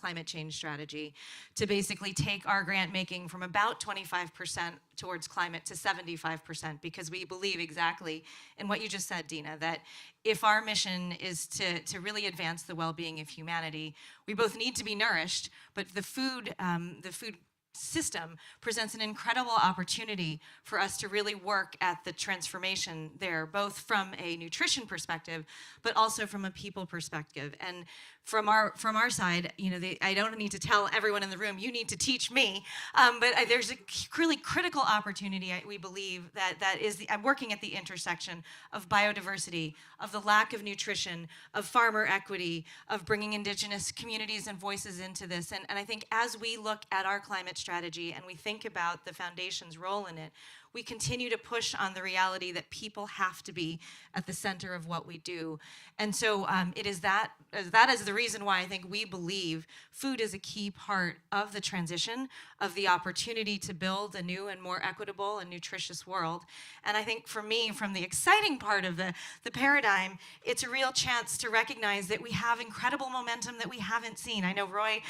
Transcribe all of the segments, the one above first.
climate change strategy to basically take our grant making from about 25% towards climate to 75%, because we believe exactly in what you just said, Dina, that if our mission is to really advance the well-being of humanity, we both need to be nourished, but the food system presents an incredible opportunity for us to really work at the transformation there, both from a nutrition perspective, but also from a people perspective. And from our side, I don't need to tell everyone in the room, you need to teach me, but there's a really critical opportunity, we believe, that is I'm working at the intersection of biodiversity, of the lack of nutrition, of farmer equity, of bringing Indigenous communities and voices into this. And I think as we look at our climate strategy and we think about the foundation's role in it, we continue to push on the reality that people have to be at the center of what we do. And so it is that is the reason why I think we believe food is a key part of the transition, of the opportunity to build a new and more equitable and nutritious world. And I think for me, from the exciting part of the paradigm, it's a real chance to recognize that we have incredible momentum that we haven't seen. I know, Roy,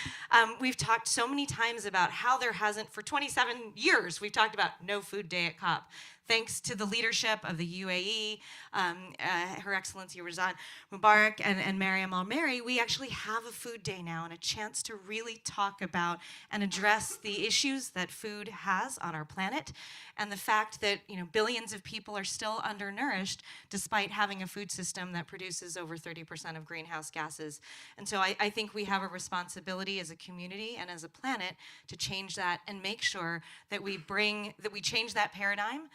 we've talked so many times about how there hasn't, for 27 years, we've talked about no food day at COP. Thanks to the leadership of the UAE, Her Excellency Razan Mubarak and Mariam Al-Mary, we actually have a food day now and a chance to really talk about and address the issues that food has on our planet, and the fact that billions of people are still undernourished despite having a food system that produces over 30% of greenhouse gases. And so I think we have a responsibility as a community and as a planet to change that and make sure that we change that paradigm,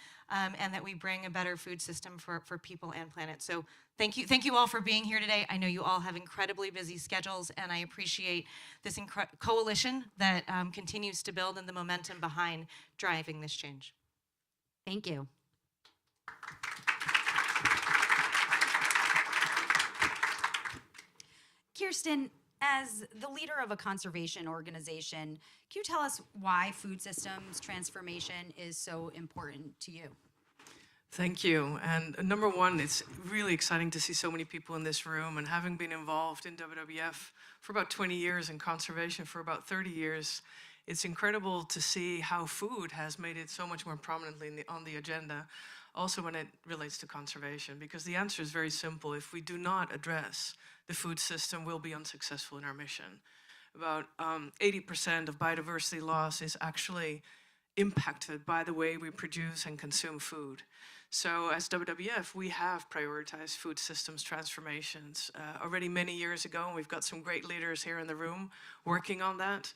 and that we bring a better food system for people and planet. So thank you all for being here today. I know you all have incredibly busy schedules, and I appreciate this coalition that continues to build and the momentum behind driving this change. Thank you. Kirsten, as the leader of a conservation organization, can you tell us why food systems transformation is so important to you? Thank you. And number one, it's really exciting to see so many people in this room, and having been involved in WWF for about 20 years and conservation for about 30 years, it's incredible to see how food has made it so much more prominently on the agenda, also when it relates to conservation, because the answer is very simple. If we do not address the food system, we'll be unsuccessful in our mission. About 80% of biodiversity loss is actually impacted by the way we produce and consume food. So as WWF, we have prioritized food systems transformations already many years ago, and we've got some great leaders here in the room working on that.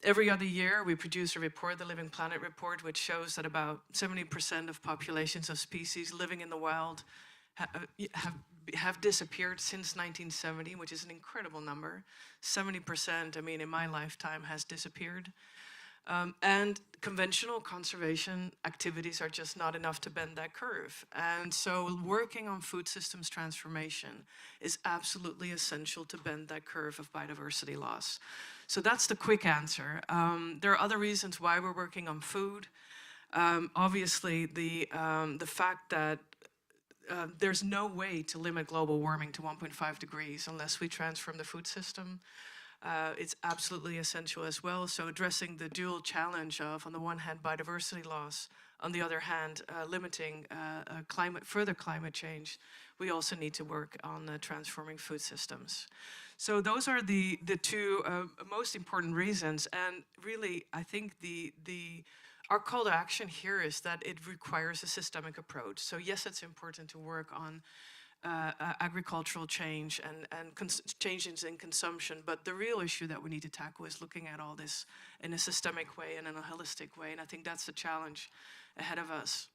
Every other year, we produce a report, the Living Planet Report, which shows that about 70% of populations of species living in the wild have disappeared since 1970, which is an incredible number. 70%, in my lifetime, has disappeared. And conventional conservation activities are just not enough to bend that curve. And so working on food systems transformation is absolutely essential to bend that curve of biodiversity loss. So that's the quick answer. There are other reasons why we're working on food. Obviously, the fact that there's no way to limit global warming to 1.5 degrees unless we transform the food system. It's absolutely essential as well. So addressing the dual challenge of, on the one hand, biodiversity loss, on the other hand, limiting further climate change, we also need to work on transforming food systems. So those are the two most important reasons. And really, I think our call to action here is that it requires a systemic approach. So yes, it's important to work on agricultural change and changes in consumption, but the real issue that we need to tackle is looking at all this in a systemic way and in a holistic way, and I think that's the challenge ahead of us.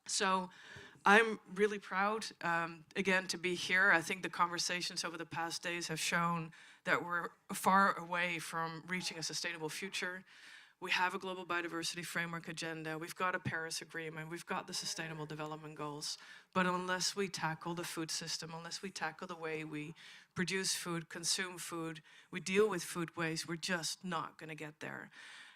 So I'm really proud, again, to be here. I think the conversations over the past days have shown that we're far away from reaching a sustainable future. We have a global biodiversity framework agenda, we've got a Paris Agreement, we've got the Sustainable Development Goals, but unless we tackle the food system, unless we tackle the way we produce food, consume food, we deal with food waste, we're just not going to get there.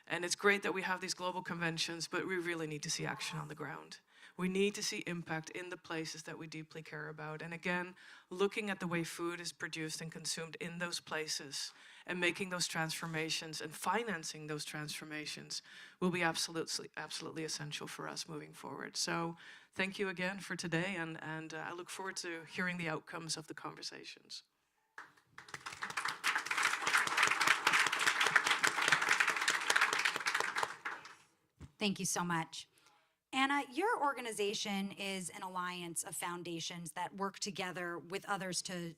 And it's great that we have these global conventions, but we really need to see action on the ground. We need to see impact in the places that we deeply care about. And again, looking at the way food is produced and consumed in those places and making those transformations and financing those transformations will be absolutely essential for us moving forward. So thank you again for today, and I look forward to hearing the outcomes of the conversations. Thank you so much. Anna, your organization is an alliance of foundations that work together with others to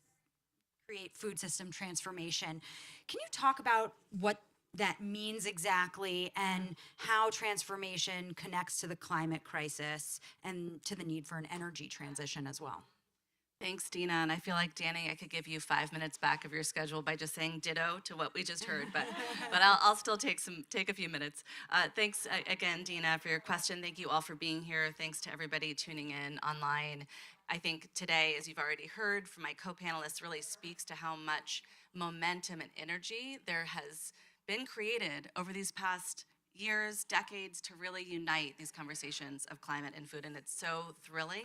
create food system transformation. Can you talk about what that means exactly and how transformation connects to the climate crisis and to the need for an energy transition as well? Thanks, Dina. And I feel like, Danny, I could give you 5 minutes back of your schedule by just saying ditto to what we just heard, but I'll still take a few minutes. Thanks again, Dina, for your question. Thank you all for being here. Thanks to everybody tuning in online. I think today, as you've already heard from my co-panelists, really speaks to how much momentum and energy there has been created over these past years, decades, to really unite these conversations of climate and food, and it's so thrilling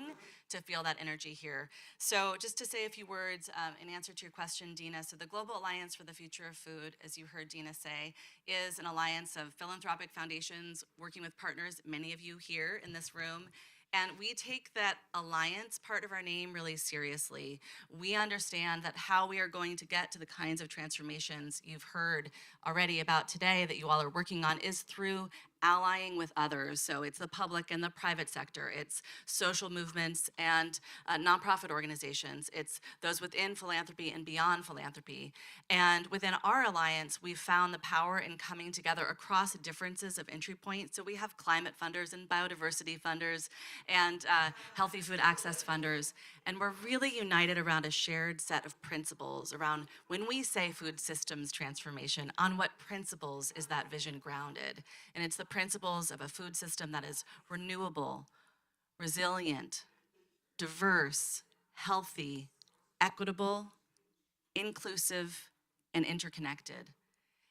to feel that energy here. So just to say a few words in answer to your question, Dina, so the Global Alliance for the Future of Food, as you heard Dina say, is an alliance of philanthropic foundations working with partners, many of you here in this room. And we take that alliance part of our name really seriously. We understand that how we are going to get to the kinds of transformations you've heard already about today that you all are working on is through allying with others. So it's the public and the private sector. It's social movements and nonprofit organizations. It's those within philanthropy and beyond philanthropy. And within our alliance, we've found the power in coming together across differences of entry points. So we have climate funders and biodiversity funders and healthy food access funders. And we're really united around a shared set of principles around when we say food systems transformation, on what principles is that vision grounded? And it's the principles of a food system that is renewable, resilient, diverse, healthy, equitable, inclusive, and interconnected.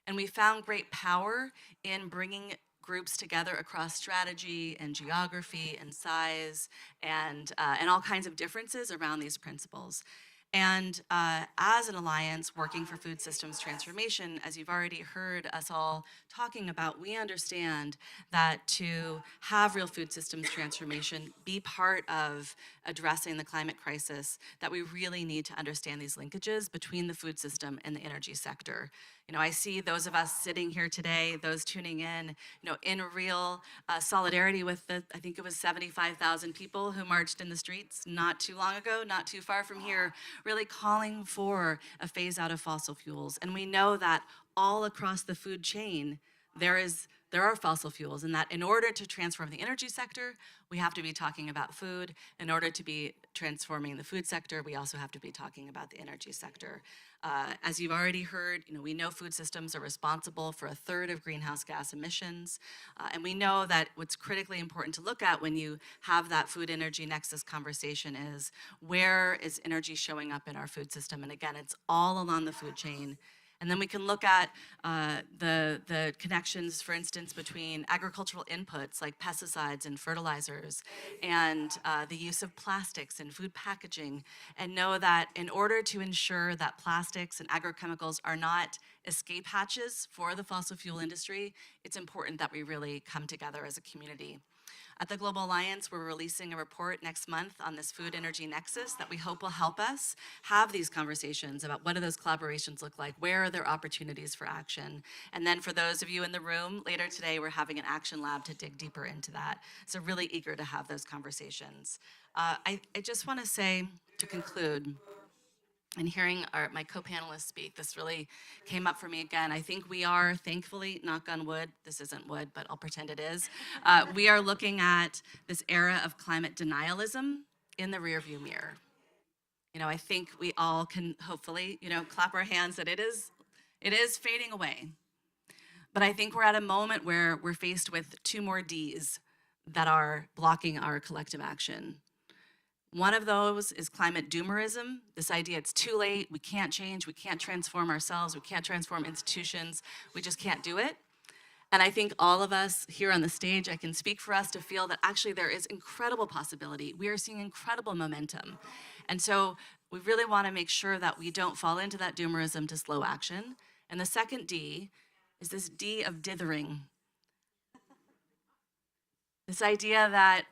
And we found great power in bringing groups together across strategy and geography and size and all kinds of differences around these principles. And as an alliance working for food systems transformation, as you've already heard us all talking about, we understand that to have real food systems transformation, be part of addressing the climate crisis, that we really need to understand these linkages between the food system and the energy sector. You know, I see those of us sitting here today, those tuning in, you know, in real solidarity with the, I think it was 75,000 people who marched in the streets not too long ago, not too far from here, really calling for a phase out of fossil fuels. And we know that all across the food chain, there are fossil fuels, and that in order to transform the energy sector, we have to be talking about food. In order to be transforming the food sector, we also have to be talking about the energy sector. As you've already heard, you know, we know food systems are responsible for 1/3 of greenhouse gas emissions, and we know that what's critically important to look at when you have that food energy nexus conversation is where is energy showing up in our food system? And again, it's all along the food chain. And then we can look at the connections, for instance, between agricultural inputs like pesticides and fertilizers and the use of plastics in food packaging, and know that in order to ensure that plastics and agrochemicals are not escape hatches for the fossil fuel industry, it's important that we really come together as a community. At the Global Alliance, we're releasing a report next month on this food energy nexus that we hope will help us have these conversations about what do those collaborations look like, where are there opportunities for action. And then for those of you in the room, later today, we're having an action lab to dig deeper into that. So really eager to have those conversations. I just wanna say, to conclude, and hearing my co-panelists speak, this really came up for me again. I think we are, thankfully, knock on wood, this isn't wood, but I'll pretend it is, we are looking at this era of climate denialism in the rearview mirror. You know, I think we all can hopefully, you know, clap our hands that it is fading away. But I think we're at a moment where we're faced with 2 more Ds that are blocking our collective action. One of those is climate doomerism, this idea it's too late, we can't change, we can't transform ourselves, we can't transform institutions, we just can't do it. And I think all of us here on the stage, I can speak for us to feel that actually there is incredible possibility. We are seeing incredible momentum. And so we really want to make sure that we don't fall into that doomerism to slow action, And the second D is this D of dithering. This idea that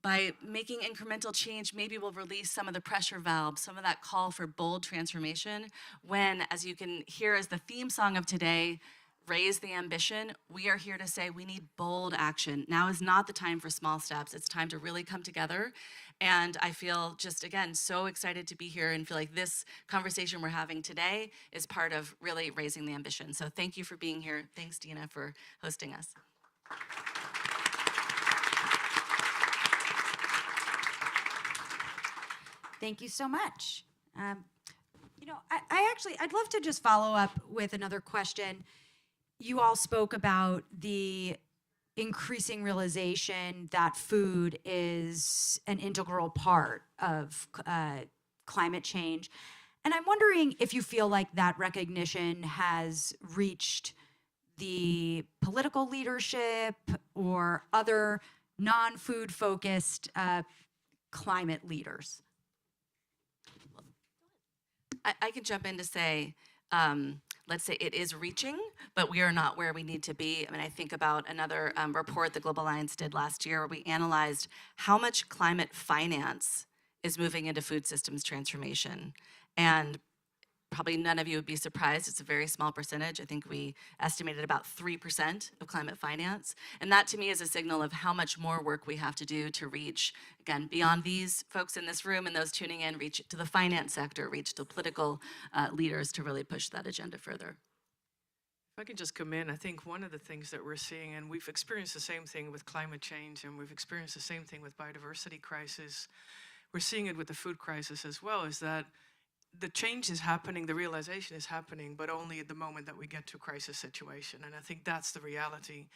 by making incremental change, maybe we'll release some of the pressure valves, some of that call for bold transformation, when, as you can hear as the theme song of today, raise the ambition, we are here to say we need bold action. Now is not the time for small steps. It's time to really come together. And I feel just, again, so excited to be here and feel like this conversation we're having today is part of really raising the ambition. So thank you for being here. Thanks, Dina, for hosting us. Thank you so much. I'd love to just follow up with another question. You all spoke about the increasing realization that food is an integral part of climate change. And I'm wondering if you feel like that recognition has reached the political leadership or other non-food focused climate leaders. I can jump in to say, let's say it is reaching, but we are not where we need to be. I mean, I think about another report the Global Alliance did last year where we analyzed how much climate finance is moving into food systems transformation. And probably none of you would be surprised, it's a very small percentage. I think we estimated about 3% of climate finance. And that to me is a signal of how much more work we have to do to reach, again, beyond these folks in this room and those tuning in, reach to the finance sector, reach to political leaders to really push that agenda further. If I can just come in, I think one of the things that we're seeing, and we've experienced the same thing with climate change, and we've experienced the same thing with biodiversity crisis, we're seeing it with the food crisis as well, is that the change is happening, the realization is happening, but only at the moment that we get to a crisis situation. And I think that's the reality.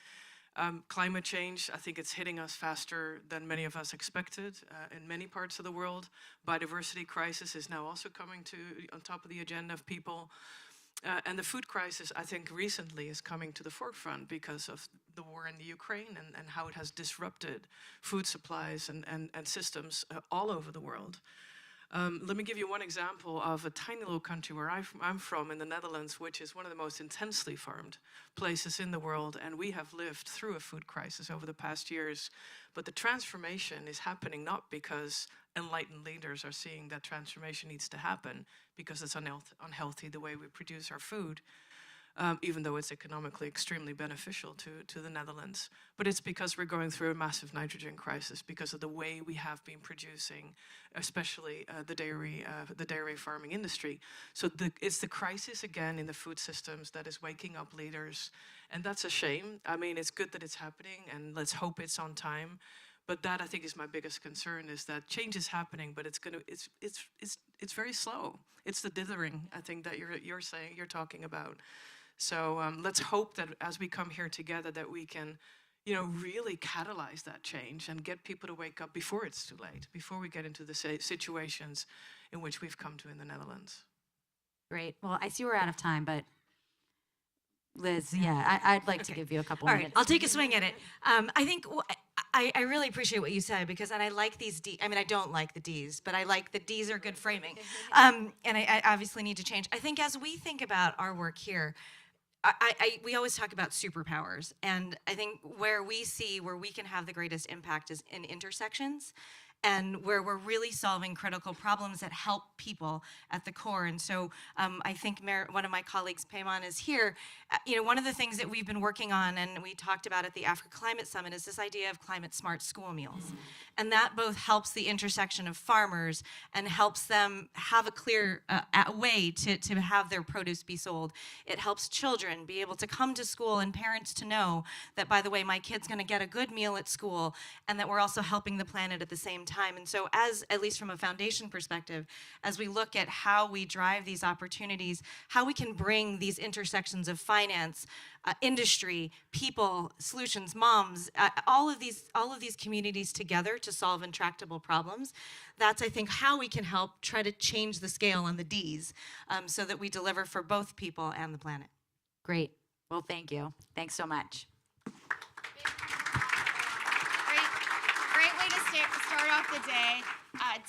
Climate change, I think it's hitting us faster than many of us expected in many parts of the world. Biodiversity crisis is now also coming on top of the agenda of people. And the food crisis, I think recently is coming to the forefront because of the war in the Ukraine and how it has disrupted food supplies and systems all over the world. Let me give you one example of a tiny little country where I'm from in the Netherlands, which is one of the most intensely farmed places in the world. And we have lived through a food crisis over the past years. But the transformation is happening not because enlightened leaders are seeing that transformation needs to happen, because it's unhealthy the way we produce our food, even though it's economically extremely beneficial to the Netherlands. But it's because we're going through a massive nitrogen crisis because of the way we have been producing, especially the dairy farming industry. So it's the crisis, again, in the food systems that is waking up leaders. And that's a shame. I mean, it's good that it's happening, and let's hope it's on time. But that, I think, is my biggest concern, is that change is happening, but it's very slow. It's the dithering, I think, that you're talking about. So let's hope that as we come here together that we can, really catalyze that change and get people to wake up before it's too late, before we get into the situations in which we've come to in the Netherlands. Great. Well, I see we're out of time, but Liz, yeah, I'd like to give you a couple All minutes. right, I'll take a swing at it. I think I really appreciate what you said, because I like these D. I mean, I don't like the Ds, but I like the Ds are good framing. And I obviously need to change. I think as we think about our work here, we always talk about superpowers, and I think where we can have the greatest impact is in intersections, and where we're really solving critical problems that help people at the core. And so I think one of my colleagues, Payman, is here. One of the things that we've been working on, and we talked about at the Africa Climate Summit, is this idea of climate smart school meals. And that both helps the intersection of farmers and helps them have a clear way to have their produce be sold. It helps children be able to come to school and parents to know that, by the way, my kid's gonna get a good meal at school, and that we're also helping the planet at the same time. And so at least from a foundation perspective, as we look at how we drive these opportunities, how we can bring these intersections of finance, industry, people, solutions, moms, all of these communities together to solve intractable problems. That's, I think, how we can help try to change the scale on the Ds so that we deliver for both people and the planet. Great. Well, thank you. Thanks so much. Great way to start off the day.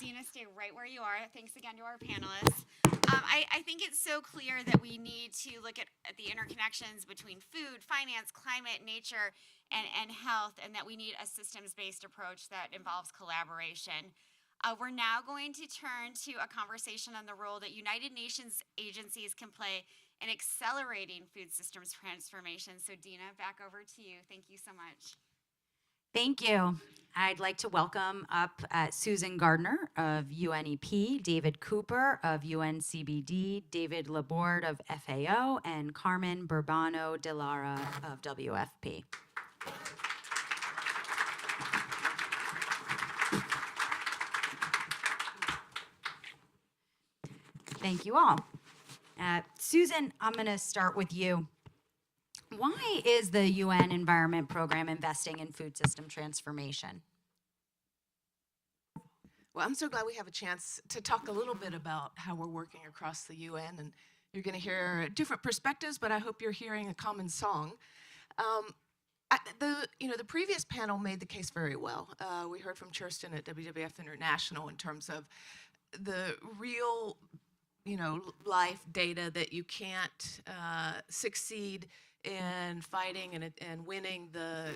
Dina, stay right where you are. Thanks again to our panelists. I think it's so clear that we need to look at the interconnections between food, finance, climate, nature, and health, and that we need a systems-based approach that involves collaboration. We're now going to turn to a conversation on the role that United Nations agencies can play in accelerating food systems transformation. So Dina, back over to you. Thank you so much. Thank you. I'd like to welcome up Susan Gardner of UNEP, David Cooper of UNCBD, David Laborde of FAO, and Carmen Burbano de Lara of WFP. Thank you all. Susan, I'm going to start with you. Why is the UN Environment Program investing in food system transformation? Well, I'm so glad we have a chance to talk a little bit about how we're working across the UN, and you're going to hear different perspectives, but I hope you're hearing a common song. The previous panel made the case very well. We heard from Churston at WWF International in terms of the real, life data that you can't succeed in fighting and winning the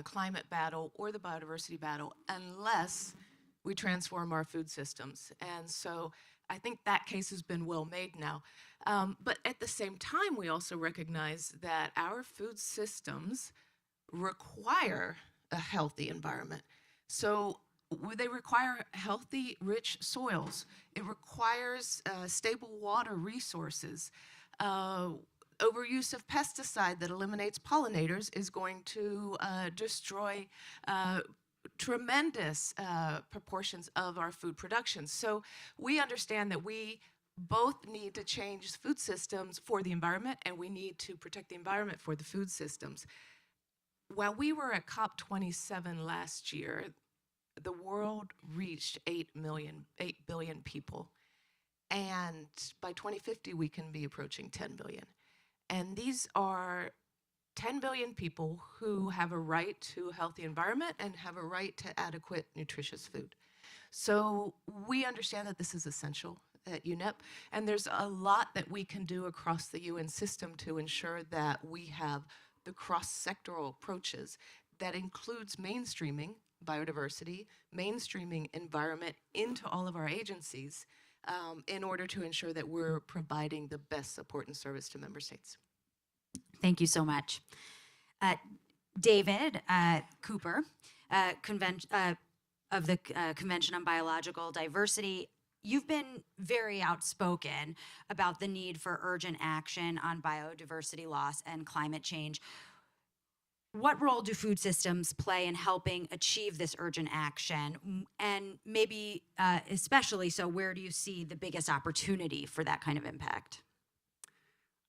climate battle or the biodiversity battle unless we transform our food systems. And so I think that case has been well made now. But at the same time, we also recognize that our food systems require a healthy environment. So they require healthy, rich soils. It requires stable water resources. Overuse of pesticide that eliminates pollinators is going to destroy tremendous proportions of our food production. So we understand that we both need to change food systems for the environment, and we need to protect the environment for the food systems. While we were at COP27 last year, the world reached 8 billion people. And by 2050, we can be approaching 10 billion. And these are 10 billion people who have a right to a healthy environment and have a right to adequate, nutritious food. So we understand that this is essential at UNEP, and there's a lot that we can do across the UN system to ensure that we have the cross-sectoral approaches that includes mainstreaming biodiversity, mainstreaming environment into all of our agencies in order to ensure that we're providing the best support and service to member states. Thank you so much. David Cooper, of the Convention on Biological Diversity, you've been very outspoken about the need for urgent action on biodiversity loss and climate change. What role do food systems play in helping achieve this urgent action? And maybe especially so, where do you see the biggest opportunity for that kind of impact?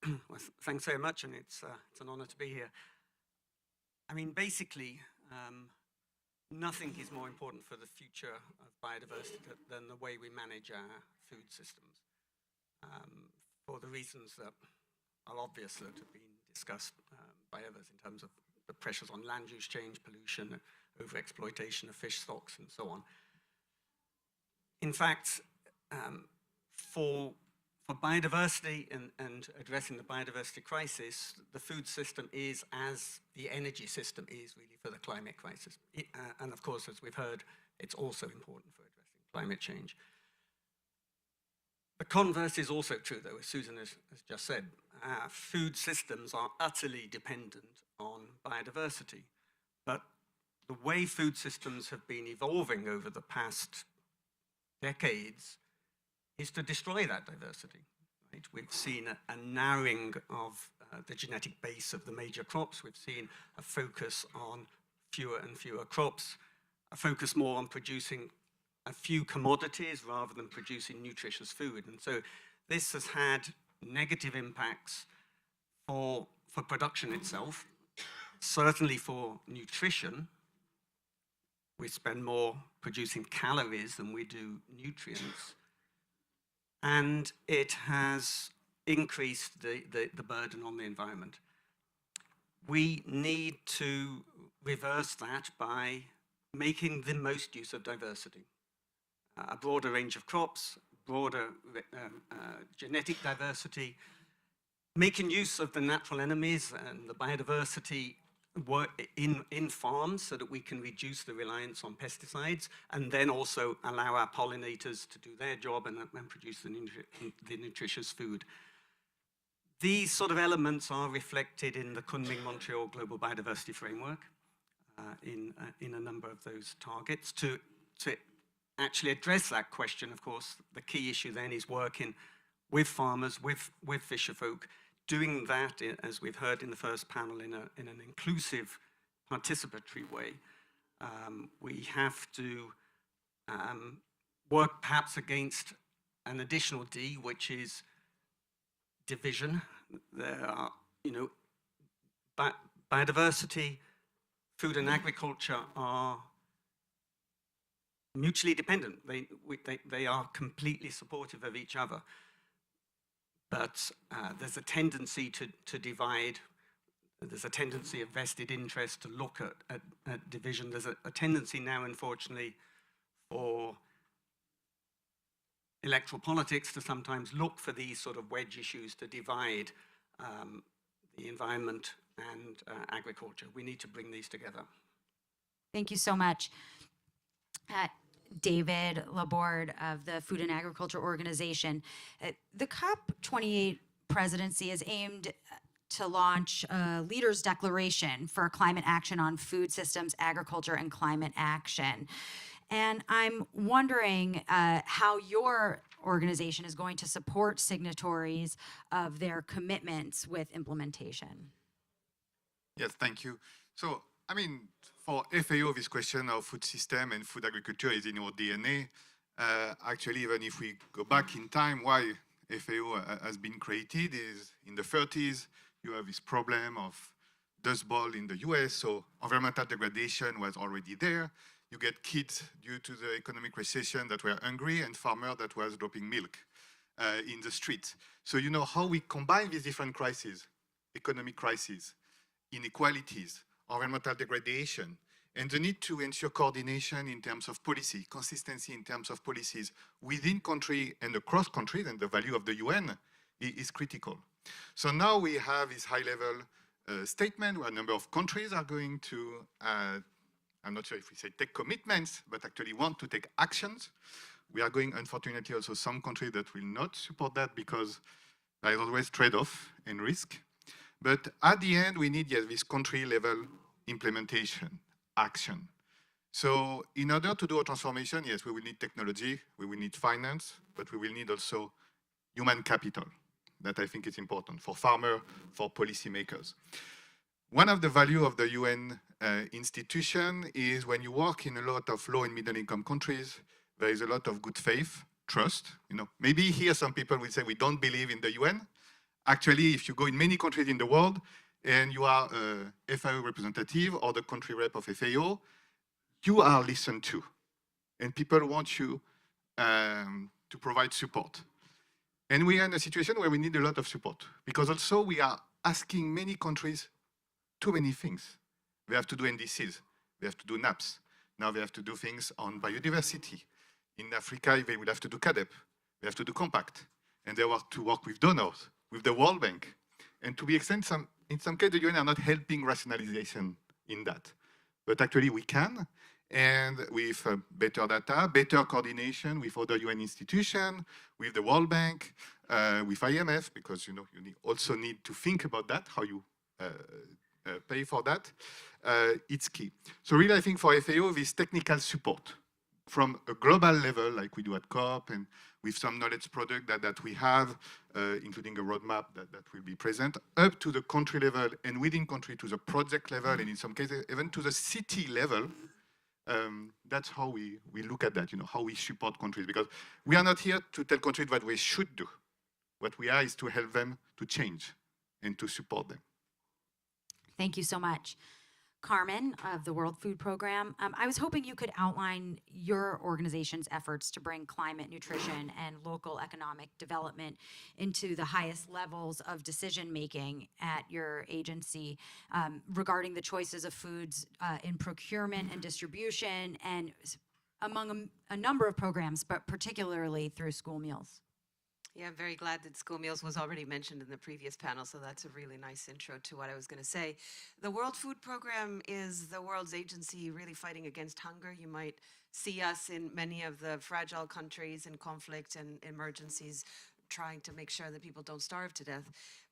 Well, thanks very much, and it's an honor to be here. I mean, basically, nothing is more important for the future of biodiversity than the way we manage our food systems, for the reasons that are obvious that have been discussed by others in terms of the pressures on land use change, pollution, overexploitation of fish stocks, and so on. In fact, for biodiversity and addressing the biodiversity crisis, the food system is as the energy system is really for the climate crisis. And of course, as we've heard, it's also important for addressing climate change. The converse is also true, though, as Susan has just said. Our food systems are utterly dependent on biodiversity. But the way food systems have been evolving over the past decades is to destroy that diversity. Right? We've seen a narrowing of the genetic base of the major crops. We've seen a focus on fewer and fewer crops, a focus more on producing a few commodities rather than producing nutritious food. And so this has had negative impacts for production itself, certainly for nutrition. We spend more producing calories than we do nutrients. And it has increased the burden on the environment. We need to reverse that by making the most use of diversity. A broader range of crops, broader genetic diversity, making use of the natural enemies and the biodiversity in farms so that we can reduce the reliance on pesticides, and then also allow our pollinators to do their job and produce the nutritious food. These sort of elements are reflected in the Kunming-Montreal Global Biodiversity Framework in a number of those targets. To actually address that question, of course, the key issue then is working with farmers, with fisherfolk, doing that, as we've heard in the first panel, in an inclusive, participatory way. We have to work perhaps against an additional D, which is division. There are, biodiversity, food and agriculture are mutually dependent. They are completely supportive of each other. But there's a tendency to divide. There's a tendency of vested interest to look at division. There's a tendency now, unfortunately, for electoral politics to sometimes look for these sort of wedge issues to divide the environment and agriculture. We need to bring these together. Thank you so much. David Laborde of the Food and Agriculture Organization. The COP28 presidency is aimed to launch a leaders' declaration for climate action on food systems, agriculture, and climate action. And I'm wondering how your organization is going to support signatories of their commitments with implementation. Yes, thank you. So, I mean, for FAO, this question of food system and food agriculture is in our DNA. Actually, even if we go back in time, why FAO has been created is in the 30s, you have this problem of Dust Bowl in the US, so environmental degradation was already there. You get kids due to the economic recession that were hungry and farmers that was dropping milk in the streets. So you know how we combine these different crises, economic crises, inequalities, environmental degradation, and the need to ensure coordination in terms of policy, consistency in terms of policies within country and across countries, and the value of the UN is critical. So now we have this high-level statement where a number of countries are going to, I'm not sure if we say take commitments, but actually want to take actions. We are going, unfortunately, also some countries that will not support that because there is always trade-off and risk. But at the end, we need, yes, this country-level implementation, action. So in order to do a transformation, yes, we will need technology, we will need finance, but we will need also human capital. That I think is important for farmers, for policymakers. One of the value of the UN institution is when you work in a lot of low and middle income countries, there is a lot of good faith, trust. You know, maybe here some people will say we don't believe in the UN. Actually, if you go in many countries in the world and you are a FAO representative or the country rep of FAO, you are listened to. And people want you to provide support. And we are in a situation where we need a lot of support because also we are asking many countries too many things. They have to do NDCs, they have to do NAPs. Now they have to do things on biodiversity. In Africa, they will have to do CADEP, they have to do Compact, and they have to work with donors, with the World Bank. And to be extent, in some cases, the UN are not helping rationalization in that. But actually we can, and with better data, better coordination with other UN institutions, with the World Bank, with IMF, because you also need to think about that, how you pay for that, it's key. So really, I think for FAO, this technical support from a global level, like we do at COP, and with some knowledge product that we have, including a roadmap that will be present, up to the country level, and within country to the project level, and in some cases, even to the city level. That's how we look at that, how we support countries, because we are not here to tell countries what we should do. What we are is to help them to change and to support them. Thank you so much. Carmen of the World Food Program, I was hoping you could outline your organization's efforts to bring climate, nutrition, and local economic development into the highest levels of decision-making at your agency regarding the choices of foods in procurement and distribution, and among a number of programs, but particularly through school meals. Yeah, I'm very glad that school meals was already mentioned in the previous panel, so that's a really nice intro to what I was going to say. The World Food Program is the world's agency really fighting against hunger. You might see us in many of the fragile countries in conflict and emergencies trying to make sure that people don't starve to death.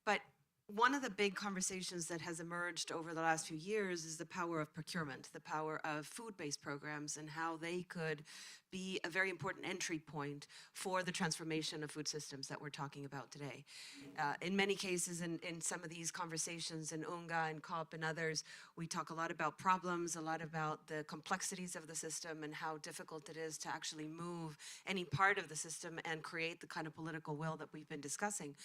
But one of the big conversations that has emerged over the last few years is the power of procurement, the power of food-based programs, and how they could be a very important entry point for the transformation of food systems that we're talking about today. In many cases, in some of these conversations in UNGA and COP and others, we talk a lot about problems, a lot about the complexities of the system and how difficult it is to actually move any part of the system and create the kind of political will that we've been discussing.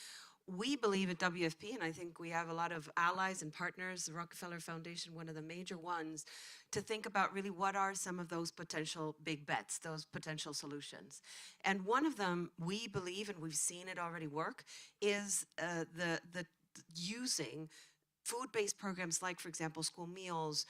We believe at WFP, and I think we have a lot of allies and partners, the Rockefeller Foundation, one of the major ones, to think about really what are some of those potential big bets, those potential solutions. And one of them, we believe, and we've seen it already work, is the using food-based programs like, for example, school meals,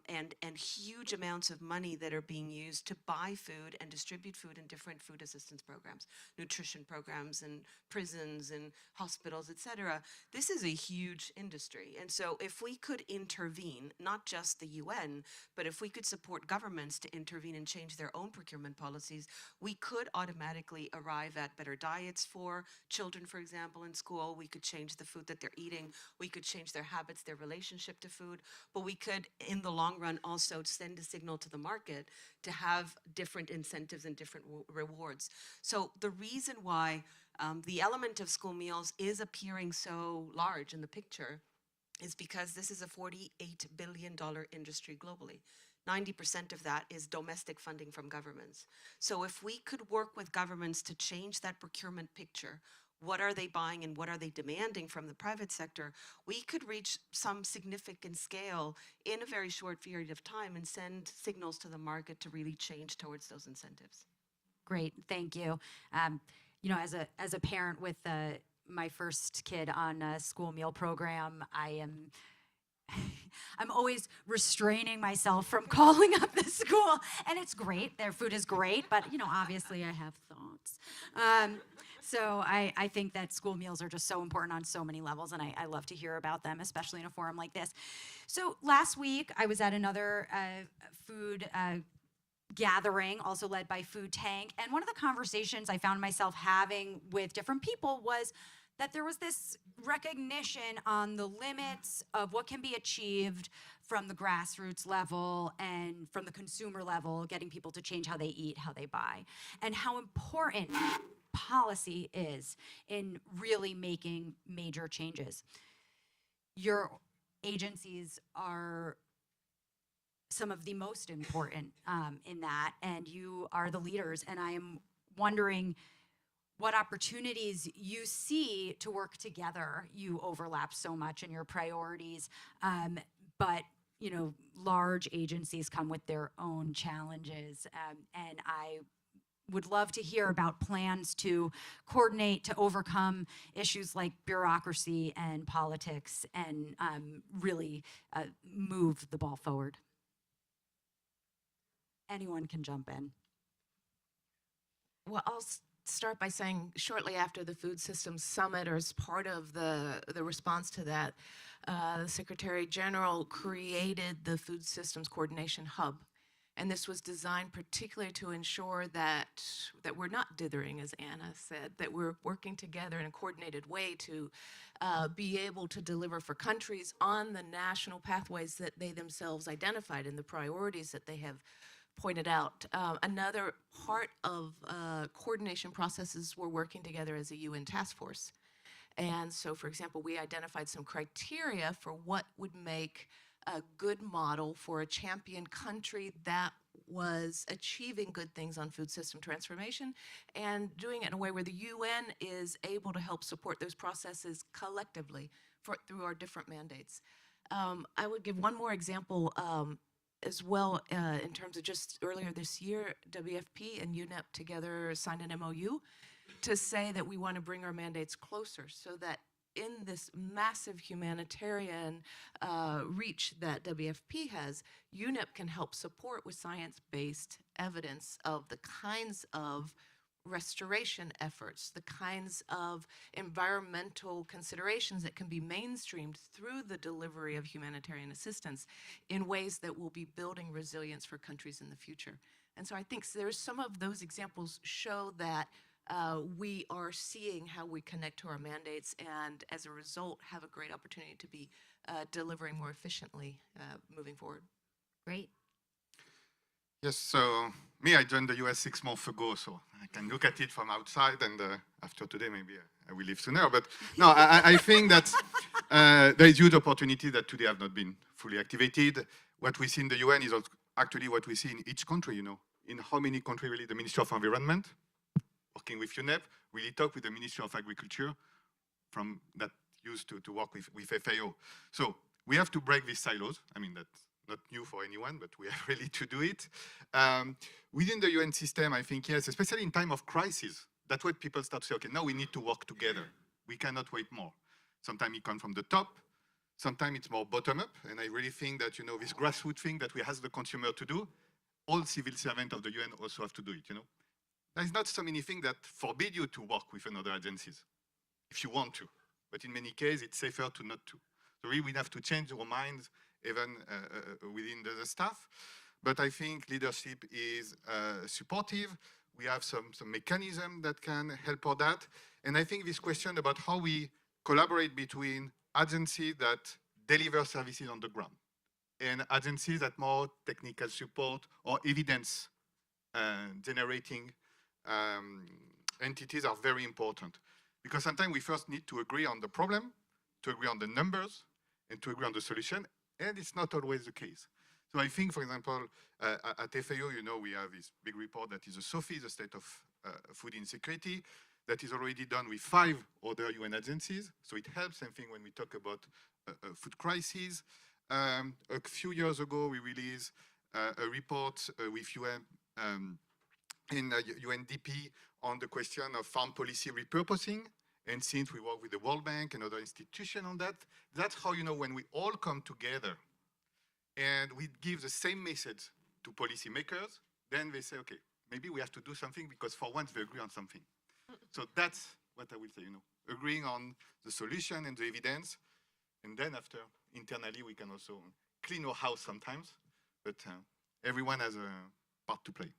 and huge amounts of money that are being used to buy food and distribute food in different food assistance programs, nutrition programs and prisons and hospitals, et cetera. This is a huge industry. And so if we could intervene, not just the UN, but if we could support governments to intervene and change their own procurement policies, we could automatically arrive at better diets for children, for example, in school. We could change the food that they're eating. We could change their habits, their relationship to food, but we could, in the long run, also send a signal to the market to have different incentives and different rewards. So the reason why the element of school meals is appearing so large in the picture is because this is a $48 billion industry globally. 90% of that is domestic funding from governments. So if we could work with governments to change that procurement picture, what are they buying and what are they demanding from the private sector, we could reach some significant scale in a very short period of time and send signals to the market to really change towards those incentives. Great, thank you. You know, as a parent with my first kid on a school meal program, I'm always restraining myself from calling up the school, and it's great. Their food is great, but you know, obviously I have thoughts. So I think that school meals are just so important on so many levels, and I love to hear about them, especially in a forum like this. So last week, I was at another food gathering, also led by Food Tank, and one of the conversations I found myself having with different people was that there was this recognition on the limits of what can be achieved from the grassroots level and from the consumer level, getting people to change how they eat, how they buy, and how important policy is in really making major changes. Your agencies are some of the most important in that, and you are the leaders, and I am wondering what opportunities you see to work together. You overlap so much in your priorities, but you know, large agencies come with their own challenges, and I would love to hear about plans to coordinate to overcome issues like bureaucracy and politics and really move the ball forward. Anyone can jump in. Well, I'll start by saying shortly after the Food Systems Summit, or as part of the response to that, the Secretary General created the Food Systems Coordination Hub. And this was designed particularly to ensure that we're not dithering, as Anna said, that we're working together in a coordinated way to be able to deliver for countries on the national pathways that they themselves identified and the priorities that they have pointed out. Another part of coordination processes, we're working together as a UN task force. And so, for example, we identified some criteria for what would make a good model for a champion country that was achieving good things on food system transformation and doing it in a way where the UN is able to help support those processes collectively through our different mandates. I would give one more example as well in terms of just earlier this year, WFP and UNEP together signed an MOU to say that we want to bring our mandates closer so that in this massive humanitarian reach that WFP has, UNEP can help support with science-based evidence of the kinds of restoration efforts, the kinds of environmental considerations that can be mainstreamed through the delivery of humanitarian assistance in ways that will be building resilience for countries in the future. And so I think there's some of those examples show that we are seeing how we connect to our mandates, and as a result have a great opportunity to be delivering more efficiently moving forward. Great. Yes, so me, I joined the US 6 months ago, so I can look at it from outside, and after today, maybe I will leave sooner. But no, I think that there is huge opportunity that today have not been fully activated. What we see in the UN is actually what we see in each country, you know. In how many countries really the Ministry of Environment, working with UNEP, really talk with the Ministry of Agriculture from that used to work with FAO. So we have to break these silos. I mean, that's not new for anyone, but we have really to do it. Within the UN system, I think, yes, especially in time of crisis, that's when people start to say, okay, now we need to work together. We cannot wait more. Sometimes it comes from the top, sometimes it's more bottom up, and I really think that, you know, this grassroots thing that we ask the consumer to do, all civil servants of the UN also have to do it, you know. There's not so many things that forbid you to work with another agencies, if you want to. But in many cases, it's safer to not to. So really, we have to change our minds, even within the staff. But I think leadership is supportive. We have some mechanism that can help for that. And I think this question about how we collaborate between agencies that deliver services on the ground and agencies that more technical support or evidence generating entities are very important. Because sometimes we first need to agree on the problem, to agree on the numbers, and to agree on the solution, and it's not always the case. So I think, for example, at FAO, you know, we have this big report that is a SOFI, the State of Food Insecurity, that is already done with 5 other UN agencies. So it helps, I think, when we talk about food crises. A few years ago, we released a report with UN in UNDP on the question of farm policy repurposing. And since we work with the World Bank and other institutions on that, that's how, you know, when we all come together and we give the same message to policymakers, then they say, okay, maybe we have to do something because for once they agree on something. So that's what I would say, you know, agreeing on the solution and the evidence. And then after, internally, we can also clean our house sometimes, but everyone has a part to play.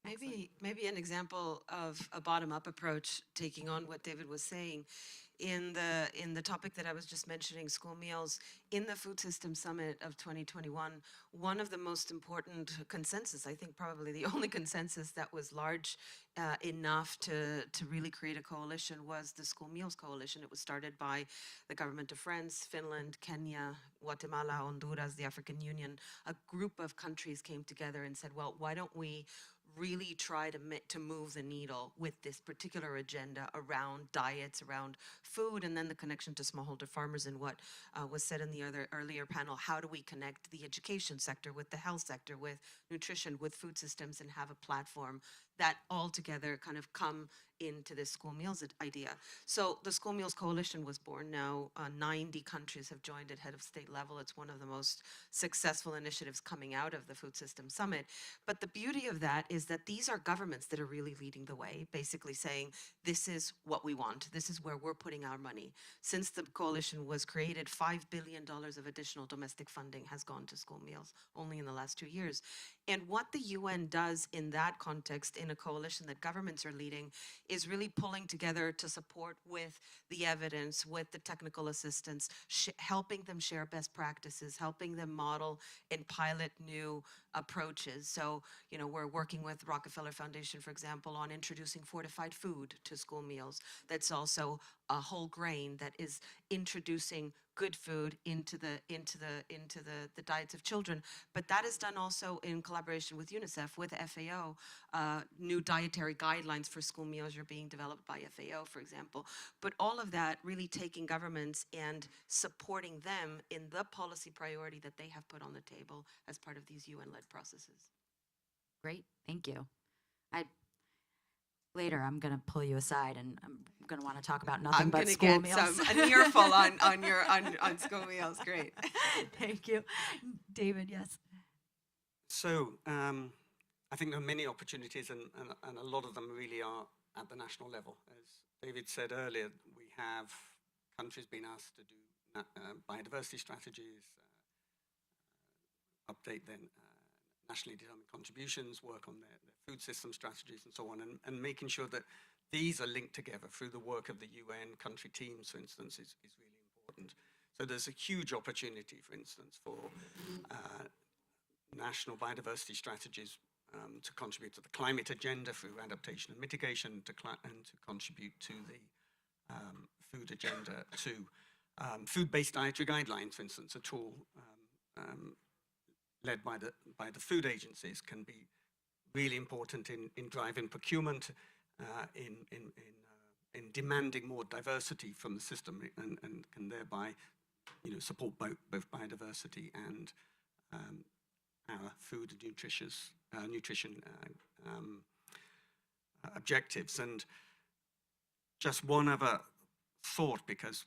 Maybe an example of a bottom-up approach, taking on what David was saying. In the topic that I was just mentioning, school meals, in the Food System Summit of 2021, one of the most important consensus, I think probably the only consensus that was large enough to really create a coalition, was the School Meals Coalition. It was started by the government of France, Finland, Kenya, Guatemala, Honduras, the African Union. A group of countries came together and said, well, why don't we really try to move the needle with this particular agenda around diets, around food, and then the connection to smallholder farmers and what was said in the earlier panel. How do we connect the education sector with the health sector, with nutrition, with food systems, and have a platform that all together kind of come into this school meals idea. So the School Meals Coalition was born. Now 90 countries have joined at head of state level. It's one of the most successful initiatives coming out of the Food System Summit. But the beauty of that is that these are governments that are really leading the way, basically saying, this is what we want. This is where we're putting our money. Since the coalition was created, $5 billion of additional domestic funding has gone to school meals only in the last 2 years. And what the UN does in that context, in a coalition that governments are leading, is really pulling together to support with the evidence, with the technical assistance, helping them share best practices, helping them model and pilot new approaches. So, you know, we're working with Rockefeller Foundation, for example, on introducing fortified food to school meals. That's also a whole grain that is introducing good food into the diets of children. But that is done also in collaboration with UNICEF, with FAO. New dietary guidelines for school meals are being developed by FAO, for example. But all of that really taking governments and supporting them in the policy priority that they have put on the table as part of these UN-led processes. Great, thank you. Later, I'm going to pull you aside and I'm going to want to talk about nothing I'm but going to school get meals. an earful on school meals. Great. Thank you. David, yes. So I think there are many opportunities, and a lot of them really are at the national level. As David said earlier, we have countries being asked to do biodiversity strategies, update their nationally determined contributions, work on their food system strategies and so on, and making sure that these are linked together through the work of the UN country teams, for instance, is really important. So there's a huge opportunity, for instance, for national biodiversity strategies to contribute to the climate agenda through adaptation and mitigation, and to contribute to the food agenda, to food-based dietary guidelines, for instance, a tool led by the food agencies can be really important in driving procurement, in demanding more diversity from the system, and can thereby, support both biodiversity and our food and nutrition objectives. And just one other thought, because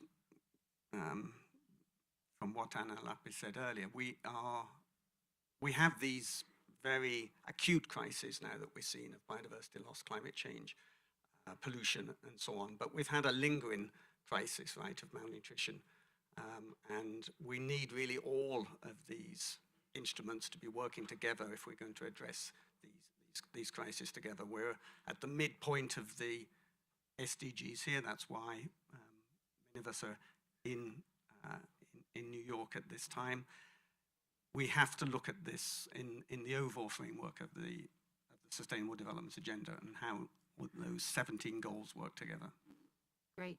from what Anna Lapis said earlier, we have these very acute crises now that we're seeing of biodiversity loss, climate change, pollution, and so on. But we've had a lingering crisis, right, of malnutrition. And we need really all of these instruments to be working together if we're going to address these crises together. We're at the midpoint of the SDGs here. That's why many of us are in New York at this time. We have to look at this in the overall framework of the Sustainable Development Agenda and how those 17 goals work together. Great.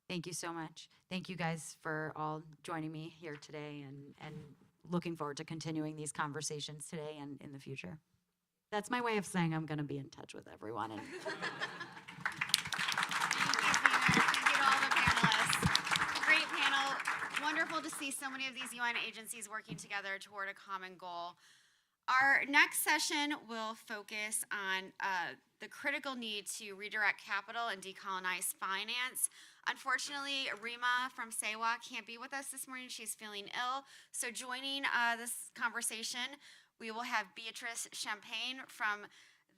Thank you so much. Thank you guys for all joining me here today, and looking forward to continuing these conversations today and in the future. That's my way of saying I'm going to be in touch with everyone. And Thank you, Zena. Thank you to all the panelists. Great panel. Wonderful to see so many of these UN agencies working together toward a common goal. Our next session will focus on the critical need to redirect capital and decolonize finance. Unfortunately, Rima from SEWA can't be with us this morning. She's feeling ill. So joining this conversation, we will have Beatrice Champagne from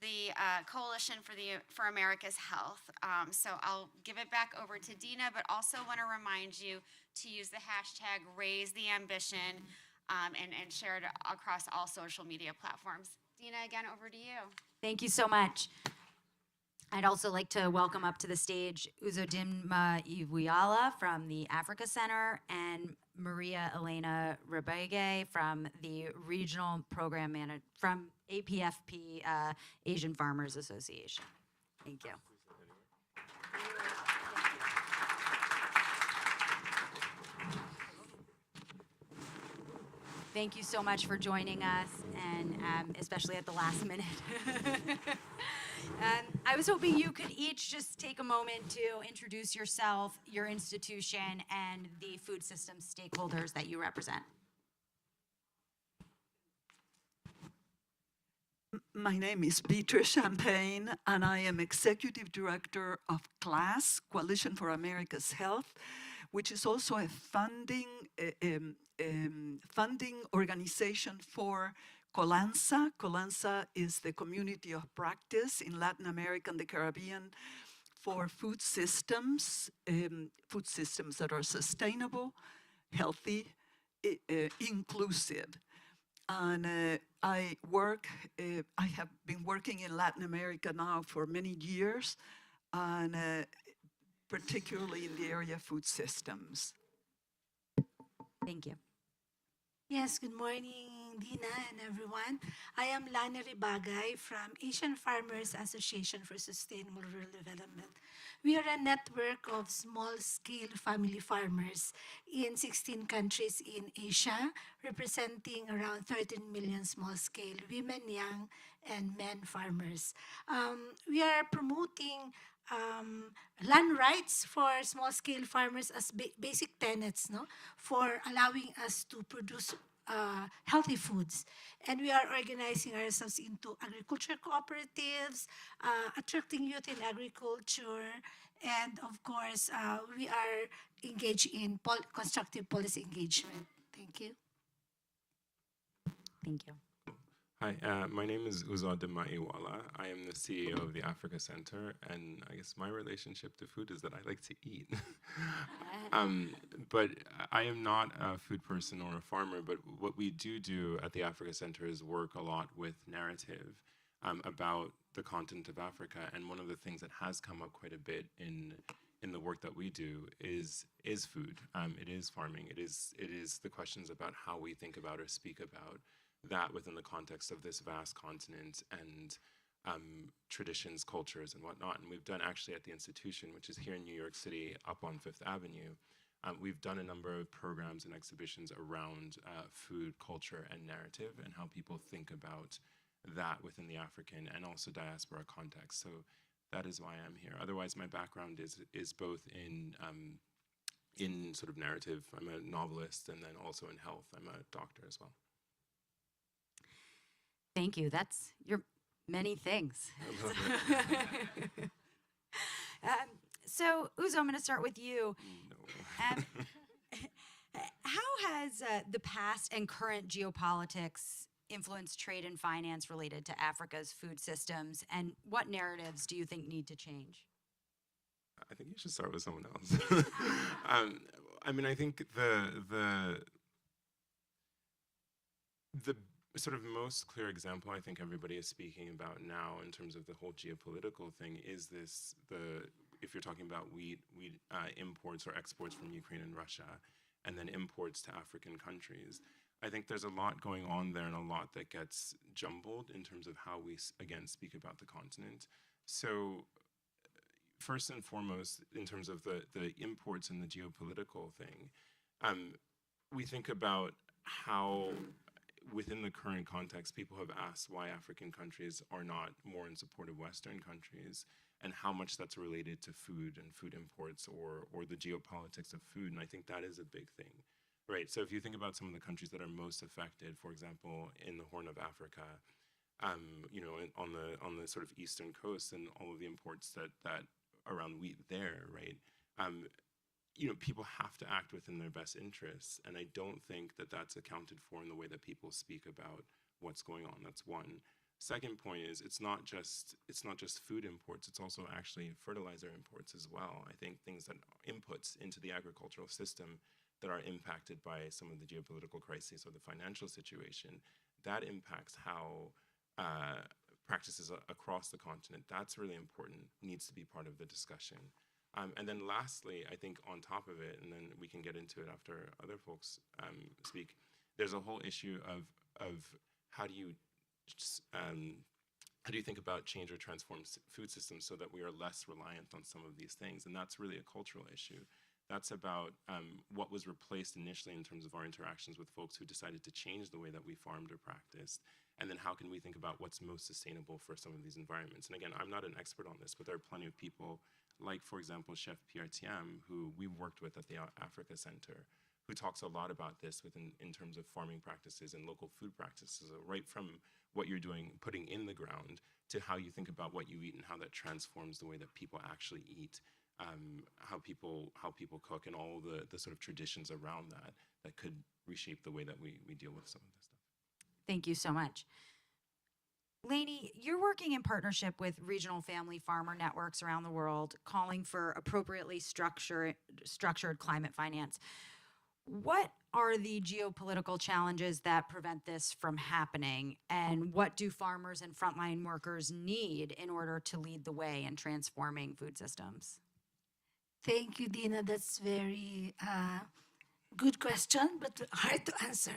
the Coalition for America's Health. So I'll give it back over to Dina, but also want to remind you to use the hashtag #RaiseTheAmbition and share it across all social media platforms. Dina, again, over to you. thank you so much. I'd also like to welcome up to the stage Uzodinma Iwuyala from the Africa Center and Maria Elena Rebege from the Regional Program Manager from APFP Asian Farmers Association. Thank you. Thank you so much for joining us, and especially at the last minute. I was hoping you could each just take a moment to introduce yourself, your institution, and the food system stakeholders that you represent. My name is Beatrice Champagne, and I am Executive Director of CLASS, Coalition for America's Health, which is also a funding organization for COLANSA. COLANSA is the community of practice in Latin America and the Caribbean for food systems that are sustainable, healthy, inclusive. And I have been working in Latin America now for many years, and particularly in the area of food systems. Thank you. Yes, good morning, Dina and everyone. I am Lana Ribagay from Asian Farmers Association for Sustainable Rural Development. We are a network of small-scale family farmers in 16 countries in Asia, representing around 13 million small-scale women, young, and men farmers. We are promoting land rights for small-scale farmers as basic tenets, for allowing us to produce healthy foods. And we are organizing ourselves into agriculture cooperatives, attracting youth in agriculture, and of course, we are engaged in constructive policy engagement. Thank you. Thank you. Hi, my name is Uzodima Iwala. I am the CEO of the Africa Center, and I guess my relationship to food is that I like to eat. But I am not a food person or a farmer, but what we do at the Africa Center is work a lot with narrative about the continent of Africa, and one of the things that has come up quite a bit in the work that we do is food. It is farming. It is the questions about how we think about or speak about that within the context of this vast continent and traditions, cultures, and whatnot. And we've done actually at the institution, which is here in New York City, up on Fifth Avenue, we've done a number of programs and exhibitions around food, culture, and narrative, and how people think about that within the African and also diaspora context. So that is why I'm here. Otherwise, my background is both in sort of narrative. I'm a novelist, and then also in health. I'm a doctor as well. Thank you. That's your many things. So, Uzo, I'm going to start with you. No. How has the past and current geopolitics influenced trade and finance related to Africa's food systems, and what narratives do you think need to change? I think you should start with someone else. I mean, I think the sort of most clear example I think everybody is speaking about now in terms of the whole geopolitical thing is if you're talking about wheat imports or exports from Ukraine and Russia, and then imports to African countries. I think there's a lot going on there and a lot that gets jumbled in terms of how we, again, speak about the continent. So first and foremost, in terms of the imports and the geopolitical thing, we think about how within the current context, people have asked why African countries are not more in support of Western countries and how much that's related to food and food imports or the geopolitics of food. And I think that is a big thing, right? So if you think about some of the countries that are most affected, for example, in the Horn of Africa, you know, on the sort of eastern coast and all of the imports that around wheat there, right? You know, people have to act within their best interests, and I don't think that that's accounted for in the way that people speak about what's going on. That's one. Second point is it's not just food imports, it's also actually fertilizer imports as well. I think things that inputs into the agricultural system that are impacted by some of the geopolitical crises or the financial situation, that impacts how practices across the continent. That's really important, needs to be part of the discussion. And then lastly, I think on top of it, and then we can get into it after other folks speak, there's a whole issue of how do you think about change or transform food systems so that we are less reliant on some of these things? And that's really a cultural issue. That's about what was replaced initially in terms of our interactions with folks who decided to change the way that we farmed or practiced. And then how can we think about what's most sustainable for some of these environments? And again, I'm not an expert on this, but there are plenty of people like, for example, Chef Pierre Thiam, who we worked with at the Africa Center, who talks a lot about this in terms of farming practices and local food practices, right from what you're doing, putting in the ground, to how you think about what you eat and how that transforms the way that people actually eat, how people cook, and all the sort of traditions around that could reshape the way that we deal with some of this stuff. Thank you so much. Lainey, you're working in partnership with regional family farmer networks around the world, calling for appropriately structured climate finance. What are the geopolitical challenges that prevent this from happening? And what do farmers and frontline workers need in order to lead the way in transforming food systems? Thank you, Dina. That's very good question, but hard to answer.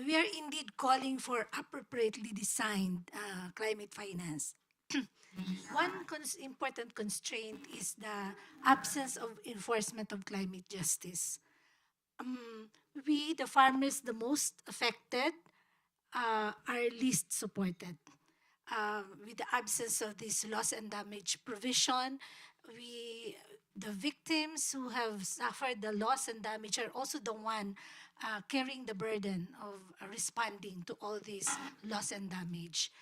We are indeed calling for appropriately designed climate finance. One important constraint is the absence of enforcement of climate justice. We, the farmers the most affected, are least supported. With the absence of this loss and damage provision, the victims who have suffered the loss and damage are also the one carrying the burden of responding to all this loss and damage.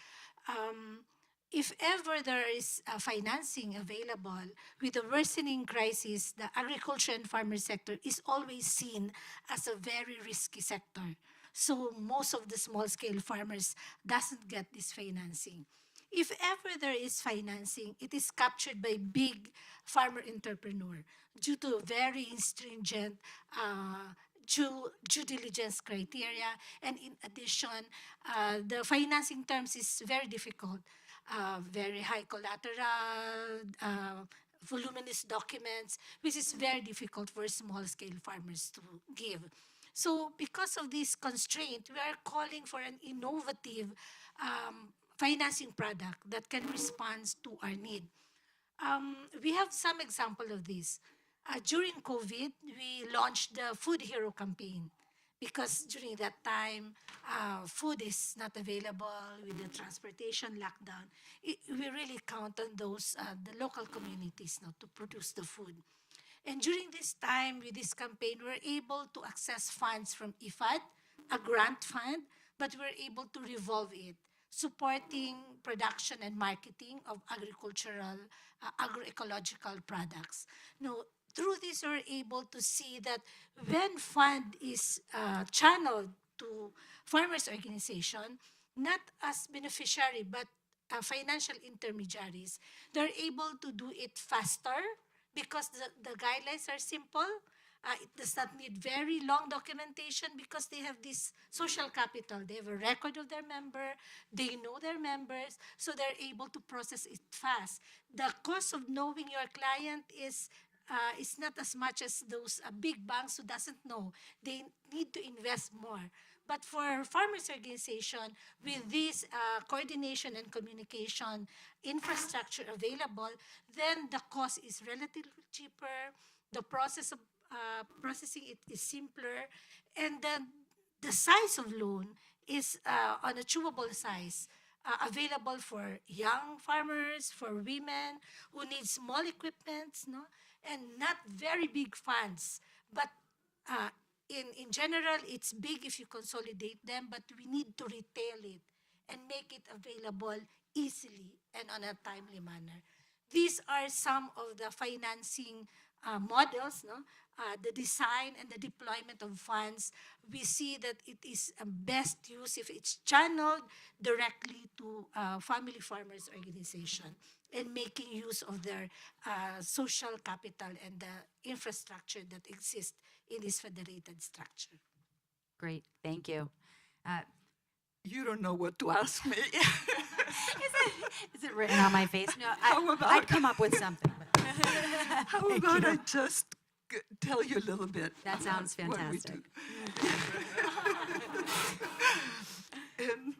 If ever there is financing available with the worsening crisis, the agriculture and farmer sector is always seen as a very risky sector. So most of the small-scale farmers doesn't get this financing. If ever there is financing, it is captured by big farmer entrepreneur due to very stringent due diligence criteria. And in addition, the financing terms is very difficult. Very high collateral, voluminous documents, which is very difficult for small-scale farmers to give. So because of this constraint, we are calling for an innovative financing product that can respond to our need. We have some example of this. During COVID, we launched the Food Hero campaign because during that time, food is not available with the transportation lockdown. We really count on those, the local communities now to produce the food. And during this time, with this campaign, we were able to access funds from IFAD, a grant fund, but we were able to revolve it, supporting production and marketing of agricultural, agroecological products. Now, through this, we're able to see that when fund is channeled to farmers' organization, not as beneficiary, but financial intermediaries, they're able to do it faster because the guidelines are simple. It does not need very long documentation because they have this social capital. They have a record of their member. They know their members, so they're able to process it fast. The cost of knowing your client is not as much as those big banks who doesn't know. They need to invest more. But for farmers' organization, with this coordination and communication infrastructure available, then the cost is relatively cheaper. The process of processing it is simpler, and then the size of loan is on a chewable size, available for young farmers, for women who need small equipments, no, and not very big funds. But in general, it's big if you consolidate them, but we need to retail it and make it available easily and on a timely manner. These are some of the financing models, no? The design and the deployment of funds. We see that it is best used if it's channeled directly to family farmers organization and making use of their social capital and the infrastructure that exists in this federated structure. Great, thank you. You don't know what to ask me. Is it written on my face? No, I'd come up with something. But How about I just tell you a little bit? that sounds what we fantastic. do.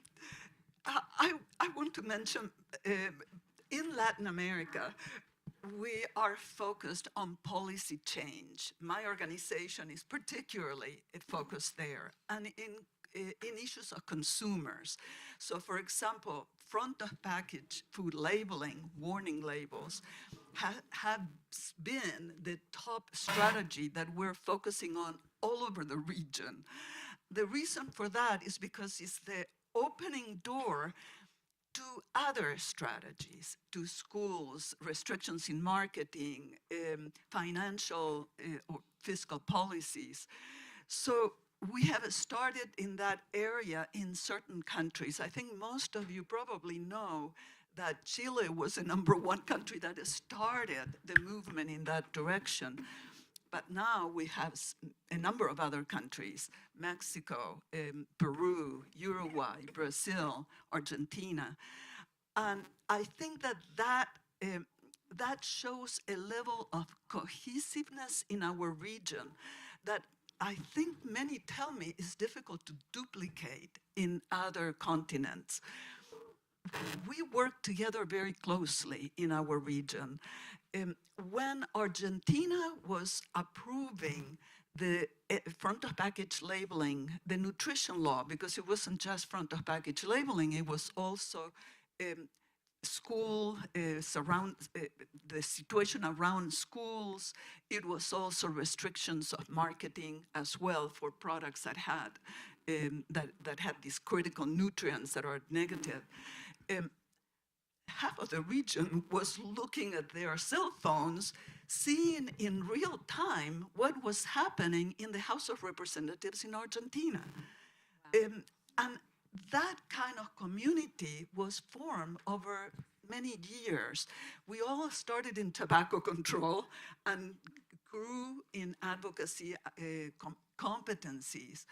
I want to mention, in Latin America, we are focused on policy change. My organization is particularly focused there, and in issues of consumers. So, for example, front of package food labeling, warning labels, have been the top strategy that we're focusing on all over the region. The reason for that is because it's the opening door to other strategies, to schools, restrictions in marketing, financial or fiscal policies. So we have started in that area in certain countries. I think most of you probably know that Chile was the #1 country that started the movement in that direction. But now we have a number of other countries, Mexico, Peru, Uruguay, Brazil, Argentina. And I think that shows a level of cohesiveness in our region that I think many tell me is difficult to duplicate in other continents. We work together very closely in our region. When Argentina was approving the front of package labeling, the nutrition law, because it wasn't just front of package labeling, it was also the situation around schools. It was also restrictions of marketing as well for products that had that had these critical nutrients that are negative. Half of the region was looking at their cell phones, seeing in real time what was happening in the House of Representatives in Argentina. And that kind of community was formed over many years. We all started in tobacco control and grew in advocacy competencies.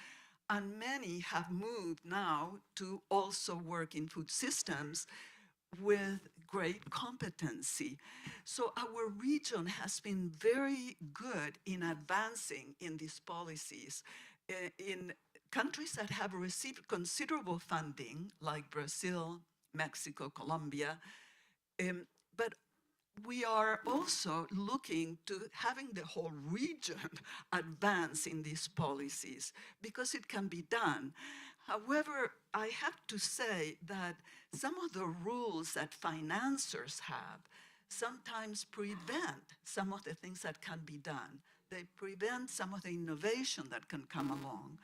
And many have moved now to also work in food systems with great competency. So our region has been very good in advancing in these policies. In countries that have received considerable funding, like Brazil, Mexico, Colombia, but we are also looking to having the whole region advance in these policies because it can be done. However, I have to say that some of the rules that financiers have sometimes prevent some of the things that can be done. They prevent some of the innovation that can come along.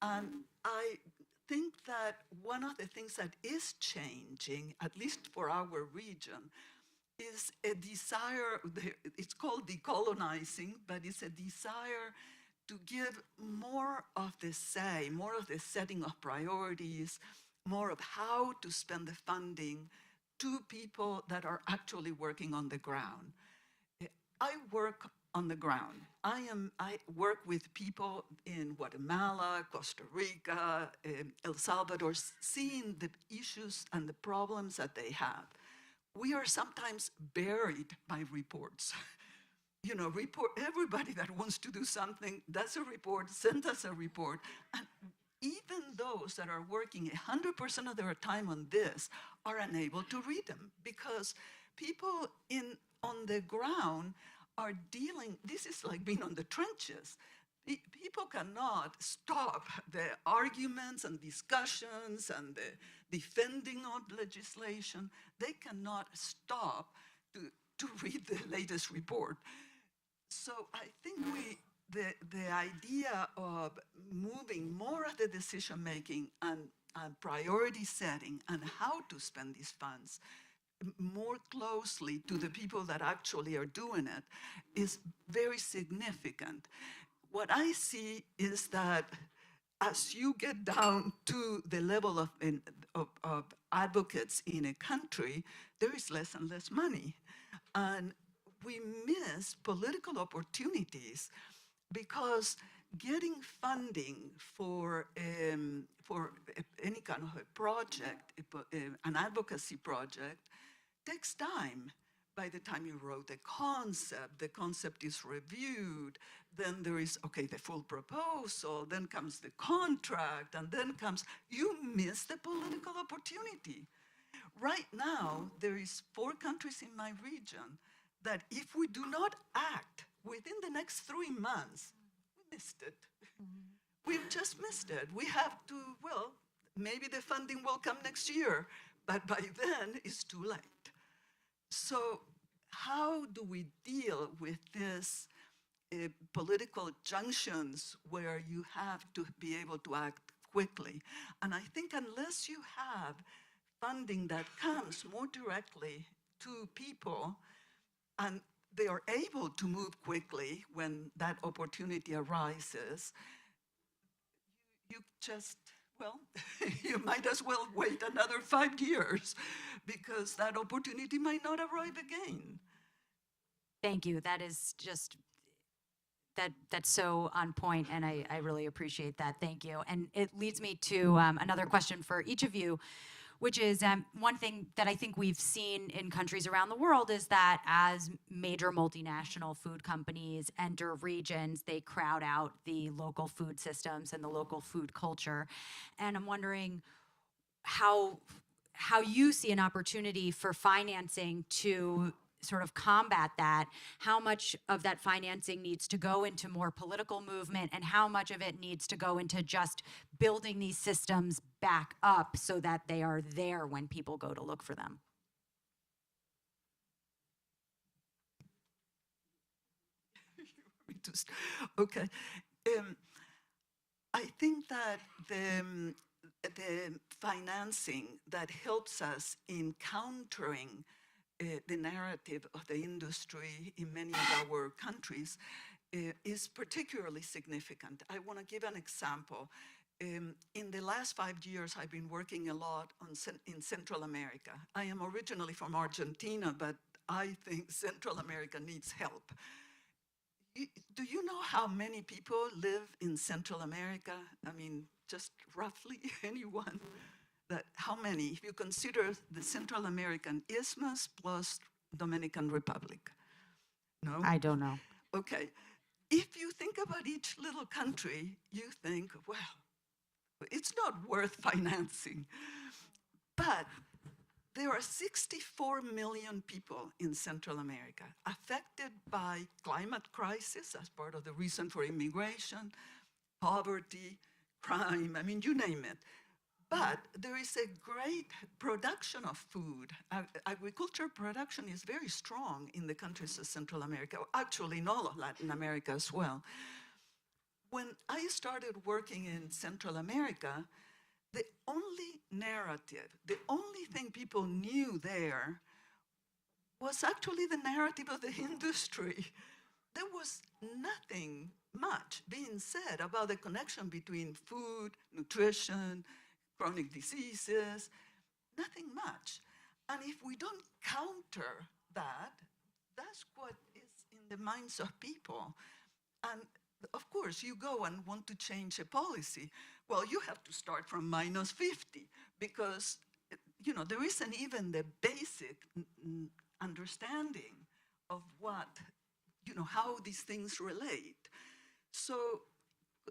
And I think that one of the things that is changing, at least for our region, is a desire, it's called decolonizing, but it's a desire to give more of the say, more of the setting of priorities, more of how to spend the funding to people that are actually working on the ground. I work on the ground. I work with people in Guatemala, Costa Rica, El Salvador, seeing the issues and the problems that they have. We are sometimes buried by reports. You know, everybody that wants to do something does a report, sends us a report. And even those that are working 100% of their time on this are unable to read them because people on the ground are dealing, this is like being on the trenches. People cannot stop the arguments and discussions and the defending of legislation. They cannot stop to read the latest report. So I think the idea of moving more of the decision making and priority setting and how to spend these funds more closely to the people that actually are doing it is very significant. What I see is that as you get down to the level of advocates in a country, there is less and less money. And we miss political opportunities because getting funding for any kind of a project, an advocacy project, takes time. By the time you wrote the concept is reviewed, then there is, okay, the full proposal, then comes the contract, and then you miss the political opportunity. Right now, there is 4 countries in my region that if we do not act within the next 3 months, we missed it. We've just missed it. We have to, well, maybe the funding will come next year, but by then it's too late. So how do we deal with this political junctions where you have to be able to act quickly? And I think unless you have funding that comes more directly to people and they are able to move quickly when that opportunity arises, you just, well, you might as well wait another 5 years because that opportunity might not arrive again. Thank you. That is just, that's so on point, and I really appreciate that. Thank you. And it leads me to another question for each of you, which is one thing that I think we've seen in countries around the world is that as major multinational food companies enter regions, they crowd out the local food systems and the local food culture. And I'm wondering how you see an opportunity for financing to sort of combat that, how much of that financing needs to go into more political movement and how much of it needs to go into just building these systems back up so that they are there when people go to look for them. Okay. I think that the financing that helps us in countering the narrative of the industry in many of our countries is particularly significant. I want to give an example. In the last 5 years, I've been working a lot in Central America. I am originally from Argentina, but I think Central America needs help. Do you know how many people live in Central America? I mean, just roughly anyone? How many? If you consider the Central American Isthmus plus Dominican Republic. No? I don't know. Okay. If you think about each little country, you think, well, it's not worth financing. But there are 64 million people in Central America affected by climate crisis as part of the reason for immigration, poverty, crime, I mean, you name it. But there is a great production of food. Agriculture production is very strong in the countries of Central America, actually in all of Latin America as well. When I started working in Central America, the only narrative, the only thing people knew there was actually the narrative of the industry. There was nothing much being said about the connection between food, nutrition, chronic diseases, nothing much. And if we don't counter that, that's what is in the minds of people. And of course, you go and want to change a policy. Well, you have to start from -50 because, you know, there isn't even the basic understanding of what, you know, how these things relate. So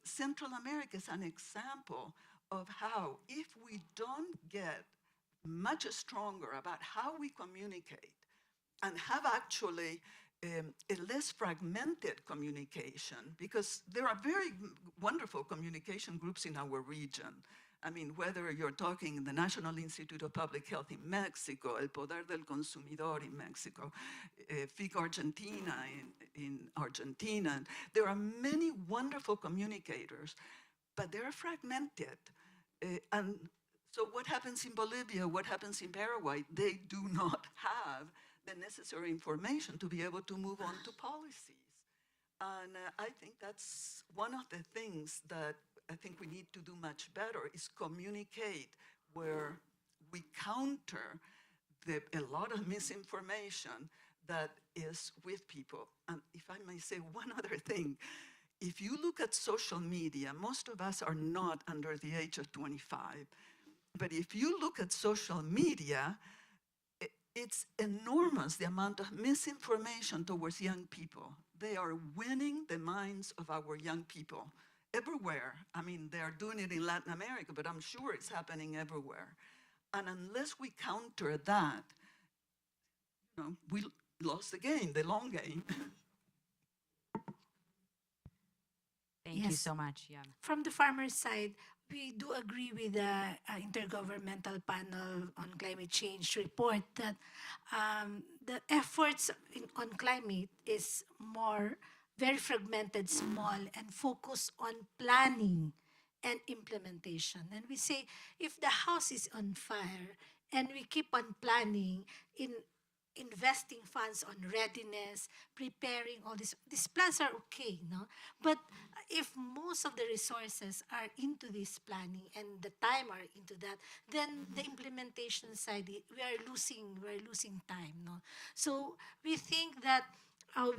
Central America is an example of how, if we don't get much stronger about how we communicate and have actually a less fragmented communication, because there are very wonderful communication groups in our region. I mean, whether you're talking the National Institute of Public Health in Mexico, El Poder del Consumidor in Mexico, FIC Argentina in Argentina, there are many wonderful communicators, but they're fragmented. And so what happens in Bolivia, what happens in Paraguay, they do not have the necessary information to be able to move on to policies. And I think that's one of the things that I think we need to do much better is communicate where we counter a lot of misinformation that is with people. And if I may say one other thing, if you look at social media, most of us are not under the age of 25. But if you look at social media, it's enormous, the amount of misinformation towards young people. They are winning the minds of our young people everywhere. I mean, they are doing it in Latin America, but I'm sure it's happening everywhere. And unless we counter that, you know, we lost the game, the long game. Thank you so much. Yeah. From the farmers' side, we do agree with the Intergovernmental Panel on Climate Change report that the efforts on climate is very fragmented, small, and focused on planning and implementation. And we say, if the house is on fire and we keep on planning in investing funds on readiness, preparing all this, these plans are okay, no? But if most of the resources are into this planning and the time are into that, then the implementation side, we're losing time, no? So we think that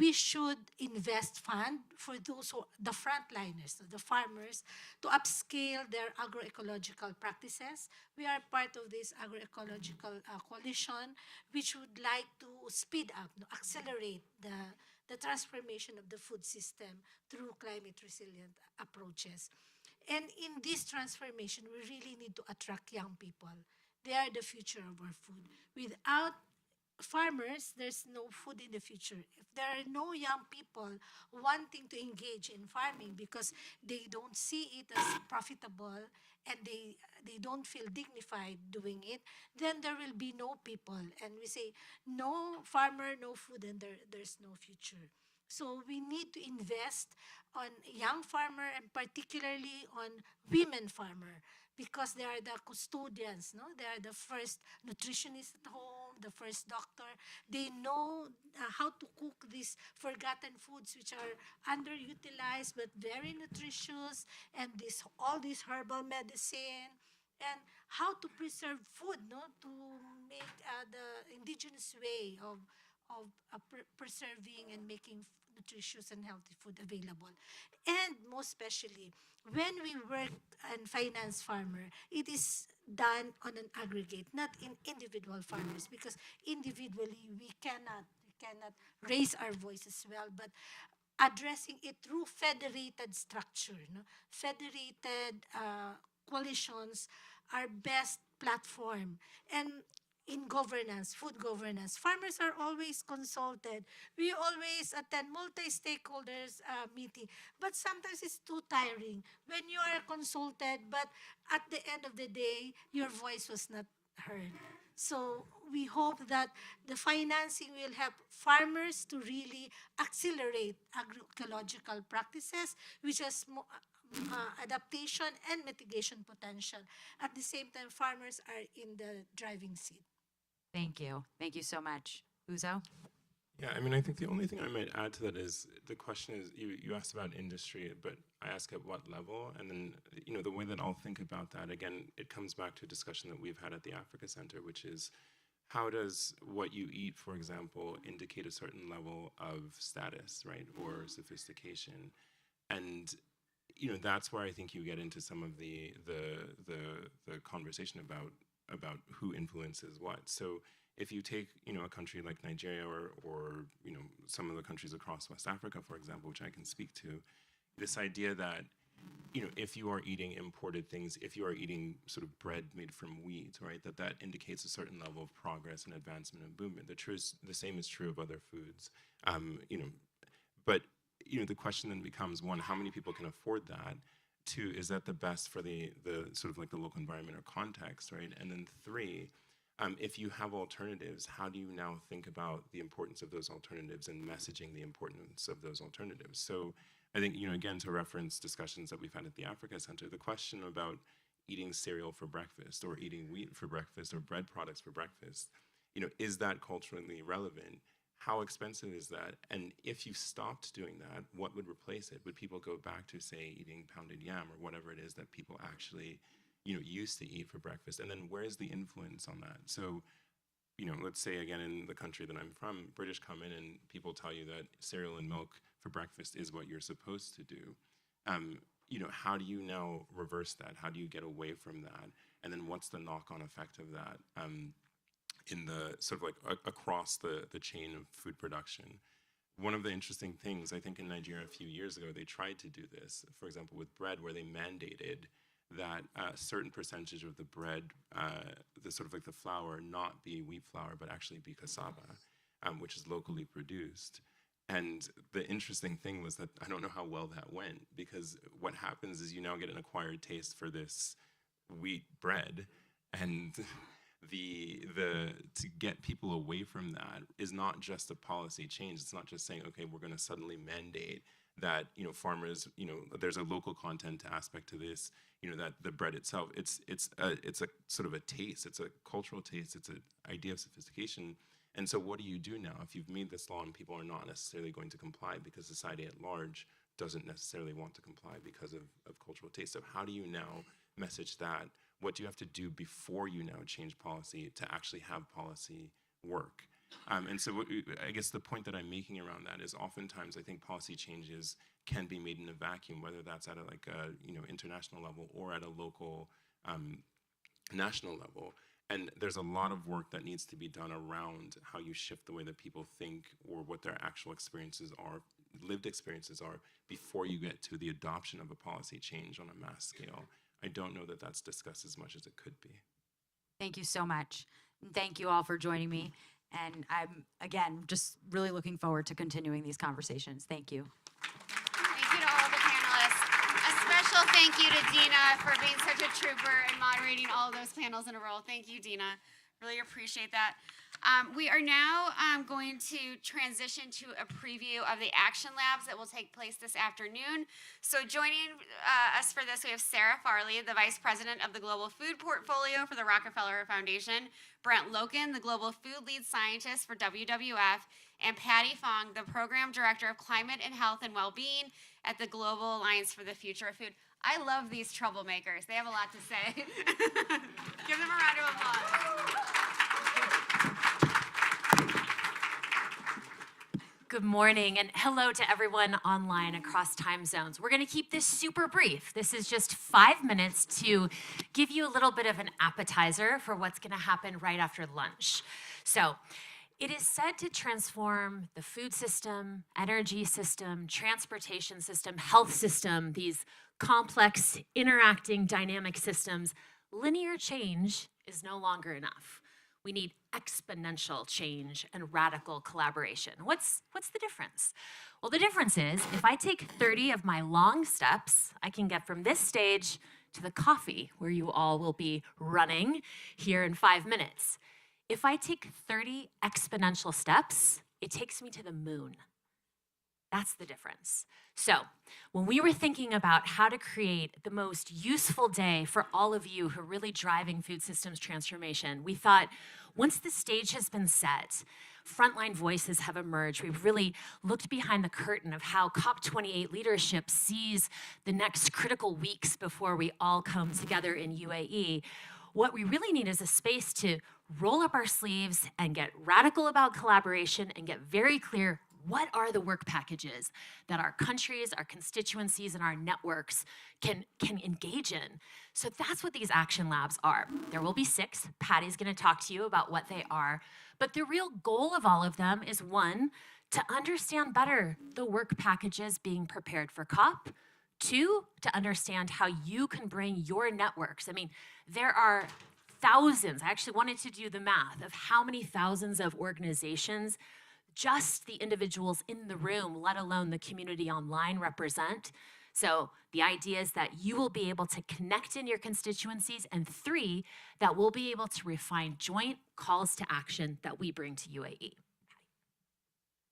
we should invest fund for those who, the frontliners, the farmers, to upscale their agroecological practices. We are part of this agroecological coalition, which would like to speed up, accelerate the transformation of the food system through climate resilient approaches. And in this transformation, we really need to attract young people. They are the future of our food. Without farmers, there's no food in the future. If there are no young people wanting to engage in farming because they don't see it as profitable and they don't feel dignified doing it, then there will be no people. And we say, no farmer, no food, and there's no future. So we need to invest on young farmer and particularly on women farmer, because they are the custodians, no? They are the first nutritionist at home, the first doctor. They know how to cook these forgotten foods which are underutilized but very nutritious, and all this herbal medicine, and how to preserve food, no, to make the indigenous way of preserving and making nutritious and healthy food available. And most especially, when we work and finance farmer, it is done on an aggregate, not in individual farmers, because individually we cannot raise our voices well, but addressing it through federated structure, no? Federated coalitions are best platform. And in governance, food governance, farmers are always consulted. We always attend multi-stakeholders meeting, but sometimes it's too tiring when you are consulted, but at the end of the day, your voice was not heard. So we hope that the financing will help farmers to really accelerate agroecological practices, which has adaptation and mitigation potential. At the same time, farmers are in the driving seat. Thank you. Thank you so much. Uzo? Yeah, I mean, I think the only thing I might add to that is the question is you asked about industry, but I ask at what level, and then the way that I'll think about that again, it comes back to a discussion that we've had at the Africa Center, which is how does what you eat, for example, indicate a certain level of status, right, or sophistication, and that's where I think you get into some of the conversation about who influences what. So if you take a country like Nigeria or some of the countries across West Africa, for example, which I can speak to, this idea that if you are eating imported things, if you are eating sort of bread made from wheat, right, that indicates a certain level of progress and advancement and movement. The same is true of other foods, but the question then becomes, one, how many people can afford that? Two, is that the best for the sort of like the local environment or context, right? And then three, if you have alternatives, how do you now think about the importance of those alternatives and messaging the importance of those alternatives? So I think, again, to reference discussions that we've had at the Africa Center, the question about eating cereal for breakfast or eating wheat for breakfast or bread products for breakfast, is that culturally relevant? How expensive is that? And if you stopped doing that, what would replace it? Would people go back to, say, eating pounded yam or whatever it is that people actually, used to eat for breakfast? And then where's the influence on that? So, let's say again in the country that I'm from, British come in and people tell you that cereal and milk for breakfast is what you're supposed to do. How do you now reverse that? How do you get away from that? And then what's the knock-on effect of that? In the sort of like across the chain of food production. One of the interesting things, I think in Nigeria a few years ago, they tried to do this, for example, with bread, where they mandated that a certain percentage of the bread, the sort of like the flour, not be wheat flour, but actually be cassava, which is locally produced. And the interesting thing was that I don't know how well that went, because what happens is you now get an acquired taste for this wheat bread, and to get people away from that is not just a policy change. It's not just saying, okay, we're going to suddenly mandate that farmers, there's a local content aspect to this, that the bread itself, it's a sort of a taste, it's a cultural taste, it's an idea of sophistication. And so what do you do now if you've made this law and people are not necessarily going to comply because society at large doesn't necessarily want to comply because of cultural taste? So how do you now message that? What do you have to do before you now change policy to actually have policy work? And so I guess the point that I'm making around that is oftentimes I think policy changes can be made in a vacuum, whether that's at a international level or at a local national level. And there's a lot of work that needs to be done around how you shift the way that people think or what their actual experiences are, lived experiences are, before you get to the adoption of a policy change on a mass scale. I don't know that that's discussed as much as it could be. Thank you so much. And thank you all for joining me. And I'm, again, just really looking forward to continuing these conversations. Thank you. Thank you to all the panelists. A special thank you to Dina for being such a trooper and moderating all of those panels in a row. Thank you, Dina. Really appreciate that. We are now going to transition to a preview of the action labs that will take place this afternoon. So joining us for this, we have Sarah Farley, the Vice President of the Global Food Portfolio for the Rockefeller Foundation, Brent Loken, the Global Food Lead Scientist for WWF, and Patty Fong, the Program Director of Climate and Health and Wellbeing at the Global Alliance for the Future of Food. I love these troublemakers. They have a lot to say. Give them a round of applause. Good morning and hello to everyone online across time zones. We're going to keep this super brief. This is just 5 minutes to give you a little bit of an appetizer for what's going to happen right after lunch. So, it is said to transform the food system, energy system, transportation system, health system, these complex, interacting, dynamic systems. Linear change is no longer enough. We need exponential change and radical collaboration. What's the difference? Well, the difference is if I take 30 of my long steps, I can get from this stage to the coffee where you all will be running here in 5 minutes. If I take 30 exponential steps, it takes me to the moon. That's the difference. So, when we were thinking about how to create the most useful day for all of you who are really driving food systems transformation, we thought once the stage has been set, frontline voices have emerged. We've really looked behind the curtain of how COP28 leadership sees the next critical weeks before we all come together in UAE. What we really need is a space to roll up our sleeves and get radical about collaboration and get very clear what are the work packages that our countries, our constituencies, and our networks can engage in. So that's what these action labs are. There will be 6. Patty's going to talk to you about what they are. But the real goal of all of them is, 1, to understand better the work packages being prepared for COP. 2, to understand how you can bring your networks. I mean, there are thousands. I actually wanted to do the math of how many thousands of organizations just the individuals in the room, let alone the community online, represent. So the idea is that you will be able to connect in your constituencies, and 3, that we'll be able to refine joint calls to action that we bring to UAE.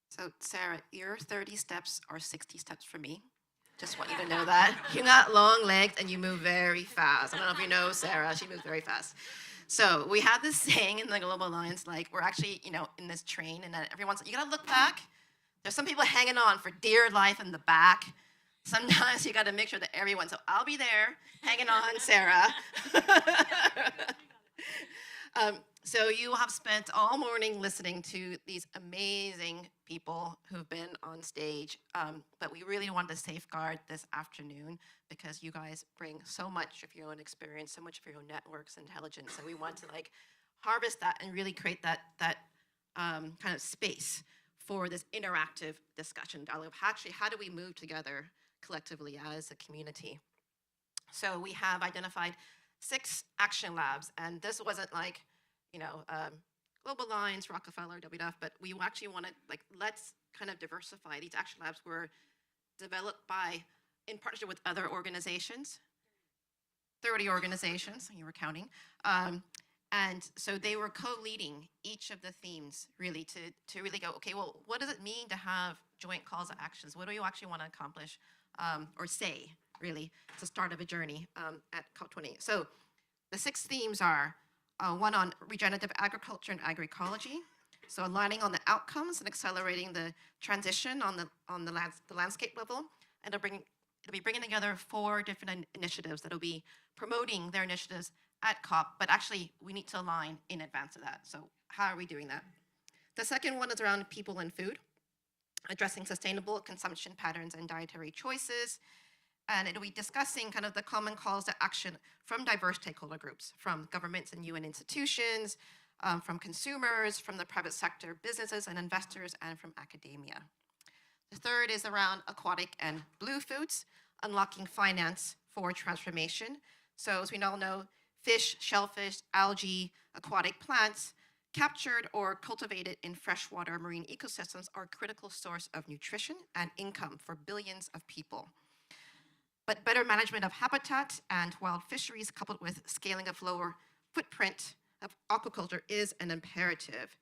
So Sarah, your 30 steps are 60 steps for me. Just want you to know that. You got long legs and you move very fast. I don't know if you know Sarah, she moves very fast. So we have this saying in the Global Alliance, like we're actually, in this train, and everyone's, you gotta look back. There's some people hanging on for dear life in the back. Sometimes you gotta make sure that everyone, so I'll be there, hanging on, Sarah. So you have spent all morning listening to these amazing people who've been on stage, but we really wanted to safeguard this afternoon because you guys bring so much of your own experience, so much of your own networks, intelligence, and we want to harvest that and really create that kind of space for this interactive discussion dialogue. Actually, how do we move together collectively as a community? So we have identified 6 action labs, and this wasn't Global Alliance, Rockefeller, WWF, but we actually wanted, let's kind of diversify. These action labs were developed in partnership with other organizations, 30 organizations, you were counting. And so they were co-leading each of the themes really to really go, okay, well, what does it mean to have joint calls to actions? What do you actually want to accomplish or say, really? It's the start of a journey at COP28. So the 6 themes are 1 on regenerative agriculture and agroecology. So aligning on the outcomes and accelerating the transition on the landscape level. And it'll be bringing together 4 different initiatives that'll be promoting their initiatives at COP, but actually we need to align in advance of that. So how are we doing that? The second one is around people and food, addressing sustainable consumption patterns and dietary choices. And it'll be discussing kind of the common calls to action from diverse stakeholder groups, from governments and UN institutions, from consumers, from the private sector, businesses and investors, and from academia. The third is around aquatic and blue foods, unlocking finance for transformation. So as we all know, fish, shellfish, algae, aquatic plants, captured or cultivated in freshwater marine ecosystems are a critical source of nutrition and income for billions of people. But better management of habitat and wild fisheries coupled with scaling of lower footprint of aquaculture is an imperative.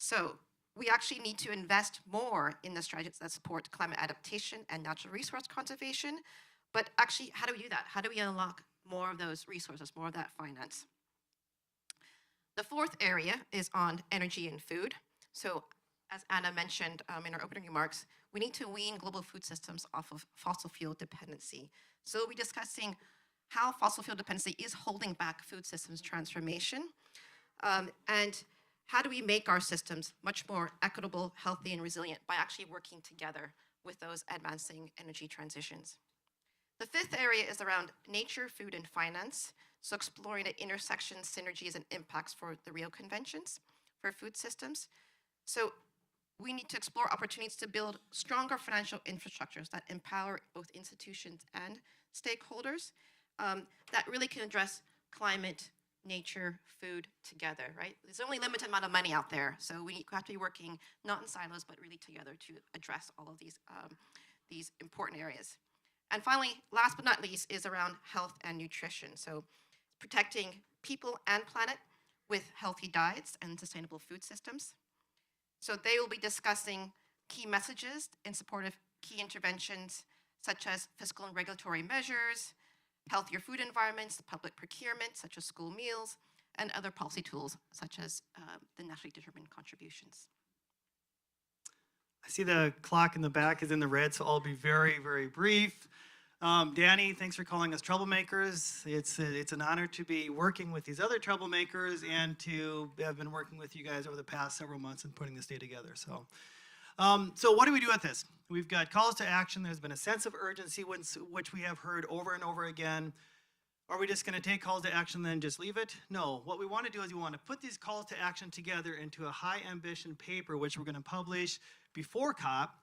So we actually need to invest more in the strategies that support climate adaptation and natural resource conservation. But actually, how do we do that? How do we unlock more of those resources, more of that finance? The fourth area is on energy and food. So as Anna mentioned in her opening remarks, we need to wean global food systems off of fossil fuel dependency. So we'll be discussing how fossil fuel dependency is holding back food systems transformation, and how do we make our systems much more equitable, healthy, and resilient by actually working together with those advancing energy transitions. The fifth area is around nature, food, and finance. So exploring the intersections, synergies, and impacts for the Rio Conventions for food systems. So we need to explore opportunities to build stronger financial infrastructures that empower both institutions and stakeholders that really can address climate, nature, food together, right? There's only a limited amount of money out there, so we have to be working not in silos, but really together to address all of these important areas. And finally, last but not least, is around health and nutrition. So protecting people and planet with healthy diets and sustainable food systems. So they will be discussing key messages in support of key interventions such as fiscal and regulatory measures, healthier food environments, public procurement such as school meals, and other policy tools such as the nationally determined contributions. I see the clock in the back is in the red, so I'll be very, very brief. Danny, thanks for calling us troublemakers. It's an honor to be working with these other troublemakers and to have been working with you guys over the past several months and putting this day together. So what do we do with this? We've got calls to action. There's been a sense of urgency, which we have heard over and over again. Are we just going to take calls to action and then just leave it? No. What we want to do is we want to put these calls to action together into a high ambition paper, which we're going to publish before COP,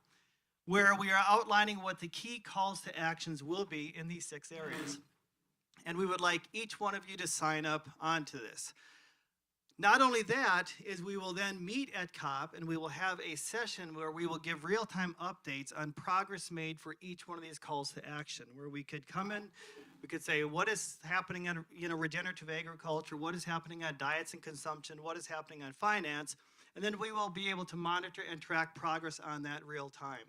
where we are outlining what the key calls to actions will be in these 6 areas. And we would like each one of you to sign up onto this. Not only that, is we will then meet at COP and we will have a session where we will give real-time updates on progress made for each one of these calls to action, where we could come in, we could say what is happening on regenerative agriculture, what is happening on diets and consumption, what is happening on finance, and then we will be able to monitor and track progress on that real time.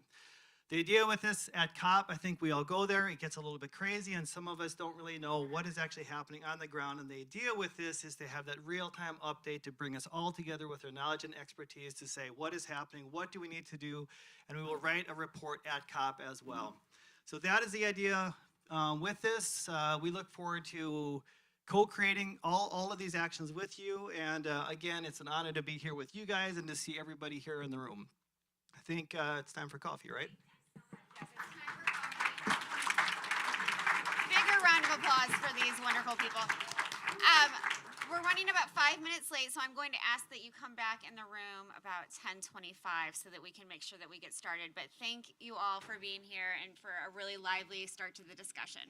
The idea with this at COP, I think we all go there, it gets a little bit crazy, and some of us don't really know what is actually happening on the ground. And the idea with this is to have that real-time update to bring us all together with our knowledge and expertise to say what is happening, what do we need to do, and we will write a report at COP as well. So that is the idea with this. We look forward to co-creating all of these actions with you. And again, it's an honor to be here with you guys and to see everybody here in the room. I think it's time for coffee, right? Bigger round of applause for these wonderful people. We're running about 5 minutes late, so I'm going to ask that you come back in the room about 10:25 so that we can make sure that we get started. But thank you all for being here and for a really lively start to the discussion.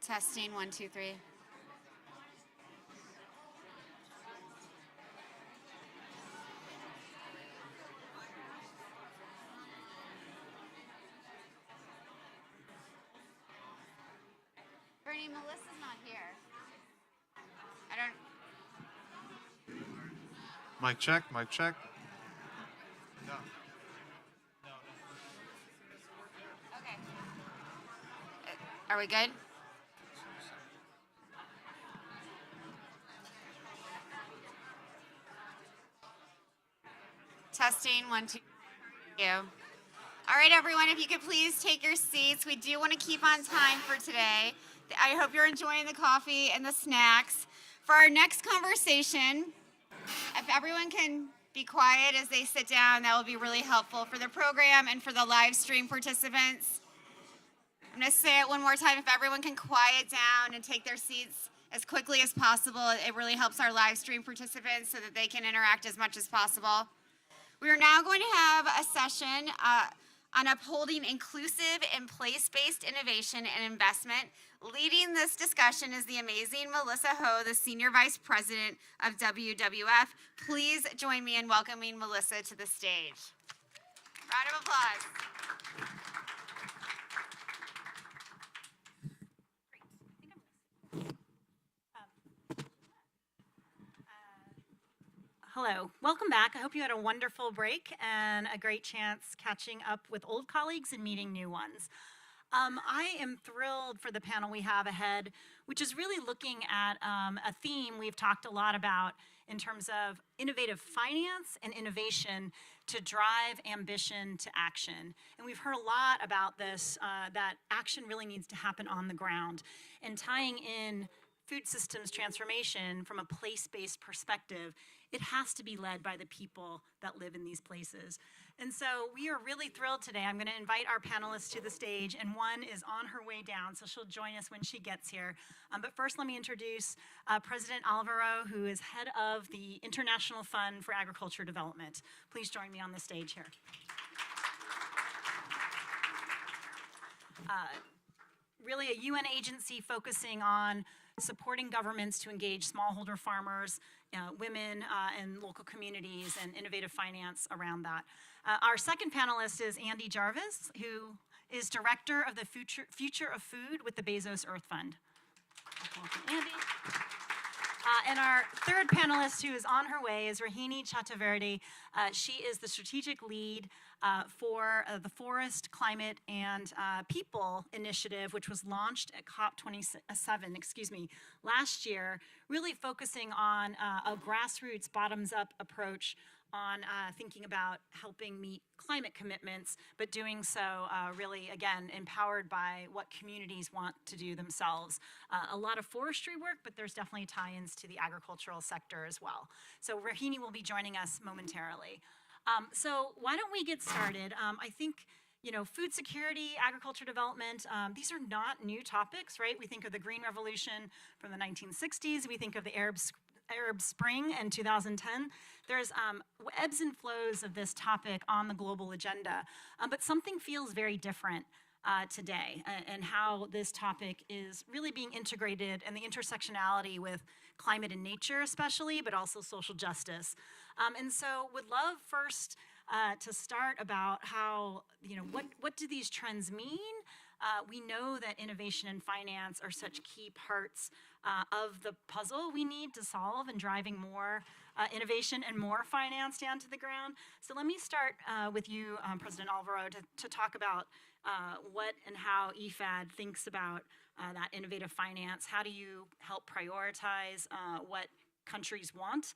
Testing, 1, 2, 3. Bernie, Melissa's not here. I don't. Mic check, mic check. Okay. Are we good? Testing, 1, 2, 3. All right, everyone, if you could please take your seats. We do want to keep on time for today. I hope you're enjoying the coffee and the snacks. For our next conversation, if everyone can be quiet as they sit down, that will be really helpful for the program and for the live stream participants. I'm going to say it one more time. If everyone can quiet down and take their seats as quickly as possible, it really helps our live stream participants so that they can interact as much as possible. We are now going to have a session on upholding inclusive and place-based innovation and investment. Leading this discussion is the amazing Melissa Ho, the Senior Vice President of WWF. Please join me in welcoming Melissa to the stage. Round of applause. Hello, welcome back. I hope you had a wonderful break and a great chance catching up with old colleagues and meeting new ones. I am thrilled for the panel we have ahead, which is really looking at a theme we've talked a lot about in terms of innovative finance and innovation to drive ambition to action. And we've heard a lot about this, that action really needs to happen on the ground. And tying in food systems transformation from a place-based perspective, it has to be led by the people that live in these places. And so we are really thrilled today. I'm going to invite our panelists to the stage, and one is on her way down, so she'll join us when she gets here. But first, let me introduce President Alvaro, who is head of the International Fund for Agriculture Development. Please join me on the stage here. Really a UN agency focusing on supporting governments to engage smallholder farmers, women, and local communities, and innovative finance around that. Our second panelist is Andy Jarvis, who is Director of the Future of Food with the Bezos Earth Fund. Welcome, Andy. And our third panelist, who is on her way, is Rahini Chaturvedi. She is the strategic lead for the Forest, Climate, and People Initiative, which was launched at COP27, last year, really focusing on a grassroots, bottoms-up approach on thinking about helping meet climate commitments, but doing so really, again, empowered by what communities want to do themselves. A lot of forestry work, but there's definitely tie-ins to the agricultural sector as well. So Rahini will be joining us momentarily. So why don't we get started? I think, you know, food security, agriculture development, these are not new topics, right? We think of the Green Revolution from the 1960s. We think of the Arab Spring in 2010. There's ebbs and flows of this topic on the global agenda, but something feels very different today, and how this topic is really being integrated, and the intersectionality with climate and nature especially, but also social justice. And so would love first to start about how, you know, what do these trends mean? We know that innovation and finance are such key parts of the puzzle we need to solve in driving more innovation and more finance down to the ground. So let me start with you, President Alvaro, to talk about what and how IFAD thinks about that innovative finance. How do you help prioritize what countries want,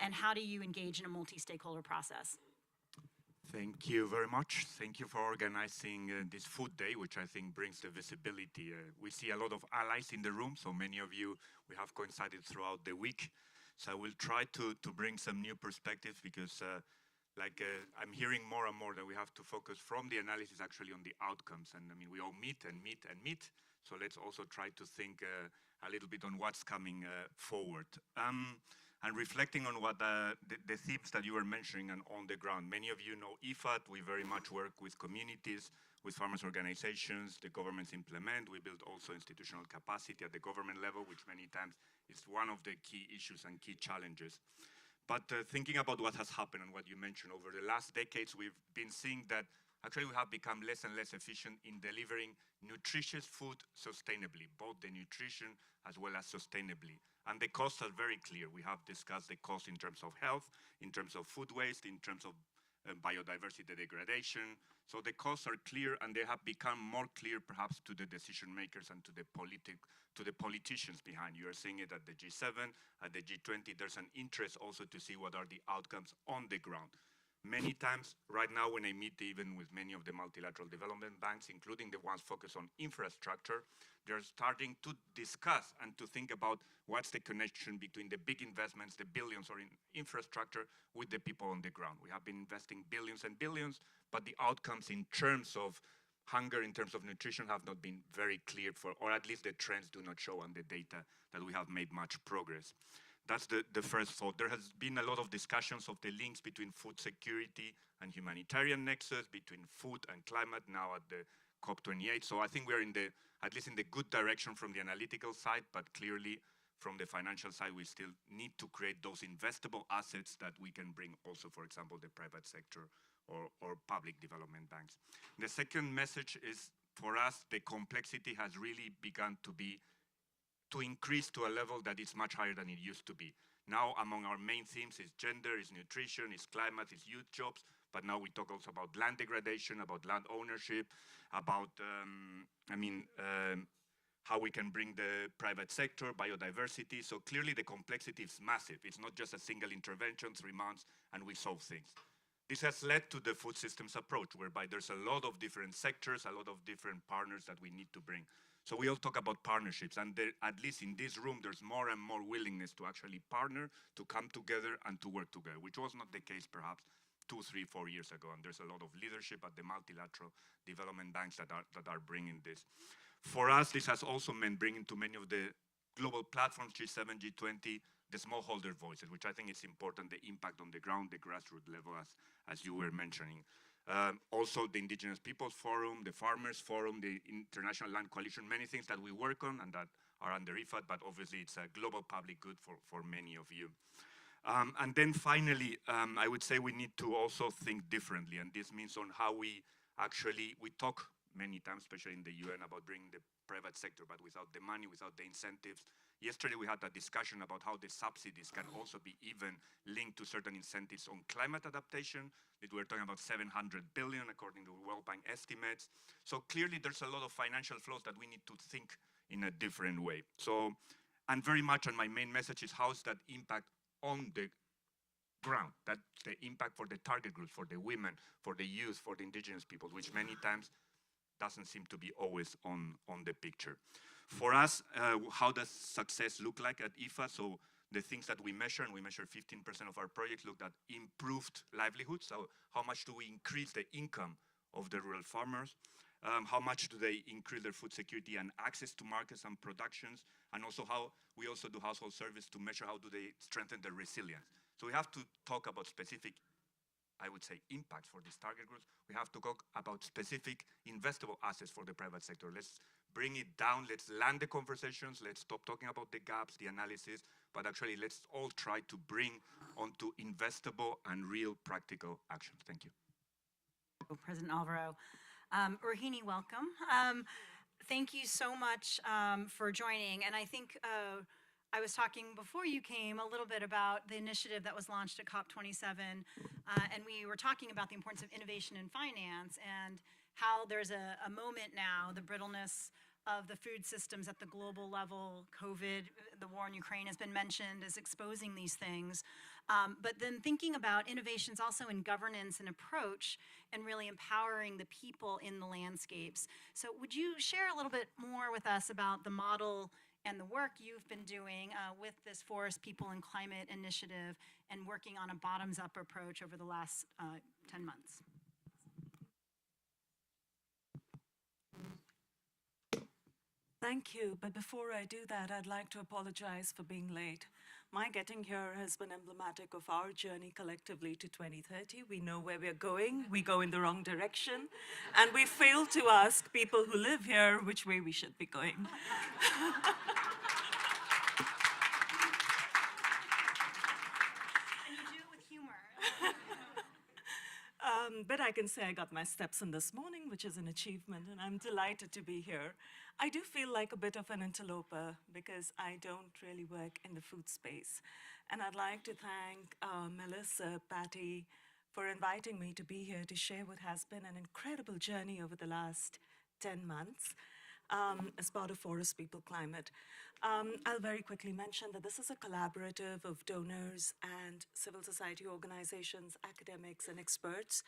and how do you engage in a multi-stakeholder process? Thank you very much. Thank you for organizing this Food Day, which I think brings the visibility. We see a lot of allies in the room, so many of you we have coincided throughout the week. So I will try to bring some new perspectives, because I'm hearing more and more that we have to focus from the analysis actually on the outcomes. And I mean, we all meet and meet and meet. So let's also try to think a little bit on what's coming forward. and reflecting on what the themes that you were mentioning and on the ground. Many of you know IFAD. We very much work with communities, with farmers organizations, the governments implement. We build also institutional capacity at the government level, which many times is one of the key issues and key challenges. But thinking about what has happened and what you mentioned over the last decades, we've been seeing that actually we have become less and less efficient in delivering nutritious food sustainably, both the nutrition as well as sustainably. And the costs are very clear. We have discussed the cost in terms of health, in terms of food waste, in terms of biodiversity degradation. So the costs are clear, and they have become more clear perhaps to the decision makers and to the politicians behind. You are seeing it at the G7, at the G20. There's an interest also to see what are the outcomes on the ground. Many times, right now, when I meet even with many of the multilateral development banks, including the ones focused on infrastructure, they're starting to discuss and to think about what's the connection between the big investments, the billions or in infrastructure, with the people on the ground. We have been investing billions and billions, but the outcomes in terms of hunger, in terms of nutrition, have not been very clear, or at least the trends do not show on the data that we have made much progress. That's the first thought. There has been a lot of discussions of the links between food security and humanitarian nexus, between food and climate, now at the COP28. So I think we're at least in the good direction from the analytical side, but clearly from the financial side, we still need to create those investable assets that we can bring also, for example, the private sector or public development banks. The second message is, for us, the complexity has really begun to increase to a level that is much higher than it used to be. Now, among our main themes is gender, is nutrition, is climate, is youth jobs, but now we talk also about land degradation, about land ownership, about, how we can bring the private sector, biodiversity. So clearly the complexity is massive. It's not just a single intervention, 3 months, and we solve things. This has led to the food systems approach, whereby there's a lot of different sectors, a lot of different partners that we need to bring. So we all talk about partnerships, and at least in this room, there's more and more willingness to actually partner, to come together and to work together, which was not the case perhaps 2, 3, 4 years ago. And there's a lot of leadership at the multilateral development banks that are bringing this. For us, this has also meant bringing to many of the global platforms, G7, G20, the smallholder voices, which I think is important, the impact on the ground, the grassroots level, as you were mentioning. Also the Indigenous Peoples Forum, the Farmers Forum, the International Land Coalition, many things that we work on and that are under IFAD, but obviously it's a global public good for many of you. And then finally, I would say we need to also think differently, and this means on how we talk many times, especially in the UN, about bringing the private sector, but without the money, without the incentives. Yesterday we had a discussion about how the subsidies can also be even linked to certain incentives on climate adaptation. We're talking about 700 billion according to World Bank estimates. So clearly there's a lot of financial flows that we need to think in a different way. So, and very much on my main message is how's that impact on the ground, that's the impact for the target groups, for the women, for the youth, for the indigenous people, which many times doesn't seem to be always on the picture. For us, how does success look like at IFA? So the things that we measure, and we measure 15% of our projects, looked at improved livelihoods. So how much do we increase the income of the rural farmers? How much do they increase their food security and access to markets and productions? And also how we also do household surveys to measure how do they strengthen their resilience. So we have to talk about specific, I would say, impacts for these target groups. We have to talk about specific investable assets for the private sector. Let's bring it down, let's land the conversations, let's stop talking about the gaps, the analysis, but actually let's all try to bring onto investable and real practical actions. Thank you. President Alvaro. Rohini, welcome. Thank you so much for joining. And I think I was talking before you came a little bit about the initiative that was launched at COP27, and we were talking about the importance of innovation in finance and how there's a moment now, the brittleness of the food systems at the global level. COVID, the war in Ukraine has been mentioned as exposing these things. But then thinking about innovations also in governance and approach and really empowering the people in the landscapes. So would you share a little bit more with us about the model and the work you've been doing with this Forest, People, and Climate initiative and working on a bottoms-up approach over the last 10 months? Thank you, but before I do that, I'd like to apologize for being late. My getting here has been emblematic of our journey collectively to 2030. We know where we're going, we go in the wrong direction, and we fail to ask people who live here which way we should be going. But I can say I got my steps in this morning, which is an achievement, and I'm delighted to be here. I do feel like a bit of an interloper because I don't really work in the food space. And I'd like to thank Melissa, Patty, for inviting me to be here to share what has been an incredible journey over the last 10 months as part of Forest People Climate. I'll very quickly mention that this is a collaborative of donors and civil society organizations, academics, and experts,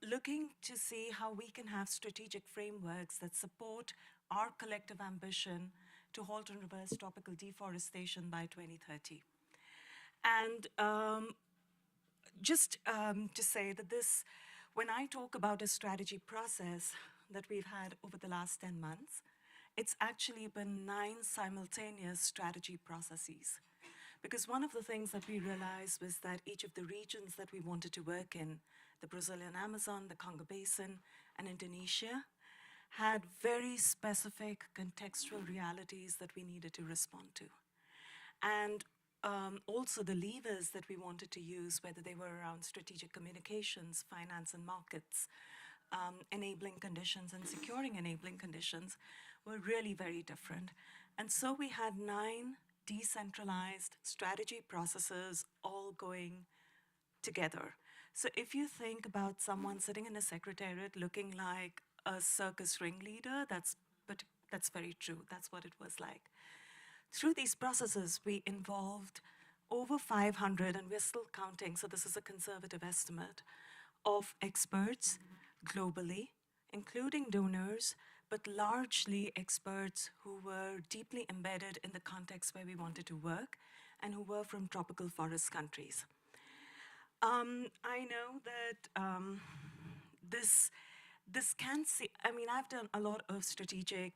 looking to see how we can have strategic frameworks that support our collective ambition to halt and reverse tropical deforestation by 2030. And just to say that this, when I talk about a strategy process that we've had over the last 10 months, it's actually been 9 simultaneous strategy processes. Because one of the things that we realized was that each of the regions that we wanted to work in, the Brazilian Amazon, the Congo Basin, and Indonesia, had very specific contextual realities that we needed to respond to. And also the levers that we wanted to use, whether they were around strategic communications, finance and markets, enabling conditions and securing enabling conditions, were really very different. And so we had 9 decentralized strategy processes all going together. So if you think about someone sitting in a secretariat looking like a circus ringleader, that's very true. That's what it was like. Through these processes, we involved over 500, and we're still counting, so this is a conservative estimate, of experts globally, including donors, but largely experts who were deeply embedded in the context where we wanted to work and who were from tropical forest countries. I know that this can see, I mean, I've done a lot of strategy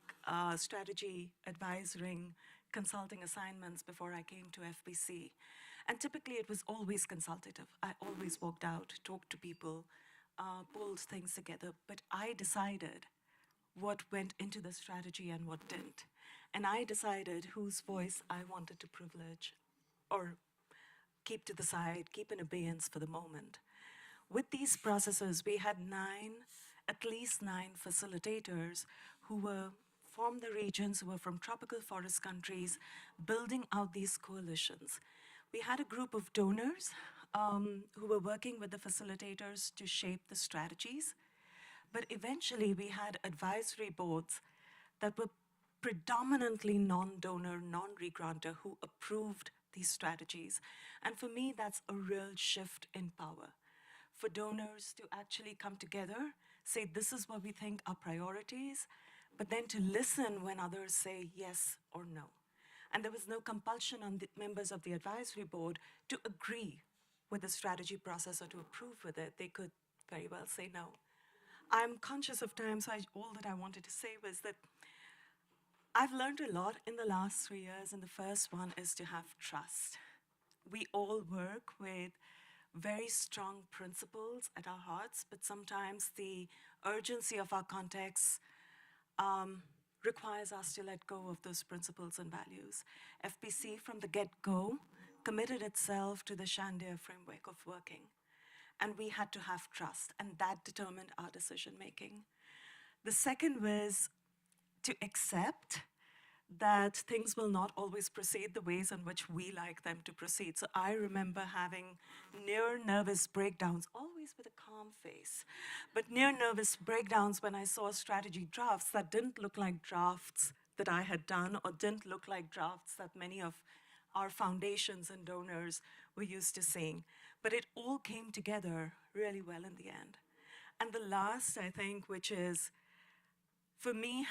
advisory consulting assignments before I came to FBC. And typically it was always consultative. I always walked out, talked to people, pulled things together, but I decided what went into the strategy and what didn't. And I decided whose voice I wanted to privilege or keep to the side, keep in abeyance for the moment. With these processes, we had at least 9 facilitators who were from the regions, who were from tropical forest countries, building out these coalitions. We had a group of donors who were working with the facilitators to shape the strategies. But eventually we had advisory boards that were predominantly non-donor, non-regranter who approved these strategies. And for me, that's a real shift in power. For donors to actually come together, say this is what we think are priorities, but then to listen when others say yes or no. And there was no compulsion on the members of the advisory board to agree with the strategy process or to approve with it. They could very well say no. I'm conscious of time, so all that I wanted to say was that I've learned a lot in the last 3 years, and the first one is to have trust. We all work with very strong principles at our hearts, but sometimes the urgency of our context requires us to let go of those principles and values. FBC, from the get-go, committed itself to the Shandia framework of working. And we had to have trust, and that determined our decision-making. The second was to accept that things will not always proceed the ways in which we like them to proceed. So I remember having near nervous breakdowns, always with a calm face, but near nervous breakdowns when I saw strategy drafts that didn't look like drafts that I had done or didn't look like drafts that many of our foundations and donors were used to seeing. But it all came together really well in the end. And the last, I think, which is, for me,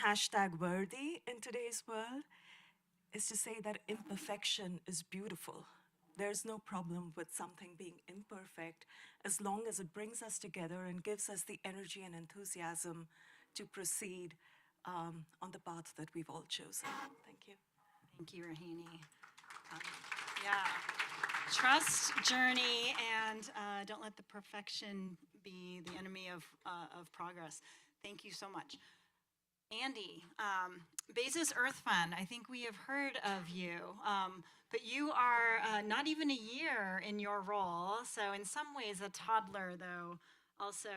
#worthy in today's world, is to say that imperfection is beautiful. There's no problem with something being imperfect as long as it brings us together and gives us the energy and enthusiasm to proceed on the path that we've all chosen. Thank you. Thank you, Rahini. Yeah. Trust, journey, and don't let the perfection be the enemy of progress. Thank you so much. Andy, Bezos Earth Fund, I think we have heard of you, but you are not even a year in your role, so in some ways a toddler, though also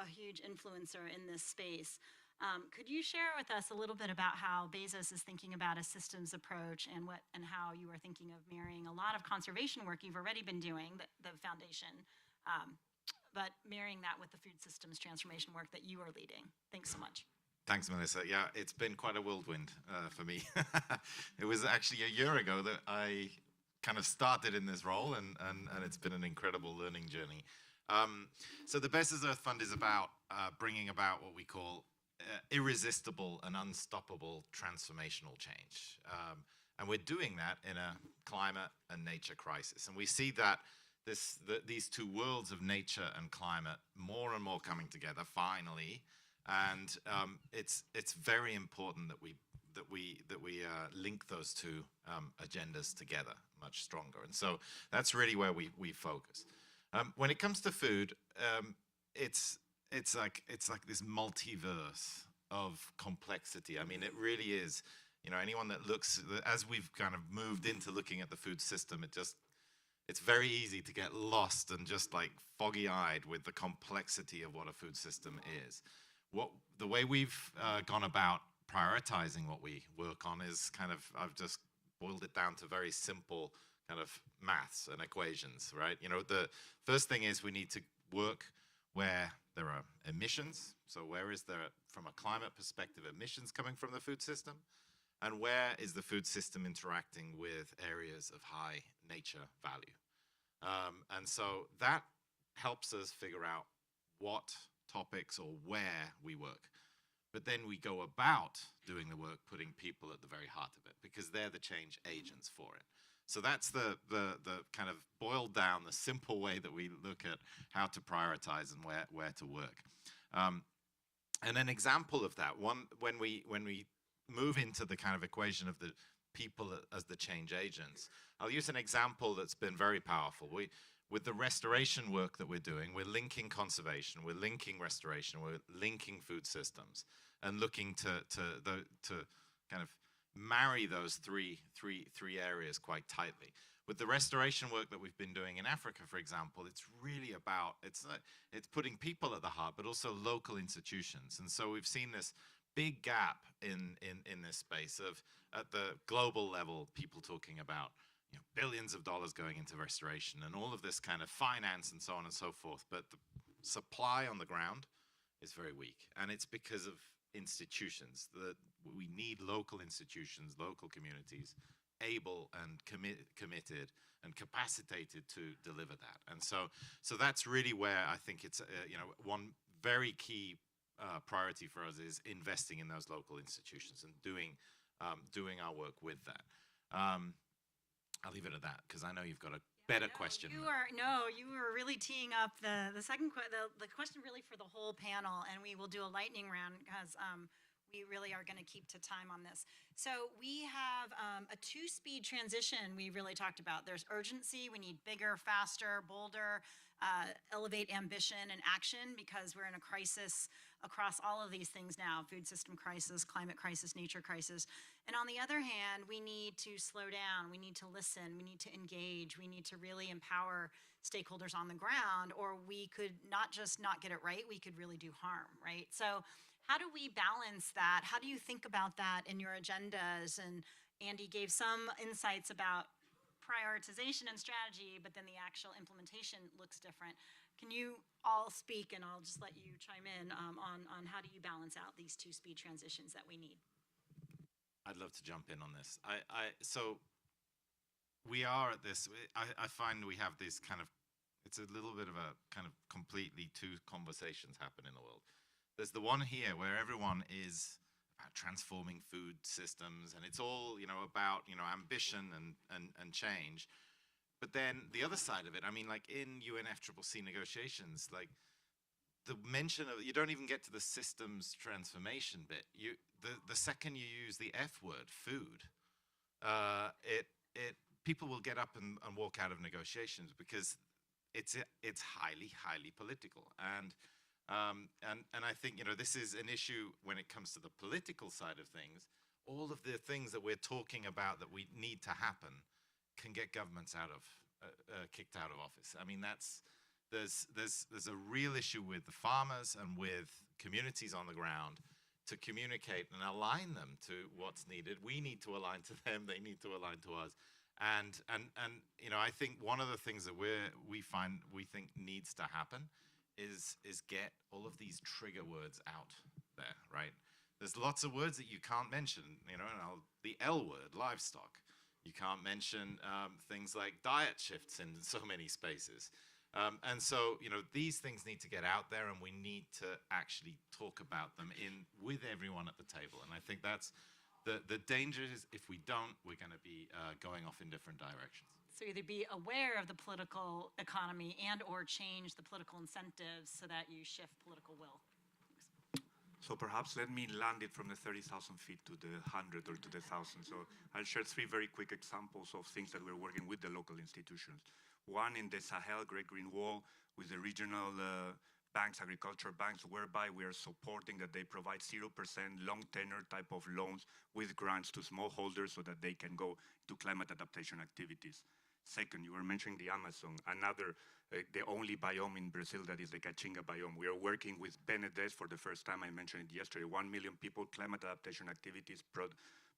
a huge influencer in this space. Could you share with us a little bit about how Bezos is thinking about a systems approach and how you are thinking of marrying a lot of conservation work you've already been doing, the foundation, but marrying that with the food systems transformation work that you are leading? Thanks so much. Thanks, Melissa. Yeah, it's been quite a whirlwind for me. It was actually a year ago that I kind of started in this role, and it's been an incredible learning journey. So the Bezos Earth Fund is about bringing about what we call irresistible and unstoppable transformational change. And we're doing that in a climate and nature crisis. And we see that these two worlds of nature and climate more and more coming together finally. And it's very important that we link those two agendas together much stronger. And so that's really where we focus. When it comes to food, it's like this multiverse of complexity. I mean, it really is. You know, anyone that looks, as we've kind of moved into looking at the food system, it's very easy to get lost and just like foggy-eyed with the complexity of what a food system is. The way we've gone about prioritizing what we work on is I've just boiled it down to very simple kind of maths and equations, right? You know, the first thing is we need to work where there are emissions. So where is there, from a climate perspective, emissions coming from the food system? And where is the food system interacting with areas of high nature value? And so that helps us figure out what topics or where we work. But then we go about doing the work, putting people at the very heart of it, because they're the change agents for it. So that's the kind of boiled down, the simple way that we look at how to prioritize and where to work. And an example of that, when we move into the kind of equation of the people as the change agents, I'll use an example that's been very powerful. With the restoration work that we're doing, we're linking conservation, we're linking restoration, we're linking food systems, and looking to kind of marry those three areas quite tightly. With the restoration work that we've been doing in Africa, for example, it's really about, it's putting people at the heart, but also local institutions. And so we've seen this big gap in this space of, at the global level, people talking about billions of dollars going into restoration and all of this kind of finance and so on and so forth. But the supply on the ground is very weak. And it's because of institutions. We need local institutions, local communities, able and committed and capacitated to deliver that. And so that's really where I think it's, one very key priority for us is investing in those local institutions and doing our work with that. I'll leave it at that because I know you've got a better question. You were really teeing up the question really for the whole panel, and we will do a lightning round because we really are going to keep to time on this. So we have a two-speed transition we really talked about. There's urgency. We need bigger, faster, bolder, elevate ambition and action because we're in a crisis across all of these things now: food system crisis, climate crisis, nature crisis. And on the other hand, we need to slow down. We need to listen. We need to engage. We need to really empower stakeholders on the ground, or we could not just not get it right, we could really do harm, right? So how do we balance that? How do you think about that in your agendas? And Andy gave some insights about prioritization and strategy, but then the actual implementation looks different. Can you all speak, and I'll just let you chime in on how do you balance out these two-speed transitions that we need? I'd love to jump in on this. So we are at this, I find we have this kind of, it's a little bit of a kind of completely two conversations happen in the world. There's the one here where everyone is about transforming food systems, and it's all, about, ambition and change. But then the other side of it, I mean, like in UNFCCC negotiations, like the mention of, you don't even get to the systems transformation bit. The second you use the F word, food, it people will get up and walk out of negotiations because it's highly political. And I think, you know, this is an issue when it comes to the political side of things. All of the things that we're talking about that we need to happen can get governments kicked out of office. I mean, there's a real issue with the farmers and with communities on the ground to communicate and align them to what's needed. We need to align to them, they need to align to us. And you know, I think one of the things that we think needs to happen is get all of these trigger words out there, right? There's lots of words that you can't mention, you know, the L word, livestock. You can't mention things like diet shifts in so many spaces. And so, you know, these things need to get out there, and we need to actually talk about them with everyone at the table. And I think that's the danger is if we don't, we're going to be going off in different directions. So either be aware of the political economy and or change the political incentives so that you shift political will. So perhaps let me land it from the 30,000 feet to the 100 or to the 1,000. So I'll share 3 very quick examples of things that we're working with the local institutions. One in the Sahel, Great Green Wall, with the regional banks, agriculture banks, whereby we are supporting that they provide 0% long tenor type of loans with grants to smallholders so that they can go to climate adaptation activities. Second, you were mentioning the Amazon, the only biome in Brazil that is the Caatinga biome. We are working with BNDES for the first time, I mentioned it yesterday, 1 million people, climate adaptation activities,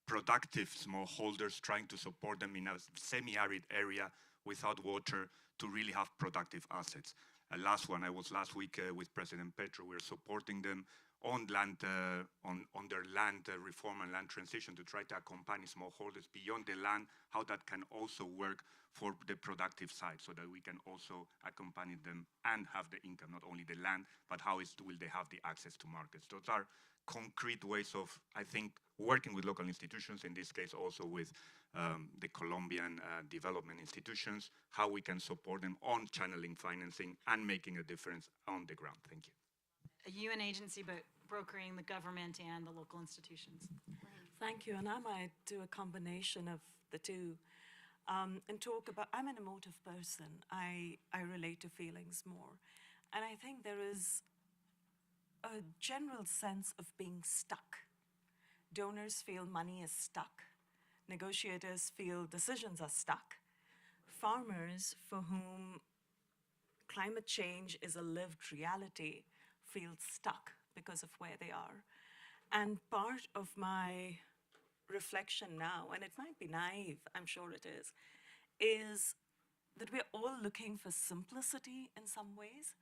productive smallholders, trying to support them in a semi-arid area without water to really have productive assets. Last one, I was last week with President Petro. We're supporting them on land, on their land reform and land transition to try to accompany smallholders beyond the land, how that can also work for the productive side so that we can also accompany them and have the income, not only the land, but how will they have the access to markets. Those are concrete ways of, I think, working with local institutions, in this case also with the Colombian development institutions, how we can support them on channeling financing and making a difference on the ground. Thank you. A UN agency, but brokering the government and the local institutions. Thank you, and I might do a combination of the two and talk about, I'm an emotive person. I relate to feelings more. And I think there is a general sense of being stuck. Donors feel money is stuck. Negotiators feel decisions are stuck. Farmers, for whom climate change is a lived reality, feel stuck because of where they are. And part of my reflection now, and it might be naive, I'm sure it is that we're all looking for simplicity in some ways,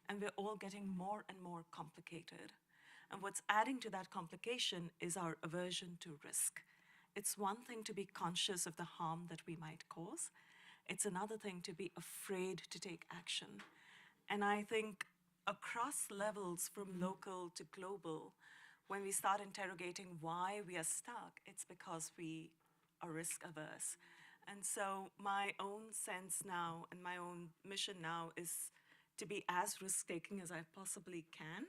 and we're all getting more and more complicated. And what's adding to that complication is our aversion to risk. It's one thing to be conscious of the harm that we might cause. It's another thing to be afraid to take action. And I think across levels, from local to global, when we start interrogating why we are stuck, it's because we are risk averse. And so my own sense now and my own mission now is to be as risk-taking as I possibly can,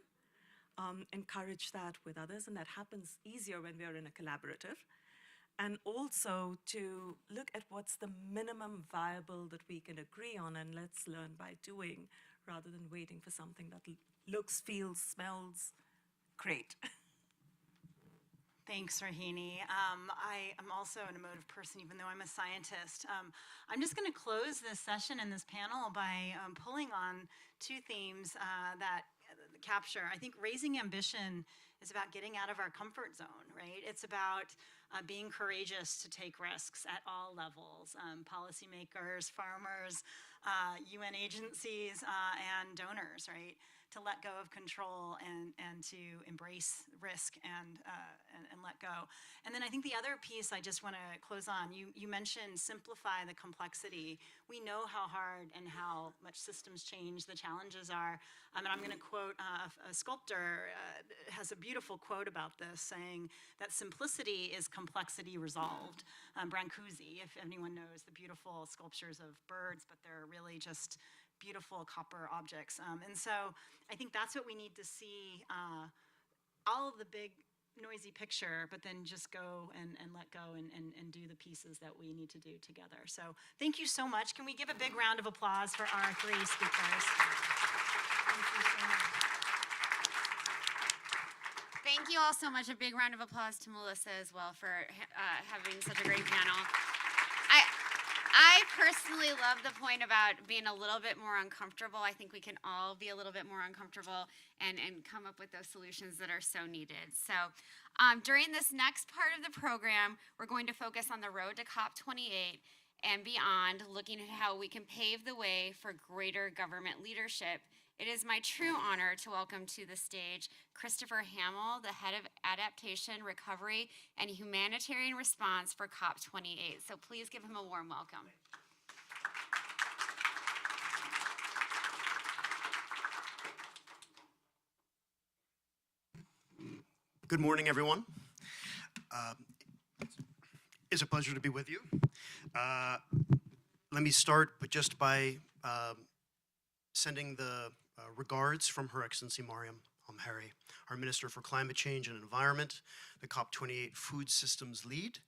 encourage that with others, and that happens easier when we are in a collaborative. And also to look at what's the minimum viable that we can agree on, and let's learn by doing rather than waiting for something that looks, feels, smells great. Thanks, Rahini. I am also an emotive person, even though I'm a scientist. I'm just going to close this session and this panel by pulling on 2 themes that capture. I think raising ambition is about getting out of our comfort zone, right? It's about being courageous to take risks at all levels, policymakers, farmers, UN agencies, and donors, right? To let go of control and to embrace risk and let go. And then I think the other piece I just want to close on, you mentioned simplify the complexity. We know how hard and how much systems change, the challenges are. And I'm going to quote a sculptor has a beautiful quote about this, saying that simplicity is complexity resolved. Brancusi, if anyone knows the beautiful sculptures of birds, but they're really just beautiful copper objects. And so I think that's what we need to see. All of the big noisy picture, but then just go and let go and do the pieces that we need to do together. So thank you so much. Can we give a big round of applause for our three speakers? Thank you so much. Thank you all so much. A big round of applause to Melissa as well for having such a great panel. I personally love the point about being a little bit more uncomfortable. I think we can all be a little bit more uncomfortable and come up with those solutions that are so needed. So during this next part of the program, we're going to focus on the road to COP28 and beyond, looking at how we can pave the way for greater government leadership. It is my true honor to welcome to the stage Christopher Hamill, the head of Adaptation, Recovery, and Humanitarian Response for COP28. So please give him a warm welcome. Good morning, everyone. It's a pleasure to be with you. Let me start just by sending the regards from Her Excellency Mariam Harry, our Minister for Climate Change and Environment, the COP28 Food Systems Lead,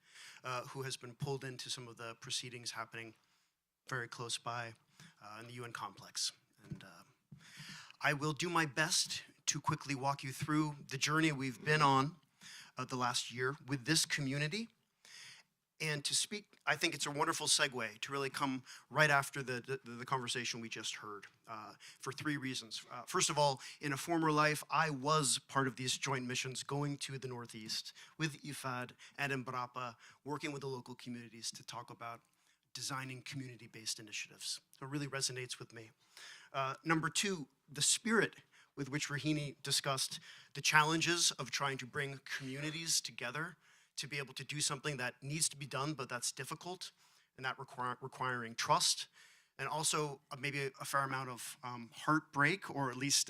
who has been pulled into some of the proceedings happening very close by in the UN complex. And I will do my best to quickly walk you through the journey we've been on the last year with this community. And to speak, I think it's a wonderful segue to really come right after the conversation we just heard for three reasons. First of all, in a former life, I was part of these joint missions going to the Northeast with IFAD and Embrapa, working with the local communities to talk about designing community-based initiatives. So it really resonates with me. Number two, the spirit with which Rahini discussed the challenges of trying to bring communities together to be able to do something that needs to be done, but that's difficult, and that requiring trust, and also maybe a fair amount of heartbreak, or at least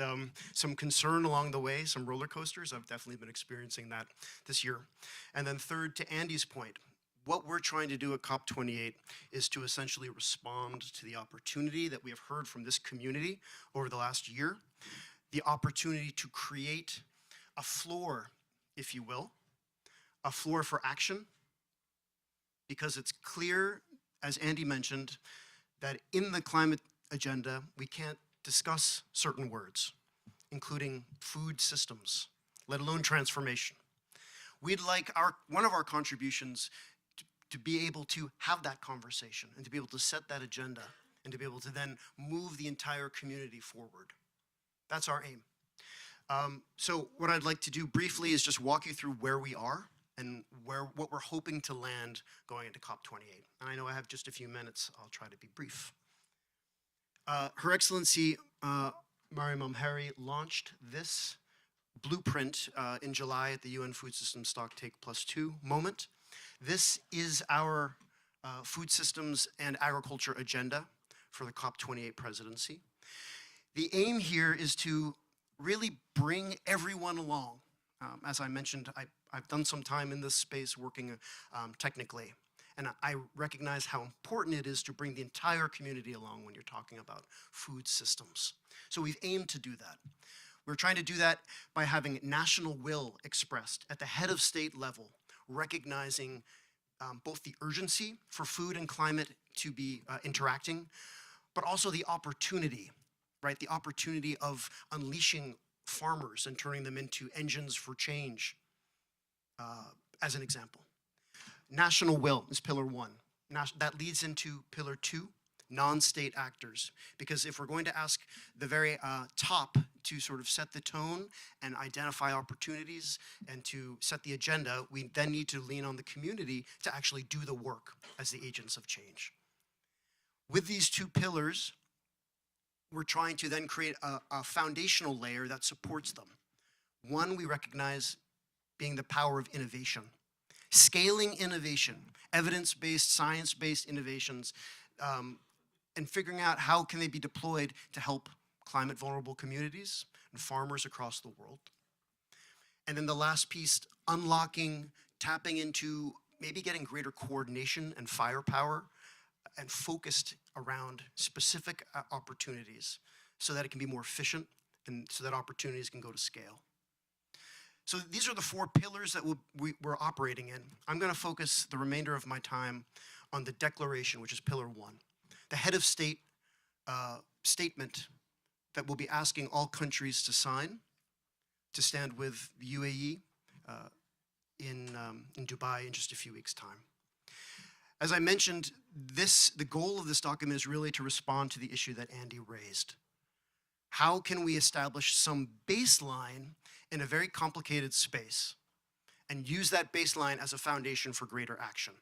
some concern along the way, some roller coasters. I've definitely been experiencing that this year. And then third, to Andy's point, what we're trying to do at COP28 is to essentially respond to the opportunity that we have heard from this community over the last year, the opportunity to create a floor, if you will, a floor for action, because it's clear, as Andy mentioned, that in the climate agenda, we can't discuss certain words, including food systems, let alone transformation. We'd like one of our contributions to be able to have that conversation and to be able to set that agenda and to be able to then move the entire community forward. That's our aim. So what I'd like to do briefly is just walk you through where we are and what we're hoping to land going into COP28. And I know I have just a few minutes. I'll try to be brief. Her Excellency Mariam Harry launched this blueprint in July at the UN Food Systems Stocktake +2 moment. This is our food systems and agriculture agenda for the COP28 presidency. The aim here is to really bring everyone along. As I mentioned, I've done some time in this space working technically, and I recognize how important it is to bring the entire community along when you're talking about food systems. So we've aimed to do that. We're trying to do that by having national will expressed at the head of state level, recognizing both the urgency for food and climate to be interacting, but also the opportunity, right? The opportunity of unleashing farmers and turning them into engines for change, as an example. National will is pillar one. That leads into pillar two, non-state actors. Because if we're going to ask the very top to sort of set the tone and identify opportunities and to set the agenda, we then need to lean on the community to actually do the work as the agents of change. With these two pillars, we're trying to then create a foundational layer that supports them. One, we recognize being the power of innovation. Scaling innovation, evidence-based, science-based innovations, and figuring out how can they be deployed to help climate vulnerable communities and farmers across the world. And then the last piece, unlocking, tapping into maybe getting greater coordination and firepower and focused around specific opportunities so that it can be more efficient and so that opportunities can go to scale. So these are the 4 pillars that we're operating in. I'm going to focus the remainder of my time on the declaration, which is pillar 1. The head of state statement that we'll be asking all countries to sign to stand with the UAE in Dubai in just a few weeks' time. As I mentioned, the goal of this document is really to respond to the issue that Andy raised. How can we establish some baseline in a very complicated space and use that baseline as a foundation for greater action?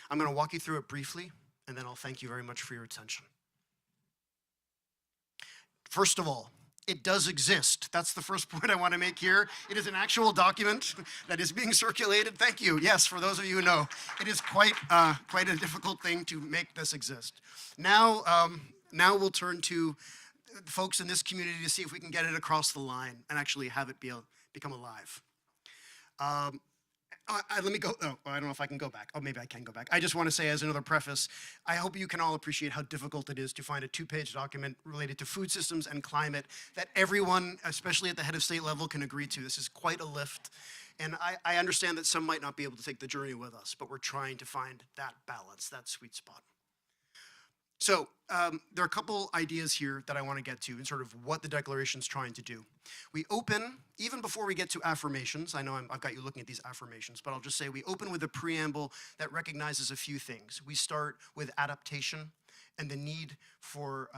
I'm going to walk you through it briefly, and then I'll thank you very much for your attention. First of all, it does exist. That's the first point I want to make here. It is an actual document that is being circulated. Thank you. Yes, for those of you who know, it is quite a difficult thing to make this exist. Now we'll turn to folks in this community to see if we can get it across the line and actually have it become alive. Let me go. Oh, I don't know if I can go back. Oh, maybe I can go back. I just want to say as another preface, I hope you can all appreciate how difficult it is to find a 2-page document related to food systems and climate that everyone, especially at the head of state level, can agree to. This is quite a lift. And I understand that some might not be able to take the journey with us, but we're trying to find that balance, that sweet spot. So there are a couple ideas here that I want to get to and sort of what the declaration is trying to do. We open, even before we get to affirmations, I know I've got you looking at these affirmations, but I'll just say we open with a preamble that recognizes a few things. We start with adaptation and the need for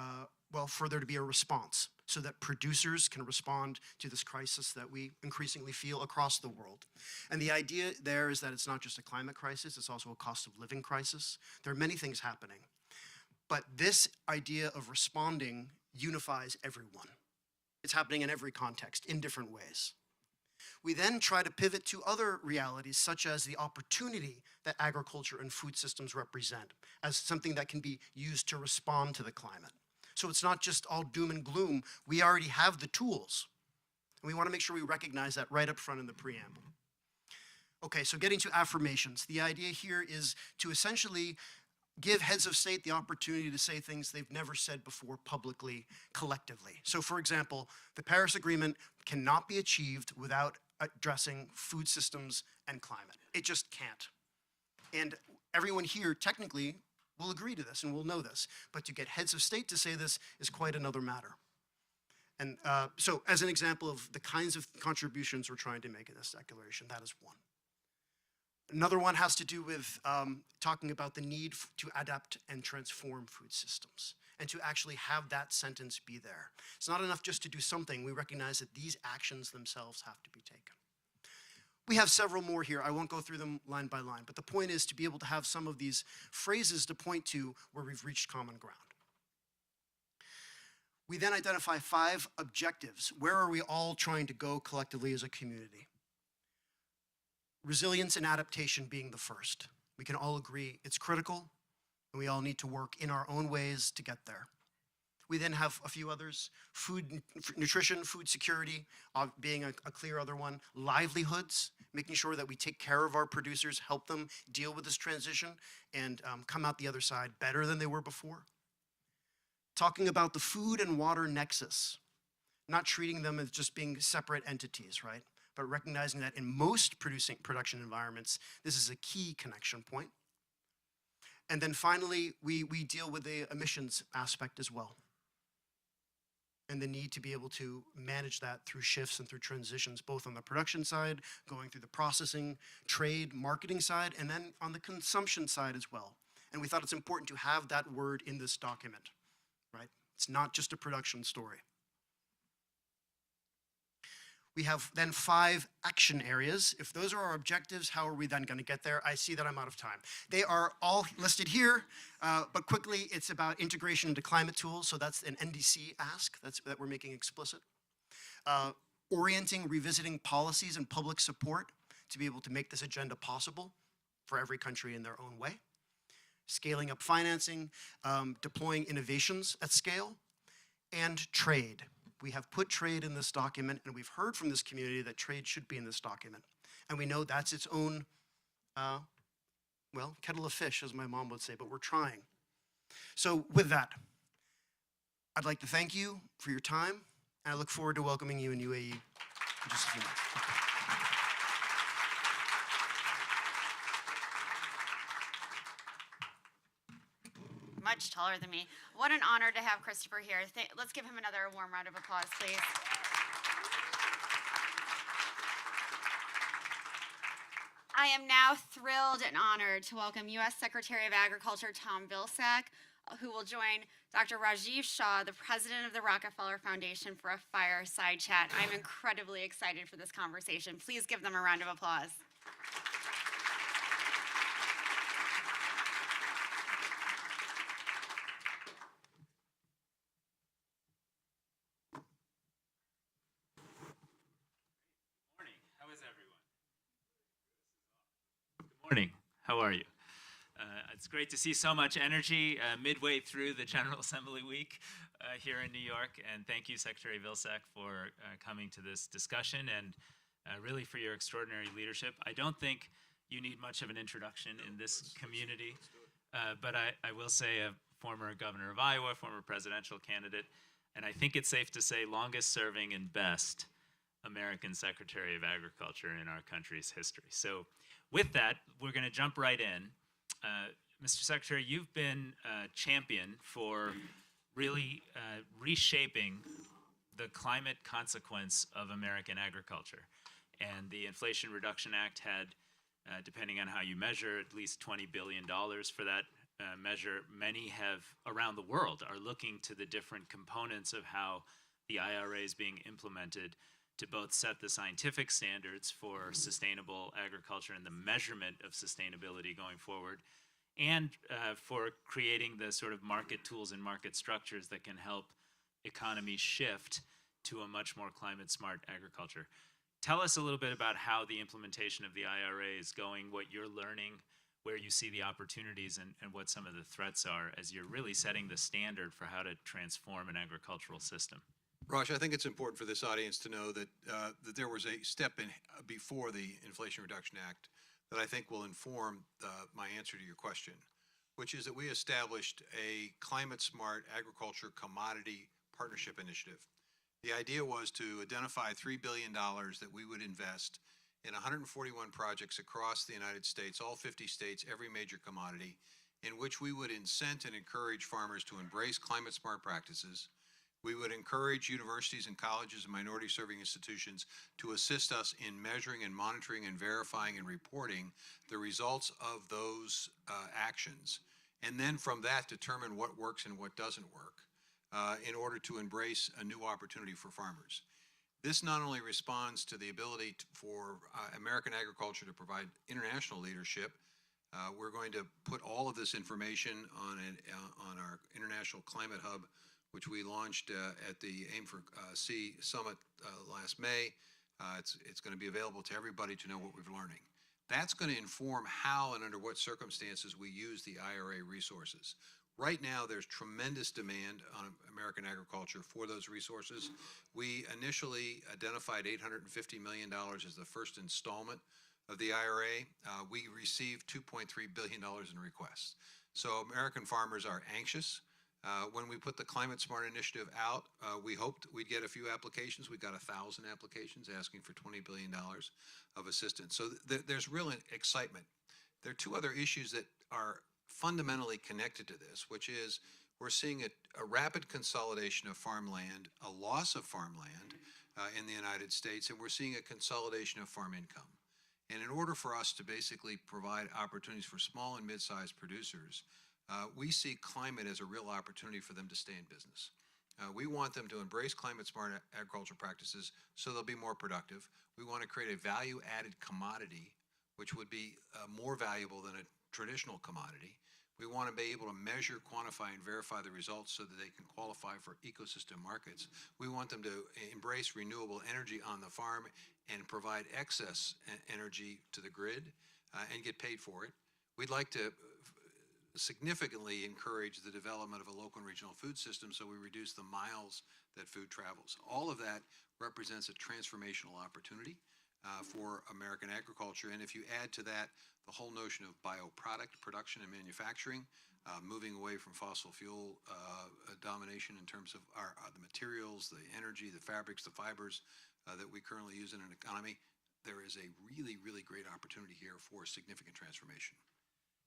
there to be a response so that producers can respond to this crisis that we increasingly feel across the world. And the idea there is that it's not just a climate crisis, it's also a cost of living crisis. There are many things happening. But this idea of responding unifies everyone. It's happening in every context, in different ways. We then try to pivot to other realities, such as the opportunity that agriculture and food systems represent, as something that can be used to respond to the climate. So it's not just all doom and gloom. We already have the tools. And we want to make sure we recognize that right up front in the preamble. Okay, so getting to affirmations. The idea here is to essentially give heads of state the opportunity to say things they've never said before publicly, collectively. So for example, the Paris Agreement cannot be achieved without addressing food systems and climate. It just can't. And everyone here technically will agree to this and will know this, but to get heads of state to say this is quite another matter. And so as an example of the kinds of contributions we're trying to make in this declaration, that is one. Another one has to do with talking about the need to adapt and transform food systems and to actually have that sentence be there. It's not enough just to do something. We recognize that these actions themselves have to be taken. We have several more here. I won't go through them line by line, but the point is to be able to have some of these phrases to point to where we've reached common ground. We then identify 5 objectives. Where are we all trying to go collectively as a community? Resilience and adaptation being the first. We can all agree it's critical, and we all need to work in our own ways to get there. We then have a few others. Food, nutrition, food security being a clear other one. Livelihoods, making sure that we take care of our producers, help them deal with this transition, and come out the other side better than they were before. Talking about the food and water nexus, not treating them as just being separate entities, right? But recognizing that in most production environments, this is a key connection point. And then finally, we deal with the emissions aspect as well, and the need to be able to manage that through shifts and through transitions, both on the production side, going through the processing, trade, marketing side, and then on the consumption side as well. And we thought it's important to have that word in this document, right? It's not just a production story. We have then 5 action areas. If those are our objectives, how are we then going to get there? I see that I'm out of time. They are all listed here, but quickly, it's about integration into climate tools. So that's an NDC ask that we're making explicit. Orienting, revisiting policies and public support to be able to make this agenda possible for every country in their own way. Scaling up financing, deploying innovations at scale, and trade. We have put trade in this document, and we've heard from this community that trade should be in this document. And we know that's its own, kettle of fish, as my mom would say, but we're trying. So with that, I'd like to thank you for your time, and I look forward to welcoming you in UAE in just a few minutes. much taller than me. What an honor to have Christopher here. Let's give him another warm round of applause, please. I am now thrilled and honored to welcome U.S. Secretary of Agriculture Tom Vilsack, who will join Dr. Rajiv Shah, the president of the Rockefeller Foundation, for a fireside chat. I'm incredibly excited for this conversation. Please give them a round of applause. How is everyone? Good morning. How are you? It's great to see so much energy midway through the General Assembly week here in New York. And thank you, Secretary Vilsack, for coming to this discussion and really for your extraordinary leadership. I don't think you need much of an introduction in this community, but I will say a former governor of Iowa, former presidential candidate, and I think it's safe to say longest serving and best American Secretary of Agriculture in our country's history. So with that, we're going to jump right in. Mr. Secretary, you've been a champion for really reshaping the climate consequence of American agriculture. And the Inflation Reduction Act had, depending on how you measure, at least $20 billion for that measure. Many have, around the world, are looking to the different components of how the IRA is being implemented to both set the scientific standards for sustainable agriculture and the measurement of sustainability going forward, and for creating the sort of market tools and market structures that can help economies shift to a much more climate-smart agriculture. Tell us a little bit about how the implementation of the IRA is going, what you're learning, where you see the opportunities, and what some of the threats are as you're really setting the standard for how to transform an agricultural system. Raj, I think it's important for this audience to know that that there was a step in before the Inflation Reduction Act that I think will inform my answer to your question, which is that we established a climate-smart agriculture commodity partnership initiative. The idea was to identify $3 billion that we would invest in 141 projects across the United States, all 50 states, every major commodity, in which we would incent and encourage farmers to embrace climate-smart practices. We would encourage universities and colleges and minority-serving institutions to assist us in measuring and monitoring and verifying and reporting the results of those actions. And then from that, determine what works and what doesn't work in order to embrace a new opportunity for farmers. This not only responds to the ability for American agriculture to provide international leadership. We're going to put all of this information on our International Climate Hub, which we launched at the Aim for Sea Summit last May. It's going to be available to everybody to know what we're learning. That's going to inform how and under what circumstances we use the IRA resources. Right now, there's tremendous demand on American agriculture for those resources. We initially identified $850 million as the first installment of the IRA. We received $2.3 billion in requests. So American farmers are anxious. When we put the Climate Smart Initiative out, we hoped we'd get a few applications. We got 1,000 applications asking for $20 billion of assistance. So there's real excitement. There are two other issues that are fundamentally connected to this, which is we're seeing a rapid consolidation of farmland, a loss of farmland in the United States, and we're seeing a consolidation of farm income. And in order for us to basically provide opportunities for small and mid-sized producers, we see climate as a real opportunity for them to stay in business. We want them to embrace climate-smart agriculture practices so they'll be more productive. We want to create a value-added commodity, which would be more valuable than a traditional commodity. We want to be able to measure, quantify, and verify the results so that they can qualify for ecosystem markets. We want them to embrace renewable energy on the farm and provide excess energy to the grid and get paid for it. We'd like to significantly encourage the development of a local and regional food system so we reduce the miles that food travels. All of that represents a transformational opportunity for American agriculture. And if you add to that the whole notion of bioproduct production and manufacturing, moving away from fossil fuel domination in terms of the materials, the energy, the fabrics, the fibers that we currently use in an economy, there is a really, really great opportunity here for significant transformation.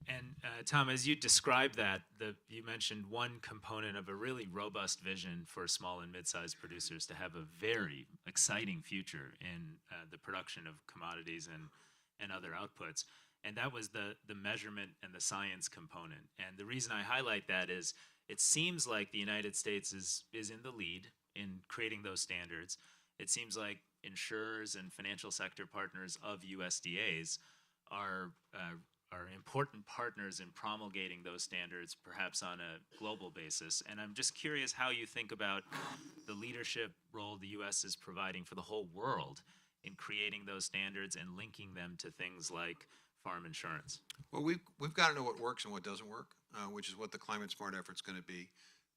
And Tom, as you described that, you mentioned one component of a really robust vision for small and mid-sized producers to have a very exciting future in the production of commodities and other outputs. And that was the measurement and the science component. And the reason I highlight that is it seems like the United States is in the lead in creating those standards. It seems like insurers and financial sector partners of USDAs are important partners in promulgating those standards, perhaps on a global basis. And I'm just curious how you think about the leadership role the U.S. is providing for the whole world in creating those standards and linking them to things like farm insurance. Well, we've got to know what works and what doesn't work, which is what the Climate Smart effort's going to be.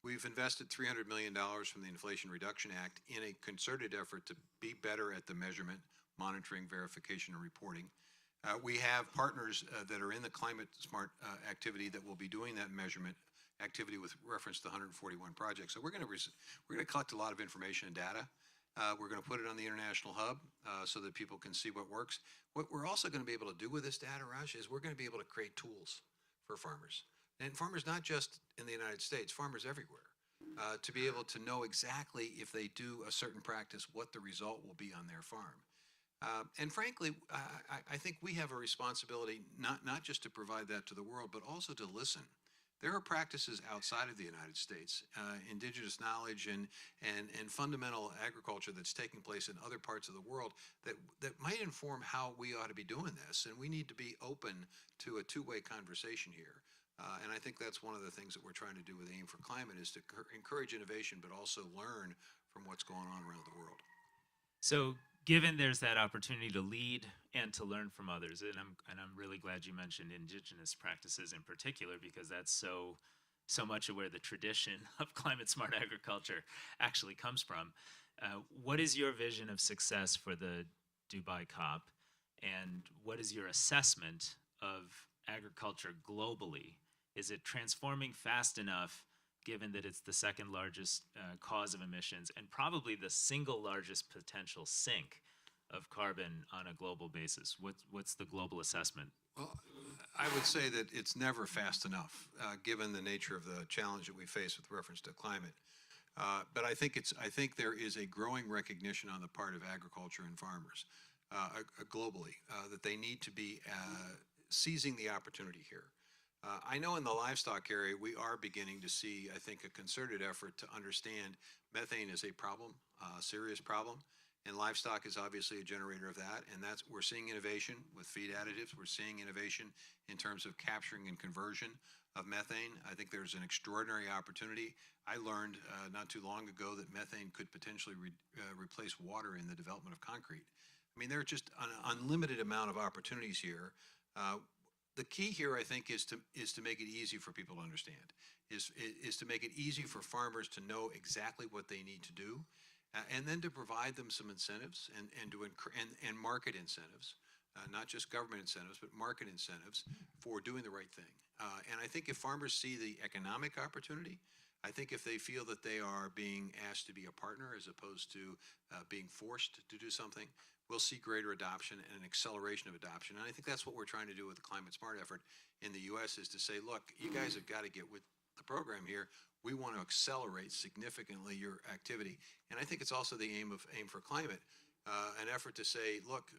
We've invested $300 million from the Inflation Reduction Act in a concerted effort to be better at the measurement, monitoring, verification, and reporting. We have partners that are in the Climate Smart activity that will be doing that measurement activity with reference to 141 projects. So we're going to collect a lot of information and data. We're going to put it on the International Hub so that people can see what works. What we're also going to be able to do with this data, Raj, is we're going to be able to create tools for farmers. And farmers not just in the United States, farmers everywhere, to be able to know exactly if they do a certain practice, what the result will be on their farm. And frankly, I think we have a responsibility not just to provide that to the world, but also to listen. There are practices outside of the United States, indigenous knowledge and fundamental agriculture that's taking place in other parts of the world that might inform how we ought to be doing this. And we need to be open to a two-way conversation here. And I think that's one of the things that we're trying to do with AIM for Climate is to encourage innovation, but also learn from what's going on around the world. So given there's that opportunity to lead and to learn from others, and I'm really glad you mentioned indigenous practices in particular, because that's so much of where the tradition of climate smart agriculture actually comes from. What is your vision of success for the Dubai COP, and what is your assessment of agriculture globally? Is it transforming fast enough, given that it's the second largest cause of emissions and probably the single largest potential sink of carbon on a global basis? What's the global assessment? Well, I would say that it's never fast enough, given the nature of the challenge that we face with reference to climate. But I think there is a growing recognition on the part of agriculture and farmers globally that they need to be seizing the opportunity here. I know in the livestock area, we are beginning to see, I think, a concerted effort to understand methane is a problem, a serious problem, and livestock is obviously a generator of that, and we're seeing innovation with feed additives. We're seeing innovation in terms of capturing and conversion of methane. I think there's an extraordinary opportunity. I learned not too long ago that methane could potentially replace water in the development of concrete. I mean, there are just an unlimited amount of opportunities here. The key here, I think, is to make it easy for people to understand, is to make it easy for farmers to know exactly what they need to do, and then to provide them some incentives and market incentives, not just government incentives, but market incentives for doing the right thing. And I think if farmers see the economic opportunity, I think if they feel that they are being asked to be a partner as opposed to being forced to do something, we'll see greater adoption and an acceleration of adoption. And I think that's what we're trying to do with the Climate Smart effort in the U.S. is to say, look, you guys have got to get with the program here. We want to accelerate significantly your activity. And I think it's also the aim of AIM for Climate, an effort to say, look,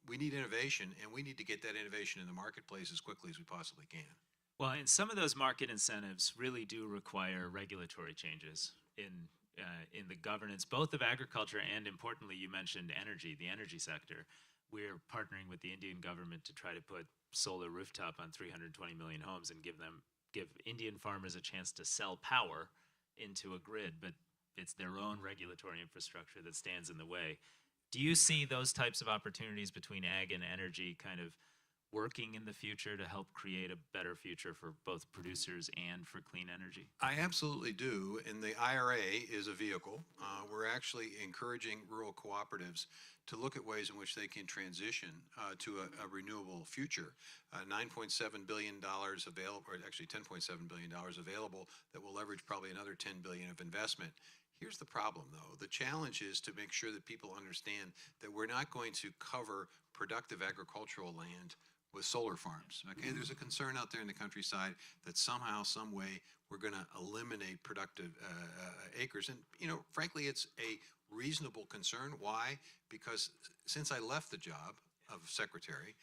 we need innovation, and we need to get that innovation in the marketplace as quickly as we possibly can. Well, and some of those market incentives really do require regulatory changes in the governance, both of agriculture and, importantly, you mentioned energy, the energy sector. We're partnering with the Indian government to try to put solar rooftop on 320 million homes and give Indian farmers a chance to sell power into a grid, but it's their own regulatory infrastructure that stands in the way. Do you see those types of opportunities between ag and energy kind of working in the future to help create a better future for both producers and for clean energy? I absolutely do, and the IRA is a vehicle. We're actually encouraging rural cooperatives to look at ways in which they can transition to a renewable future. $9.7 billion available, or actually $10.7 billion available that will leverage probably another $10 billion of investment. Here's the problem, though. The challenge is to make sure that people understand that we're not going to cover productive agricultural land with solar farms. Okay, there's a concern out there in the countryside that somehow, some way, we're going to eliminate productive acres. And frankly, it's a reasonable concern. Why? Because since I left the job of secretary,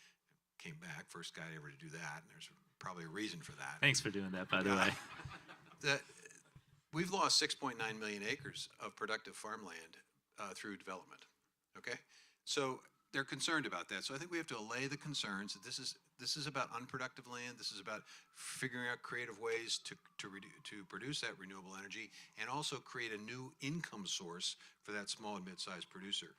came back, first guy ever to do that, and there's probably a reason for that. Thanks for doing that, by the way. We've lost 6.9 million acres of productive farmland through development. Okay, so they're concerned about that. So I think we have to allay the concerns that this is about unproductive land. This is about figuring out creative ways to produce that renewable energy and also create a new income source for that small and mid-sized producer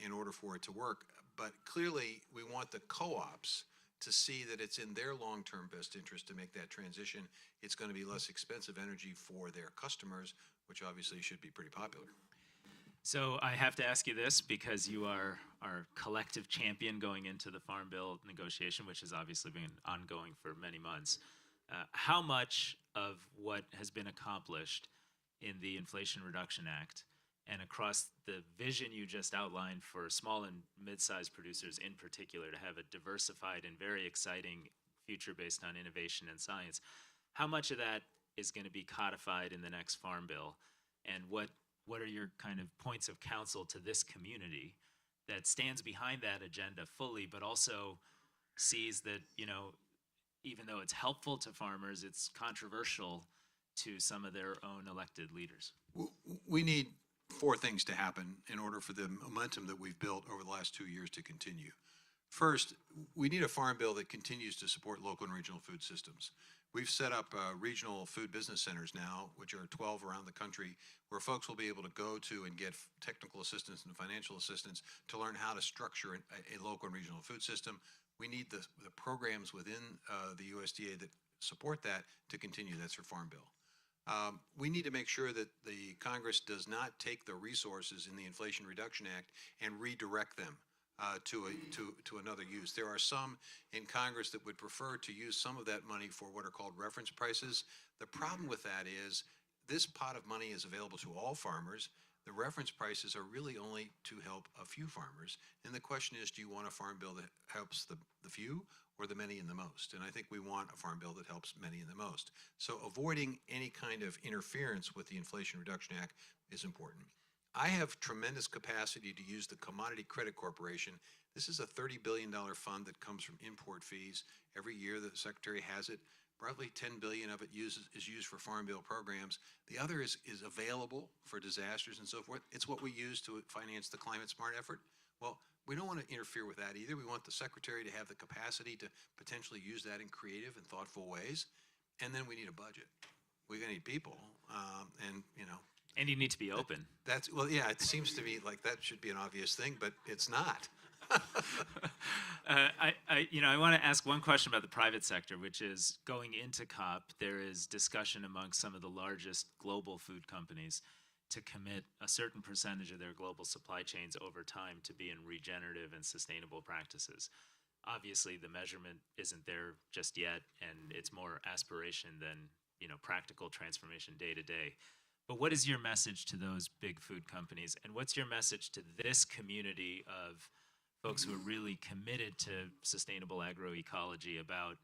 in order for it to work. But clearly, we want the co-ops to see that it's in their long-term best interest to make that transition. It's going to be less expensive energy for their customers, which obviously should be pretty popular. So I have to ask you this because you are our collective champion going into the Farm Bill negotiation, which has obviously been ongoing for many months. How much of what has been accomplished in the Inflation Reduction Act and across the vision you just outlined for small and mid-sized producers in particular to have a diversified and very exciting future based on innovation and science, how much of that is going to be codified in the next Farm Bill? And what are your kind of points of counsel to this community that stands behind that agenda fully, but also sees that, even though it's helpful to farmers, it's controversial to some of their own elected leaders? We need four things to happen in order for the momentum that we've built over the last 2 years to continue. First, we need a farm bill that continues to support local and regional food systems. We've set up regional food business centers now, which are 12 around the country, where folks will be able to go to and get technical assistance and financial assistance to learn how to structure a local and regional food system. We need the programs within the USDA that support that to continue. That's our Farm Bill. We need to make sure that the Congress does not take the resources in the Inflation Reduction Act and redirect them to another use. There are some in Congress that would prefer to use some of that money for what are called reference prices. The problem with that is this pot of money is available to all farmers. The reference prices are really only to help a few farmers. And the question is, do you want a farm bill that helps the few or the many and the most? And I think we want a farm bill that helps many and the most. So avoiding any kind of interference with the Inflation Reduction Act is important. I have tremendous capacity to use the Commodity Credit Corporation. This is a $30 billion fund that comes from import fees. Every year the Secretary has it. Roughly $10 billion of it is used for Farm Bill programs. The other is available for disasters and so forth. It's what we use to finance the Climate Smart effort. Well, we don't want to interfere with that either. We want the Secretary to have the capacity to potentially use that in creative and thoughtful ways. And then we need a budget. We're going to need people, and And you need to be open. Yeah, it seems to me like that should be an obvious thing, but it's not. I want to ask one question about the private sector, which is going into COP, there is discussion among some of the largest global food companies to commit a certain percentage of their global supply chains over time to be in regenerative and sustainable practices. Obviously, the measurement isn't there just yet, and it's more aspiration than practical transformation day to day. But what is your message to those big food companies, and what's your message to this community of folks who are really committed to sustainable agroecology about,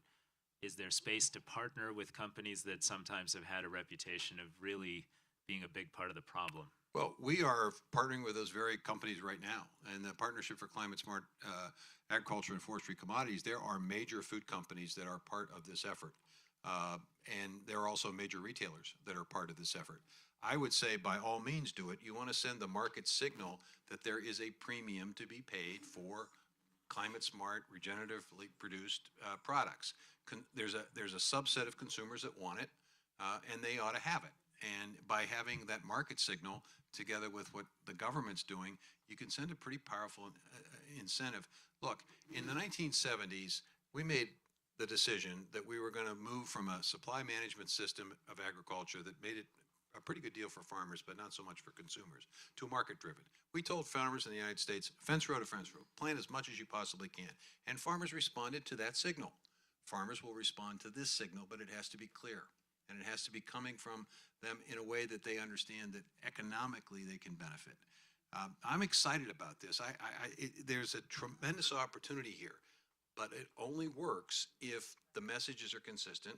is there space to partner with companies that sometimes have had a reputation of really being a big part of the problem? Well, we are partnering with those very companies right now. And the Partnership for Climate Smart Agriculture and Forestry Commodities, there are major food companies that are part of this effort. And there are also major retailers that are part of this effort. I would say by all means do it. You want to send the market signal that there is a premium to be paid for climate smart, regeneratively produced products. There's a subset of consumers that want it, and they ought to have it. And by having that market signal together with what the government's doing, you can send a pretty powerful incentive. Look, in the 1970s, we made the decision that we were going to move from a supply management system of agriculture that made it a pretty good deal for farmers, but not so much for consumers, to a market-driven. We told farmers in the United States, fence row to fence row, plant as much as you possibly can. And farmers responded to that signal. Farmers will respond to this signal, but it has to be clear. And it has to be coming from them in a way that they understand that economically they can benefit. I'm excited about this. There's a tremendous opportunity here. but it only works if the messages are consistent,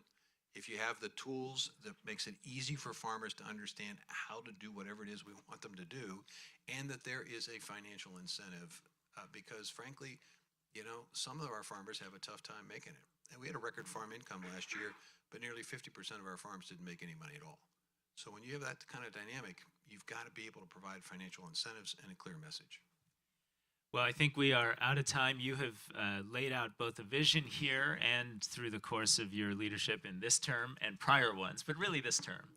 if you have the tools that makes it easy for farmers to understand how to do whatever it is we want them to do, and that there is a financial incentive. Because frankly, you know, some of our farmers have a tough time making it. And we had a record farm income last year, but nearly 50% of our farms didn't make any money at all. So when you have that kind of dynamic, you've got to be able to provide financial incentives and a clear message. Well, I think we are out of time. You have laid out both a vision here and through the course of your leadership in this term and prior ones, but really this term,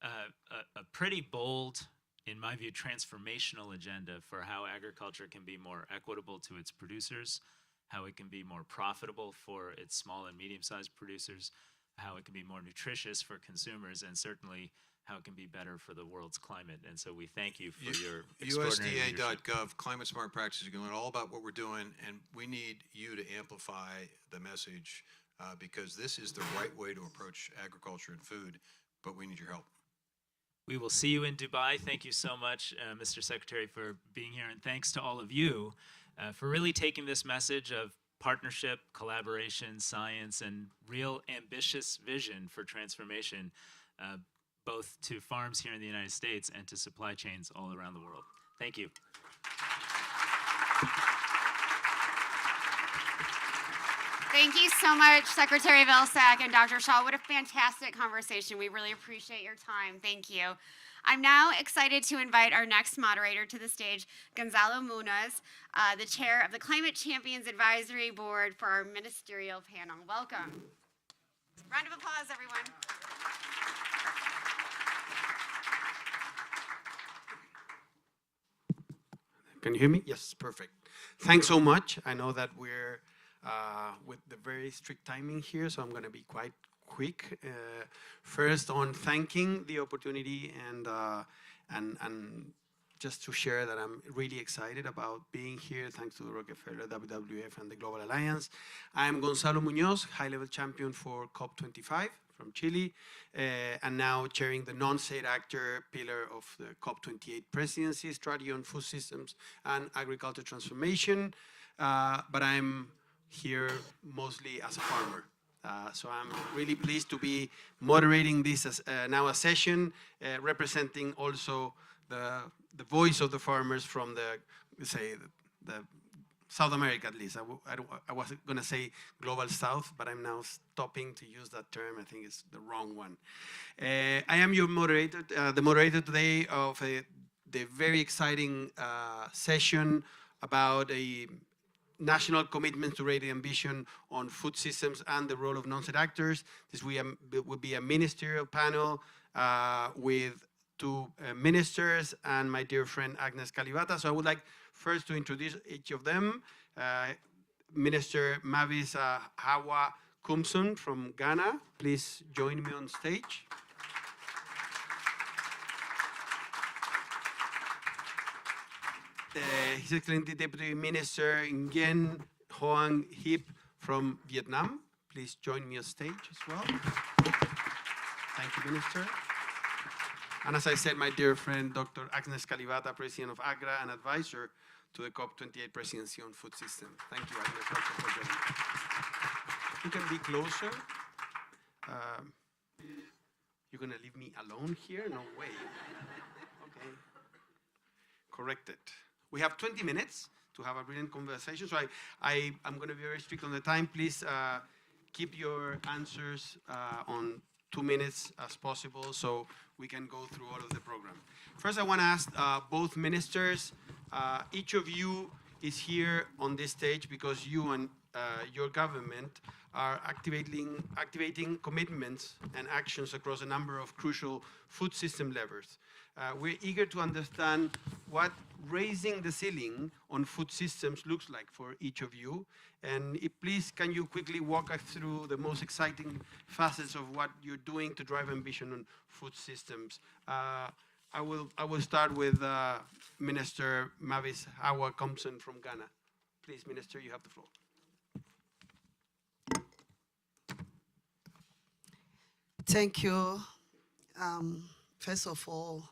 a pretty bold, in my view, transformational agenda for how agriculture can be more equitable to its producers, how it can be more profitable for its small and medium-sized producers, how it can be more nutritious for consumers, and certainly how it can be better for the world's climate. And so we thank you for your extraordinary leadership. USDA.gov, climate smart practices, you can learn all about what we're doing, and we need you to amplify the message because this is the right way to approach agriculture and food, but we need your help. We will see you in Dubai. Thank you so much, Mr. Secretary, for being here. And thanks to all of you for really taking this message of partnership, collaboration, science, and real ambitious vision for transformation, both to farms here in the United States and to supply chains all around the world. Thank you. Thank you so much, Secretary Vilsack and Dr. Shaw. What a fantastic conversation. We really appreciate your time. Thank you. I'm now excited to invite our next moderator to the stage, Gonzalo Munoz, the chair of the Climate Champions Advisory Board for our ministerial panel. Welcome. Round of applause, everyone. Can you hear me? Yes, perfect. Thanks so much. I know that we're with the very strict timing here, so I'm going to be quite quick. First, on thanking the opportunity and just to share that I'm really excited about being here. Thanks to the Rockefeller, WWF, and the Global Alliance. I'm Gonzalo Munoz, high-level champion for COP25 from Chile, and now chairing the non-state actor pillar of the COP28 presidency, strategy on food systems and agriculture transformation. But I'm here mostly as a farmer. So I'm really pleased to be moderating this as, now a session, representing also the voice of the farmers from the South America, at least. I wasn't going to say global South, but I'm now stopping to use that term. I think it's the wrong one. I am your moderator, the moderator today of the very exciting session about a national commitment to raise ambition on food systems and the role of non-state actors. This will be a ministerial panel with two ministers and my dear friend Agnes Kalibata. So I would like first to introduce each of them. Minister Mavis Hawa Kumsun from Ghana. Please join me on stage. His Excellency Deputy Minister Nguyen Hoang Hip from Vietnam. Please join me on stage as well. Thank you, Minister. And as I said, my dear friend, Dr. Agnes Kalibata, President of AGRA and advisor to the COP28 presidency on food systems. Thank you, Agnes, also for joining. You can be closer. You're going to leave me alone here? No way. Okay. Corrected. We have 20 minutes to have a brilliant conversation, so I'm going to be very strict on the time. Please keep your answers on 2 minutes as possible so we can go through all of the program. First, I want to ask both ministers, each of you is here on this stage because you and your government are activating commitments and actions across a number of crucial food system levers. We're eager to understand what raising the ceiling on food systems looks like for each of you. And please, can you quickly walk us through the most exciting facets of what you're doing to drive ambition on food systems? I will start with Minister Mavis Hawa Kumsun from Ghana. Please, Minister, you have the floor. Thank you. First of all,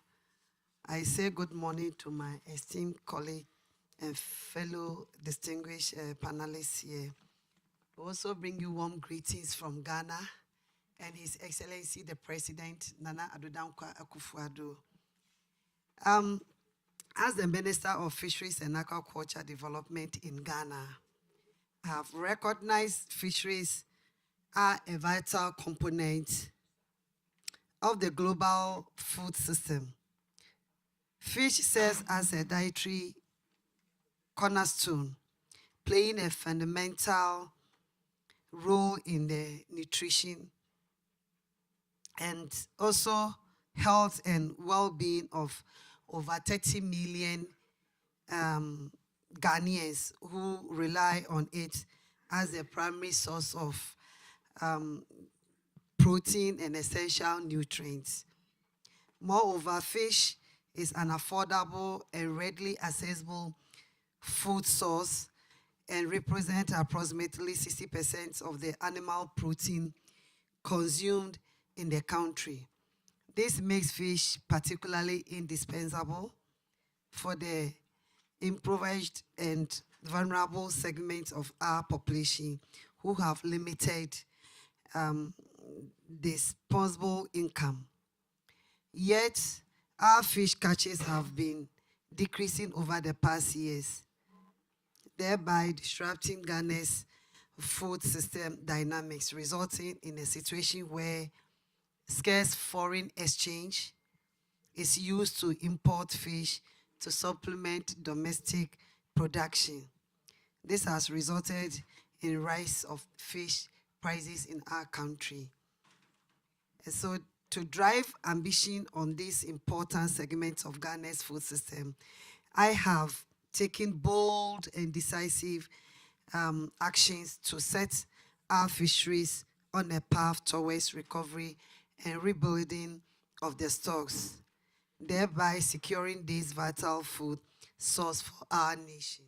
I say good morning to my esteemed colleague and fellow distinguished panelists here. We also bring you warm greetings from Ghana and His Excellency the President, Nana Addo Dankwa Akufo-Addo. As the Minister of Fisheries and Aquaculture Development in Ghana, I have recognized fisheries are a vital component of the global food system. Fish serves as a dietary cornerstone, playing a fundamental role in the nutrition and also health and well-being of over 30 million Ghanaians who rely on it as a primary source of protein and essential nutrients. Moreover, fish is an affordable and readily accessible food source and represents approximately 60% of the animal protein consumed in the country. This makes fish particularly indispensable for the impoverished and vulnerable segments of our population who have limited disposable income. Yet, our fish catches have been decreasing over the past years, thereby disrupting Ghana's food system dynamics, resulting in a situation where scarce foreign exchange is used to import fish to supplement domestic production. This has resulted in rise of fish prices in our country. And so to drive ambition on this important segment of Ghana's food system, I have taken bold and decisive actions to set our fisheries on a path towards recovery and rebuilding of the stocks, thereby securing this vital food source for our nation.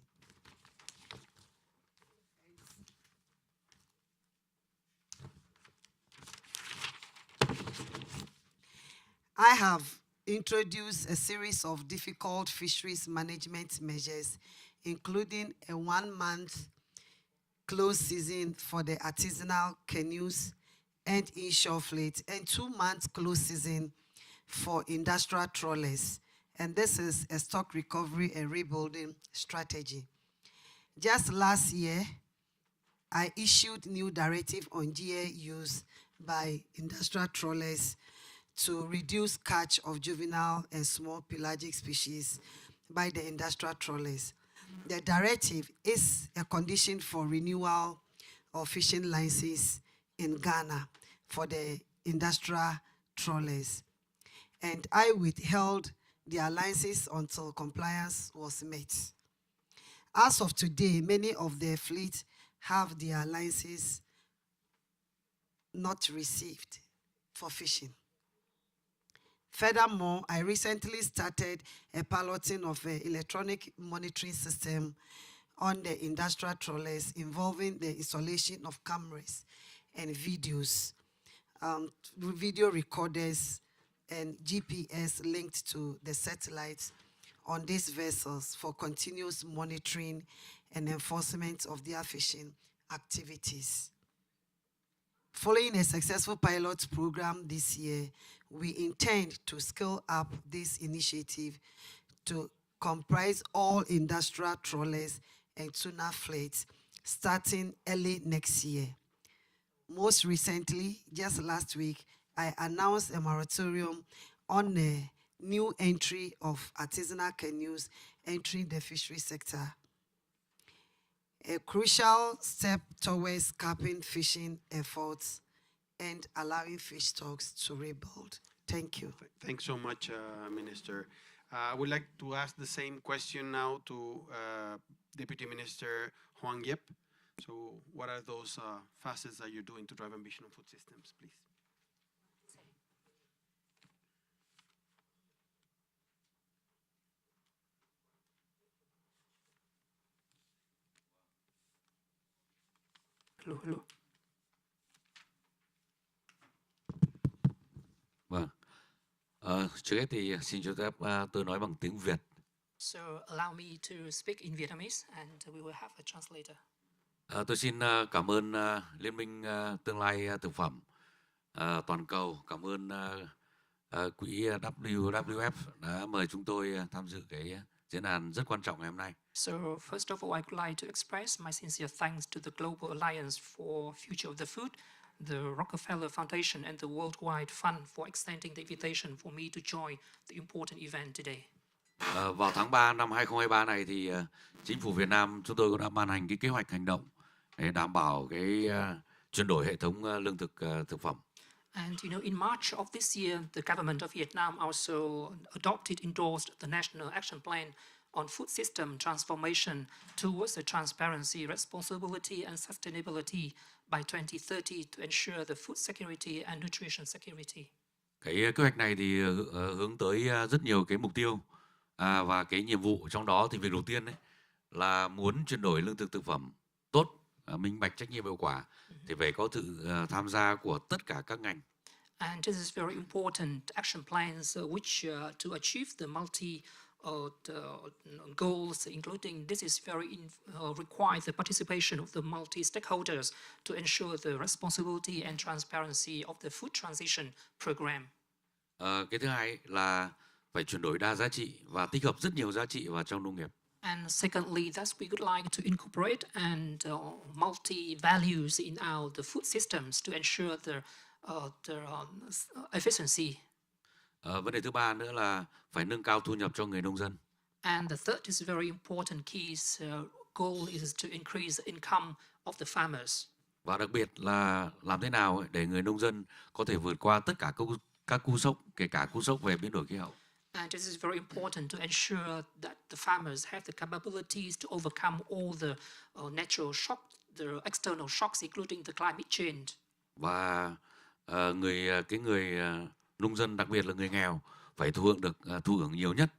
I have introduced a series of difficult fisheries management measures, including a 1-month closed season for the artisanal canoes and inshore fleet, and 2-month closed season for industrial trawlers. And this is a stock recovery and rebuilding strategy. Just last year, I issued new directive on GA use by industrial trawlers to reduce catch of juvenile and small pelagic species by the industrial trawlers. The directive is a condition for renewal of fishing licenses in Ghana for the industrial trawlers. And I withheld their licenses until compliance was met. As of today, many of the fleet have their licenses not received for fishing. Furthermore, I recently started a piloting of an electronic monitoring system on the industrial trawlers involving the installation of cameras and videos, video recorders and GPS linked to the satellites on these vessels for continuous monitoring and enforcement of their fishing activities. Following a successful pilot program this year, we intend to scale up this initiative to comprise all industrial trawlers and tuna fleets starting early next year. Most recently, just last week, I announced a moratorium on a new entry of artisanal canoes entering the fishery sector, a crucial step towards capping fishing efforts and allowing fish stocks to rebuild. Thank you. Thanks so much, Minister. I would like to ask the same question now to Deputy Minister Huang Yep. So what are those facets that you're doing to drive ambition on food systems, please? Hello. Vâng. Trước hết thì xin cho phép tôi nói bằng tiếng Việt. So allow me to speak in Vietnamese and we will have a translator. Tôi xin cảm ơn Liên minh Tương lai Thực phẩm toàn cầu, cảm ơn quỹ WWF đã mời chúng tôi tham dự cái diễn đàn rất quan trọng ngày hôm nay. So first of all, I would like to express my sincere thanks to the Global Alliance for Future of the Food, the Rockefeller Foundation, and the Worldwide Fund for extending the invitation for me to join the important event today. Vào tháng 3 năm 2023 này thì chính phủ Việt Nam chúng tôi cũng đã ban hành cái kế hoạch hành động để đảm bảo cái chuyển đổi hệ thống lương thực thực phẩm. And you know, in March of this year, the government of Vietnam also endorsed the National Action Plan on Food System Transformation towards the transparency, responsibility, and sustainability by 2030 to ensure the food security and nutrition security. Cái kế hoạch này thì hướng tới rất nhiều cái mục tiêu và cái nhiệm vụ, trong đó thì việc đầu tiên đấy là muốn chuyển đổi lương thực thực phẩm tốt, minh bạch, trách nhiệm, hiệu quả thì phải có sự tham gia của tất cả các ngành. And this is very important action plans which to achieve the goals, including this is very require the participation of the multi-stakeholders to ensure the responsibility and transparency of the food transition program. Cái thứ hai là phải chuyển đổi đa giá trị và tích hợp rất nhiều giá trị vào trong nông nghiệp. And secondly, thus we would like to incorporate and multi-values in our the food systems to ensure the efficiency. Vấn đề thứ ba nữa là phải nâng cao thu nhập cho người nông dân. And the third is very important key goal is to increase the income of the farmers. Và đặc biệt là làm thế nào để người nông dân có thể vượt qua tất cả các cú sốc, kể cả cú sốc về biến đổi khí hậu. And this is very important to ensure that the farmers have the capabilities to overcome all the natural shocks, the external shocks, including the climate change. Và người nông dân, đặc biệt là người nghèo, phải thụ hưởng nhiều nhất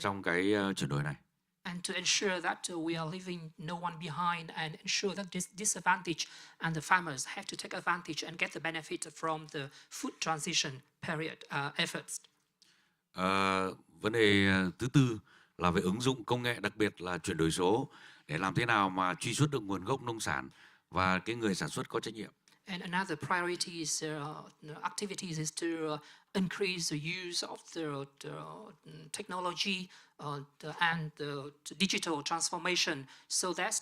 trong cái chuyển đổi này. And to ensure that we are leaving no one behind and ensure that this disadvantage and the farmers have to take advantage and get the benefit from the food transition period efforts. Vấn đề thứ tư là về ứng dụng công nghệ, đặc biệt là chuyển đổi số để làm thế nào mà truy xuất được nguồn gốc nông sản và cái người sản xuất có trách nhiệm. And another priority activities is to increase the use of the technology and the digital transformation so that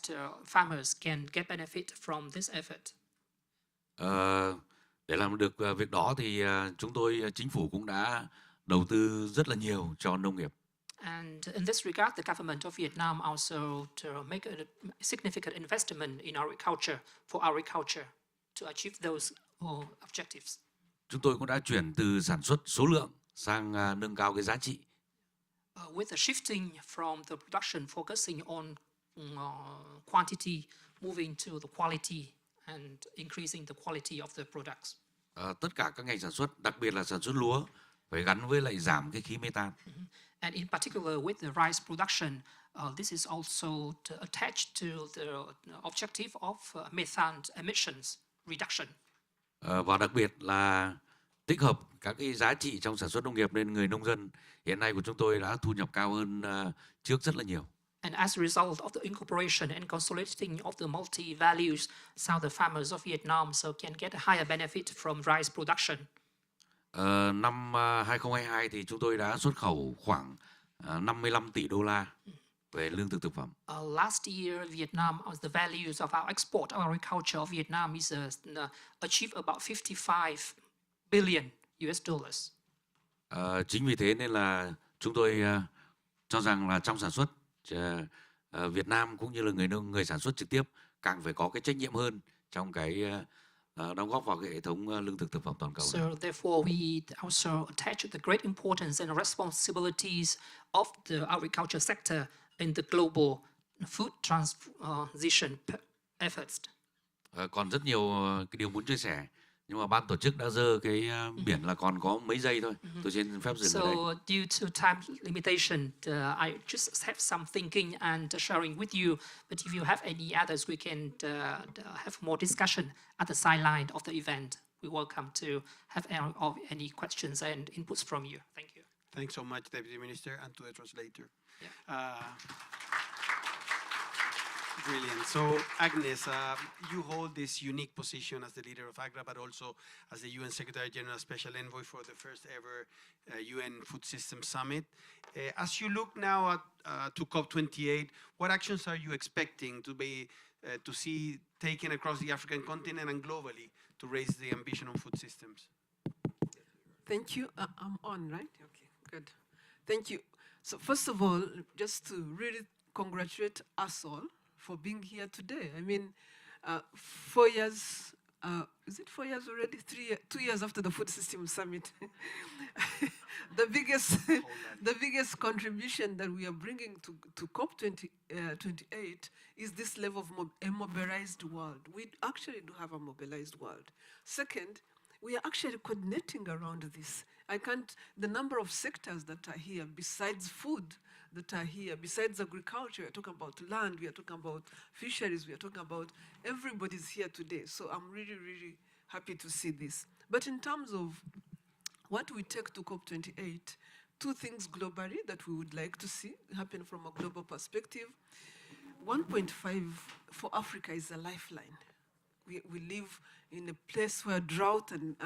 farmers can get benefit from this effort. Để làm được việc đó thì chính phủ cũng đã đầu tư rất là nhiều cho nông nghiệp. And in this regard, the government of Vietnam also to make a significant investment in agriculture for agriculture to achieve those objectives. Chúng tôi cũng đã chuyển từ sản xuất số lượng sang nâng cao cái giá trị. With the shifting from the production focusing on quantity, moving to the quality and increasing the quality of the products. Tất cả các ngành sản xuất, đặc biệt là sản xuất lúa, phải gắn với lại giảm cái khí methane. And in particular with the rice production, this is also attached to the objective of methane emissions reduction. Và đặc biệt là tích hợp các cái giá trị trong sản xuất nông nghiệp nên người nông dân hiện nay của chúng tôi đã thu nhập cao hơn trước rất là nhiều. And as a result of the incorporation and consolidating of the multi-values, so the farmers of Vietnam can get a higher benefit from rice production. Năm 2022 thì chúng tôi đã xuất khẩu khoảng 55 tỷ đô la về lương thực thực phẩm. Last year, Vietnam, the values of our export of agriculture of Vietnam is achieved about 55 billion US dollars. Chính vì thế nên là chúng tôi cho rằng là trong sản xuất Việt Nam cũng như là người sản xuất trực tiếp càng phải có cái trách nhiệm hơn trong cái đóng góp vào cái hệ thống lương thực thực phẩm toàn cầu. So therefore we also attach the great importance and responsibilities of the agriculture sector in the global food transition efforts. Còn rất nhiều cái điều muốn chia sẻ, nhưng mà ban tổ chức đã dơ cái biển là còn có mấy giây thôi. Tôi xin phép dừng ở đây. So due to time limitation, I just have some thinking and sharing with you. But if you have any others, we can have more discussion at the sideline of the event. We welcome to have any questions and inputs from you. Thank you. Thanks so much, Deputy Minister, and to the translator. Brilliant. So, Agnes, you hold this unique position as the leader of AGRA, but also as the UN Secretary General Special Envoy for the first ever UN Food System Summit. As you look now to COP28, what actions are you expecting to see taken across the African continent and globally to raise the ambition on food systems? Thank you. I'm on, right? Okay, good. Thank you. So first of all, just to really congratulate us all for being here today. I mean, 4 years, is it 4 years already? 2 years after the Food System Summit. the biggest contribution that we are bringing to COP28 is this level of a mobilized world. We actually do have a mobilized world. Second, we are actually coordinating around this. The number of sectors that are here, besides food, that are here, besides agriculture, we're talking about land, we are talking about fisheries, we are talking about, everybody's here today. So I'm really, really happy to see this. But in terms of what we take to COP28, 2 things globally that we would like to see happen from a global perspective. 1.5 for Africa is a lifeline. We live in a place where drought and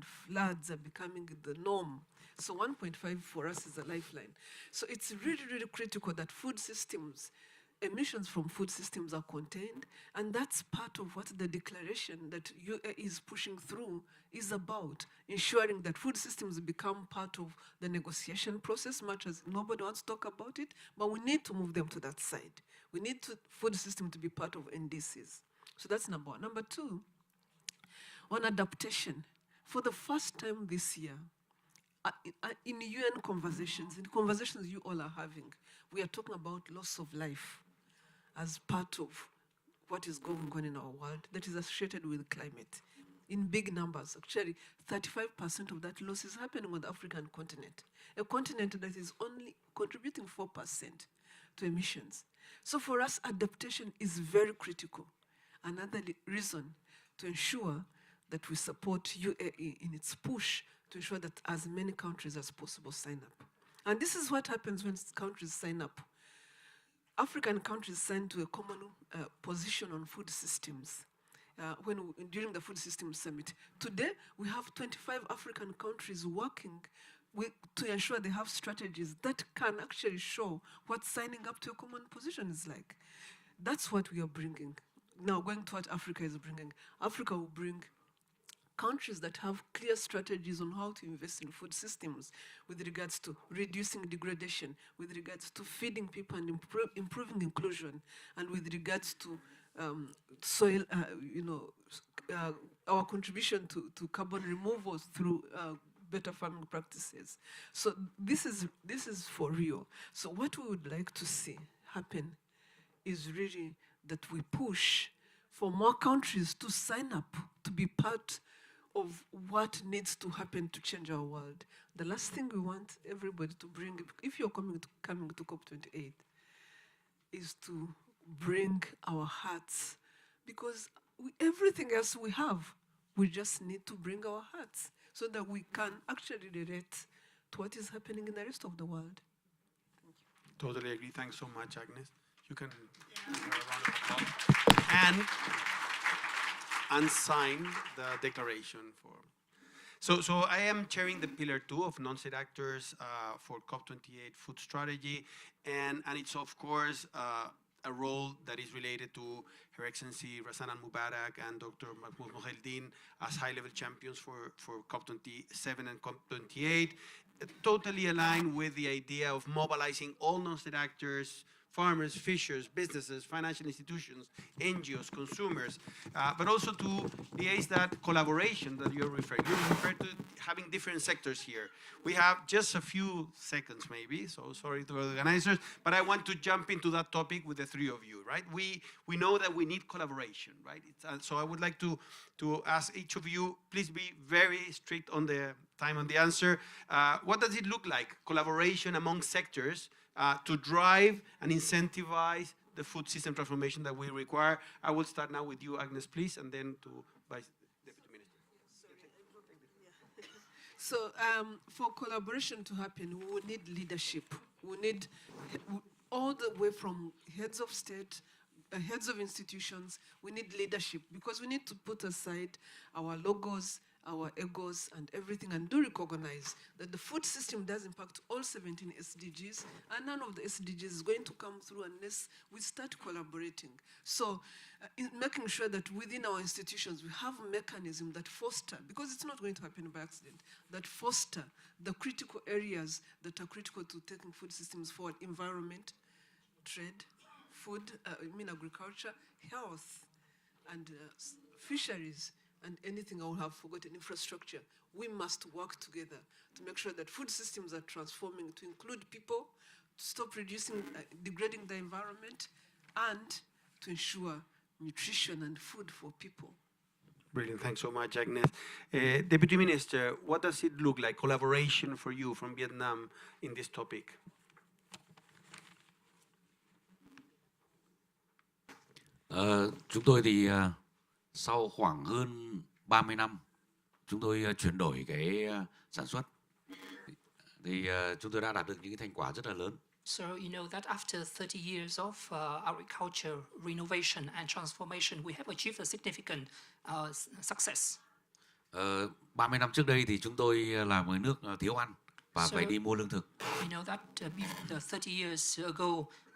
floods are becoming the norm. So 1.5 for us is a lifeline. So it's really, really critical that food systems, emissions from food systems are contained, and that's part of what the declaration that UNGA is pushing through is about, ensuring that food systems become part of the negotiation process, much as nobody wants to talk about it, but we need to move them to that side. We need food system to be part of NDCs. So that's number 1. Number 2, on adaptation. For the first time this year, in UN conversations, in conversations you all are having, we are talking about loss of life as part of what is going on in our world that is associated with climate. In big numbers, actually, 35% of that loss is happening on the African continent, a continent that is only contributing 4% to emissions. So for us, adaptation is very critical. Another reason to ensure that we support UAE in its push to ensure that as many countries as possible sign up. And this is what happens when countries sign up. African countries sign to a common position on food systems during the Food Systems Summit. Today, we have 25 African countries working to ensure they have strategies that can actually show what signing up to a common position is like. That's what we are bringing. Now, going to what Africa is bringing. Africa will bring countries that have clear strategies on how to invest in food systems with regards to reducing degradation, with regards to feeding people and improving inclusion, and with regards to soil, our contribution to carbon removals through better farming practices. So this is for real. So what we would like to see happen is really that we push for more countries to sign up, to be part of what needs to happen to change our world. The last thing we want everybody to bring, if you're coming to COP28, is to bring our hearts, because everything else we have, we just need to bring our hearts so that we can actually relate to what is happening in the rest of the world. Totally agree. Thanks so much, Agnes. You can give her a round of applause. And sign the declaration for. So I am chairing the Pillar 2 of non-state actors for COP28 food strategy, and it's of course a role that is related to Her Excellency Razan Al-Mubarak and Dr. Mahmoud Moheldin as high-level champions for COP27 and COP28, totally aligned with the idea of mobilizing all non-state actors, farmers, fishers, businesses, financial institutions, NGOs, consumers, but also to liaise that collaboration that you're referring. You referred to having different sectors here. We have just a few seconds maybe, so sorry to the organizers, but I want to jump into that topic with the three of you, right? We know that we need collaboration, right? So I would like to ask each of you, please be very strict on the time on the answer. What does it look like, collaboration among sectors, to drive and incentivize the food system transformation that we require? I will start now with you, Agnes, please, and then to Vice Deputy Minister. So for collaboration to happen, we will need leadership. We need all the way from heads of state, heads of institutions, we need leadership, because we need to put aside our logos, our egos, and everything, and do recognize that the food system does impact all 17 SDGs, and none of the SDGs is going to come through unless we start collaborating. So in making sure that within our institutions we have a mechanism that foster, because it's not going to happen by accident, that foster the critical areas that are critical to taking food systems forward: environment, trade, food, agriculture, health, and fisheries, and anything I will have forgotten, infrastructure. We must work together to make sure that food systems are transforming to include people, to stop reducing, degrading the environment, and to ensure nutrition and food for people. Brilliant. Thanks so much, Agnes. Deputy Minister, what does it look like, collaboration for you from Vietnam in this topic? Chúng tôi thì sau khoảng hơn 30 năm chúng tôi chuyển đổi cái sản xuất thì chúng tôi đã đạt được những cái thành quả rất là lớn. So you know that after 30 years of agriculture renovation and transformation, we have achieved a significant success. 30 năm trước đây thì chúng tôi là một nước thiếu ăn và phải đi mua lương thực. You know that 30 years ago,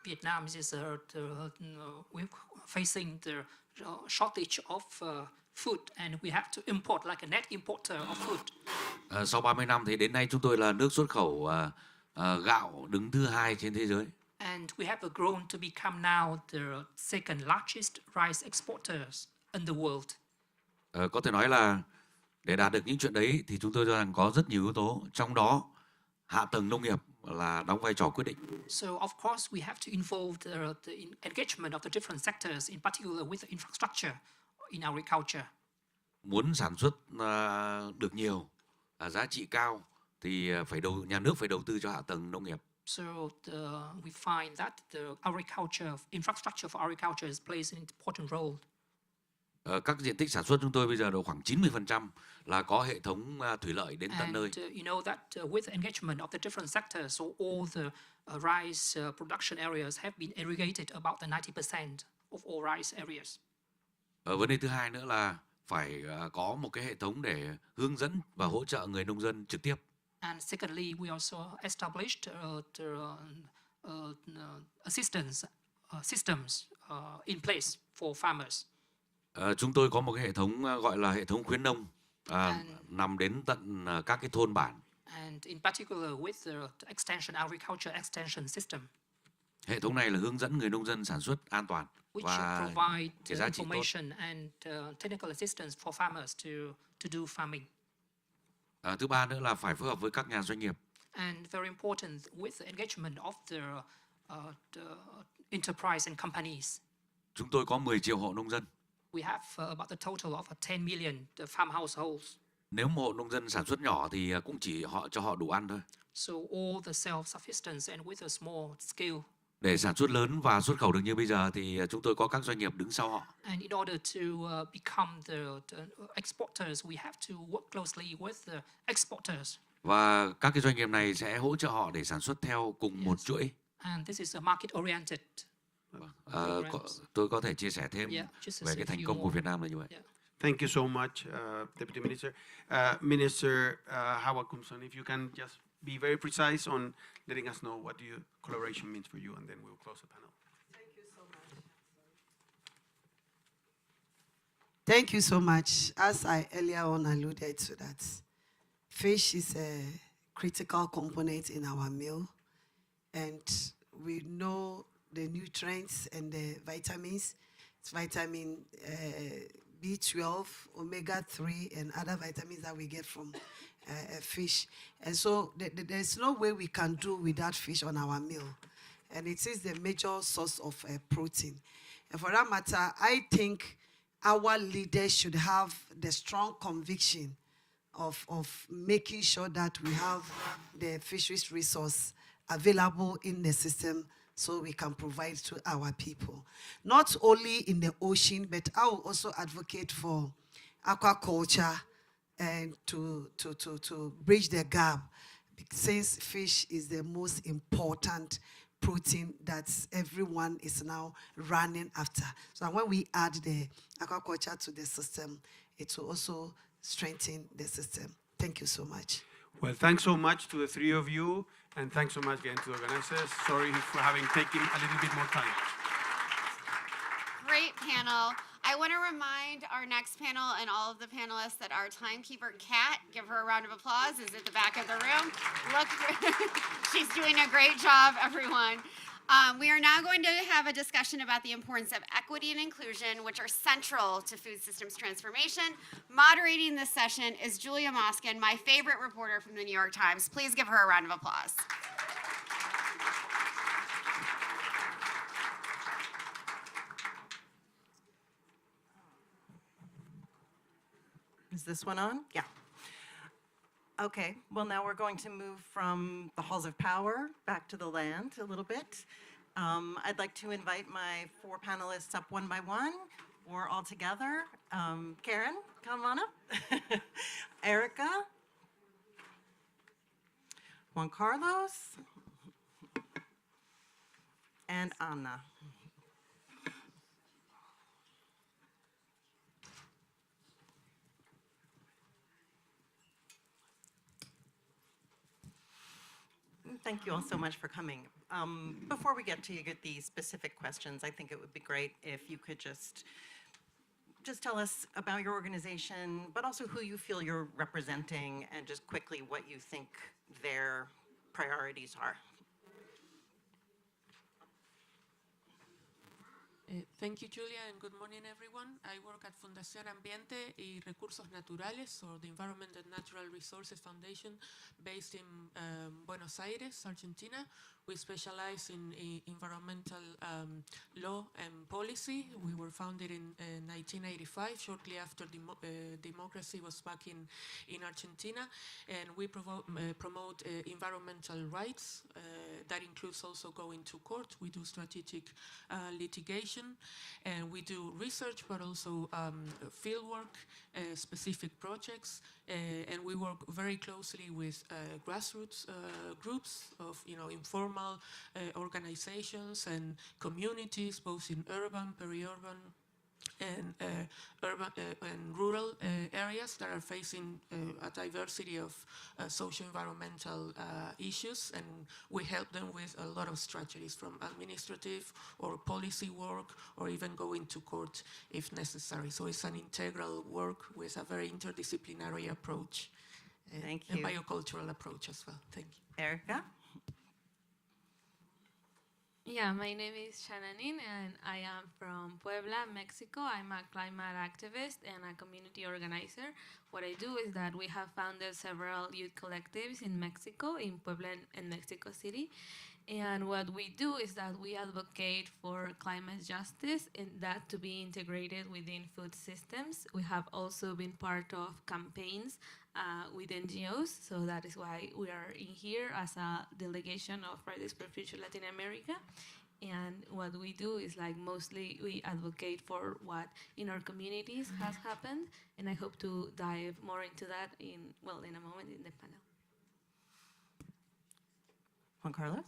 Vietnam is we're facing the shortage of food, and we have to import like a net importer of food. Sau 30 năm thì đến nay chúng tôi là nước xuất khẩu gạo đứng thứ 2 trên thế giới. And we have grown to become now the second largest rice exporters in the world. Có thể nói là để đạt được những chuyện đấy thì chúng tôi cho rằng có rất nhiều yếu tố, trong đó hạ tầng nông nghiệp là đóng vai trò quyết định. So of course we have to involve the engagement of the different sectors, in particular with the infrastructure in agriculture. Muốn sản xuất được nhiều, giá trị cao thì nhà nước phải đầu tư cho hạ tầng nông nghiệp. So we find that the infrastructure for agriculture plays an important role. Các diện tích sản xuất chúng tôi bây giờ độ khoảng 90% là có hệ thống thủy lợi đến tận nơi. You know that with the engagement of the different sectors, so all the rice production areas have been irrigated about the 90% of all rice areas. Vấn đề thứ hai nữa là phải có một cái hệ thống để hướng dẫn và hỗ trợ người nông dân trực tiếp. And secondly, we also established the assistance systems in place for farmers. Chúng tôi có một cái hệ thống gọi là hệ thống khuyến nông nằm đến tận các cái thôn bản. And in particular with the extension agriculture extension system. Hệ thống này là hướng dẫn người nông dân sản xuất an toàn và provide giá trị tốt. information and technical assistance for farmers to do farming. Thứ ba nữa là phải phối hợp với các nhà doanh nghiệp. And very important with the engagement of the enterprise and companies. Chúng tôi có 10 triệu hộ nông dân. We have about the total of 10 million farm households. Nếu một hộ nông dân sản xuất nhỏ thì cũng chỉ cho họ đủ ăn thôi. So all the self-sufficiency and with a small scale. Để sản xuất lớn và xuất khẩu được như bây giờ thì chúng tôi có các doanh nghiệp đứng sau họ. And in order to become the exporters, we have to work closely with the exporters. Và các cái doanh nghiệp này sẽ hỗ trợ họ để sản xuất theo cùng một chuỗi. And this is a market-oriented. Tôi có thể chia sẻ thêm về cái thành công của Việt Nam là như vậy. Thank you so much, Deputy Minister. Minister Howard Kumson, if you can just be very precise on letting us know what collaboration means for you, and then we'll close the panel. Thank you so much. Thank you so much. As I earlier on alluded to that, fish is a critical component in our meal, and we know the nutrients and the vitamins. It's vitamin B12, omega-3, and other vitamins that we get from fish. And so there's no way we can do without fish on our meal. And it is the major source of protein. And for that matter, I think our leaders should have the strong conviction of making sure that we have the fisheries resource available in the system so we can provide to our people. Not only in the ocean, but I will also advocate for aquaculture and to bridge the gap, since fish is the most important protein that everyone is now running after. So when we add the aquaculture to the system, it will also strengthen the system. Thank you so much. Well, thanks so much to the three of you, and thanks so much again to the organizers. Sorry for having taken a little bit more time. Great panel. I want to remind our next panel and all of the panelists that our timekeeper, Kat, give her a round of applause, is at the back of the room. Look, she's doing a great job, everyone. We are now going to have a discussion about the importance of equity and inclusion, which are central to food systems transformation. Moderating this session is Julia Moskin, my favorite reporter from the New York Times. Please give her a round of applause. Is this one on? Yeah. Okay, well now we're going to move from the halls of power back to the land a little bit. I'd like to invite my four panelists up one by one or all together. Karen, come on up. Erica. Juan Carlos. And Anna. Thank you all so much for coming. Before we get to the specific questions, I think it would be great if you could just tell us about your organization, but also who you feel you're representing, and just quickly what you think their priorities are. Thank you, Julia, and good morning, everyone. I work at Fundación Ambiente y Recursos Naturales, or the Environment and Natural Resources Foundation, based in Buenos Aires, Argentina. We specialize in environmental law and policy. We were founded in 1985, shortly after democracy was back in Argentina, and we promote environmental rights. That includes also going to court. We do strategic litigation, and we do research, but also field work, specific projects, and we work very closely with grassroots groups of informal organizations and communities, both in urban, peri-urban, and urban and rural areas that are facing a diversity of socio-environmental issues, and we help them with a lot of strategies, from administrative or policy work, or even going to court if necessary. So it's an integral work with a very interdisciplinary approach. Thank and you. biocultural approach as well. Thank you. Erica? Yeah, my name is Shananin, and I am from Puebla, Mexico. I'm a climate activist and a community organizer. What I do is that we have founded several youth collectives in Mexico, in Puebla and Mexico City. And what we do is that we advocate for climate justice and that to be integrated within food systems. We have also been part of campaigns with NGOs, so that is why we are in here as a delegation of Fridays for Future Latin America. And what we do is mostly we advocate for what in our communities has happened, and I hope to dive more into that in a moment in the panel. Juan Carlos?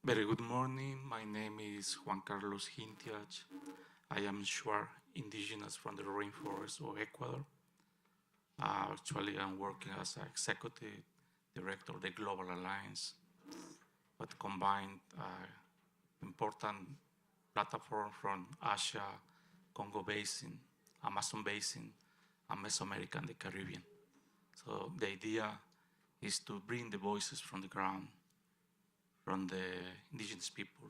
Very good morning. My name is Juan Carlos Hintiach. I am Shuar Indigenous from the rainforest of Ecuador. Actually, I'm working as an executive director of the Global Alliance, but combined important platform from Asia, Congo Basin, Amazon Basin, and Mesoamerica and the Caribbean. So the idea is to bring the voices from the ground, from the indigenous people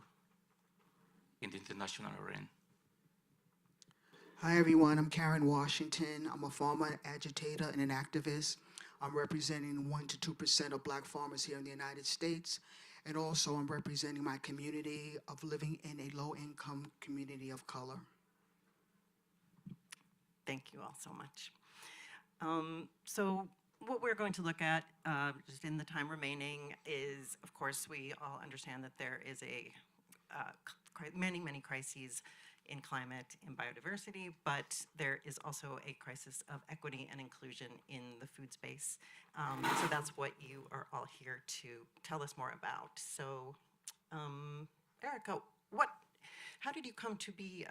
in the international arena. Hi everyone, I'm Karen Washington. I'm a farmer, agitator, and an activist. I'm representing 1% to 2% of Black farmers here in the United States. And also I'm representing my community of living in a low-income community of color. Thank you all so much. So what we're going to look at just in the time remaining is, of course, we all understand that there is many crises in climate and biodiversity, but there is also a crisis of equity and inclusion in the food space. So that's what you are all here to tell us more about. So, Erica, how did you come to be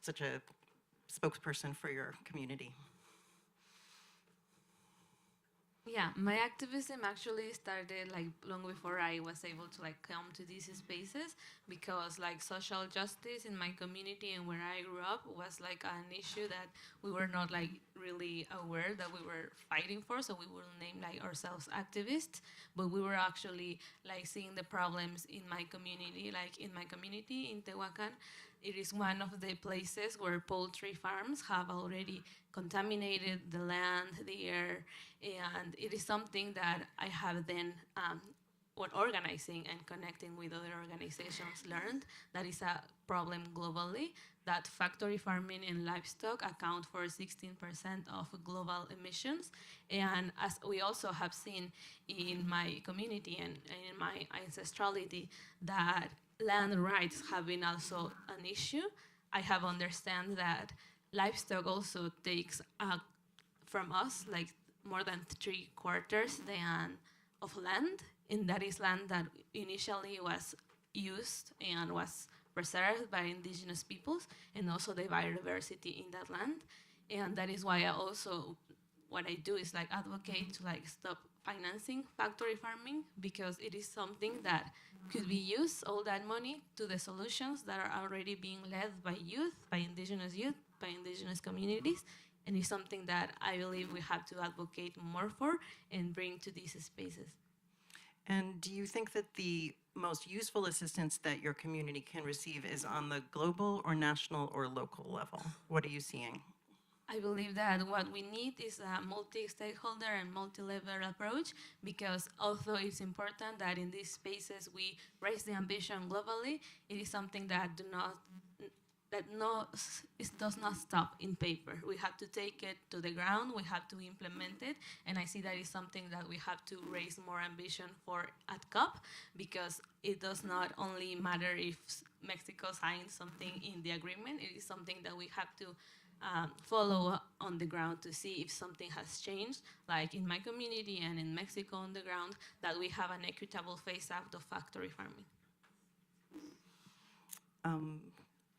such a spokesperson for your community? Yeah, my activism actually started like long before I was able to like come to these spaces, because like social justice in my community and where I grew up was like an issue that we were not like really aware that we were fighting for, so we wouldn't name like ourselves activists, but we were actually like seeing the problems in my community. Like in my community in Tehuacan, it is one of the places where poultry farms have already contaminated the land, the air, and it is something that I have then, when organizing and connecting with other organizations, learned that is a problem globally, that factory farming and livestock account for 16% of global emissions. And as we also have seen in my community and in my ancestrality, that land rights have been also an issue. I have understand that livestock also takes from us like more than 3/4 of land, and that is land that initially was used and was preserved by indigenous peoples, and also the biodiversity in that land. And that is why I also, what I do is like advocate to like stop financing factory farming, because it is something that could be used, all that money, to the solutions that are already being led by youth, by indigenous communities, and it's something that I believe we have to advocate more for and bring to these spaces. And do you think that the most useful assistance that your community can receive is on the global or national or local level? What are you seeing? I believe that what we need is a multi-stakeholder and multi-level approach, because although it's important that in these spaces we raise the ambition globally, it is something that it does not stop in paper. We have to take it to the ground, we have to implement it, and I see that is something that we have to raise more ambition for at COP, because it does not only matter if Mexico signs something in the agreement, it is something that we have to follow on the ground to see if something has changed, like in my community and in Mexico on the ground, that we have an equitable phase out of factory farming.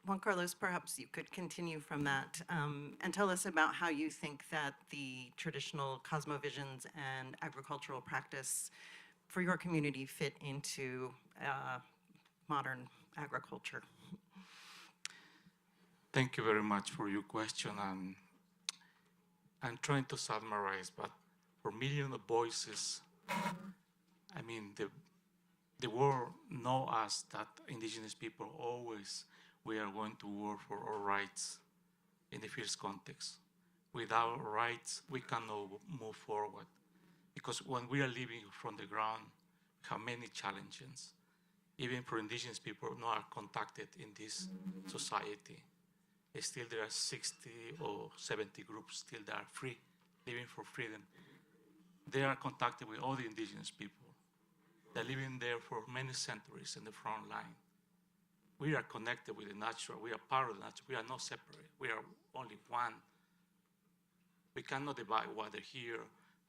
Juan Carlos, perhaps you could continue from that and tell us about how you think that the traditional cosmovisions and agricultural practice for your community fit into modern agriculture. Thank you very much for your question. And I'm trying to summarize, but for millions of voices, I mean, the world knows us that indigenous people always, we are going to work for our rights in the first context. Without rights, we cannot move forward. Because when we are living from the ground, we have many challenges. Even for indigenous people not contacted in this society. Still there are 60 or 70 groups still that are free, living for freedom. They are contacted with all the indigenous people. They're living there for many centuries in the front line. We are connected with the natural. We are part of the natural. We are not separate. We are only one. We cannot divide water here,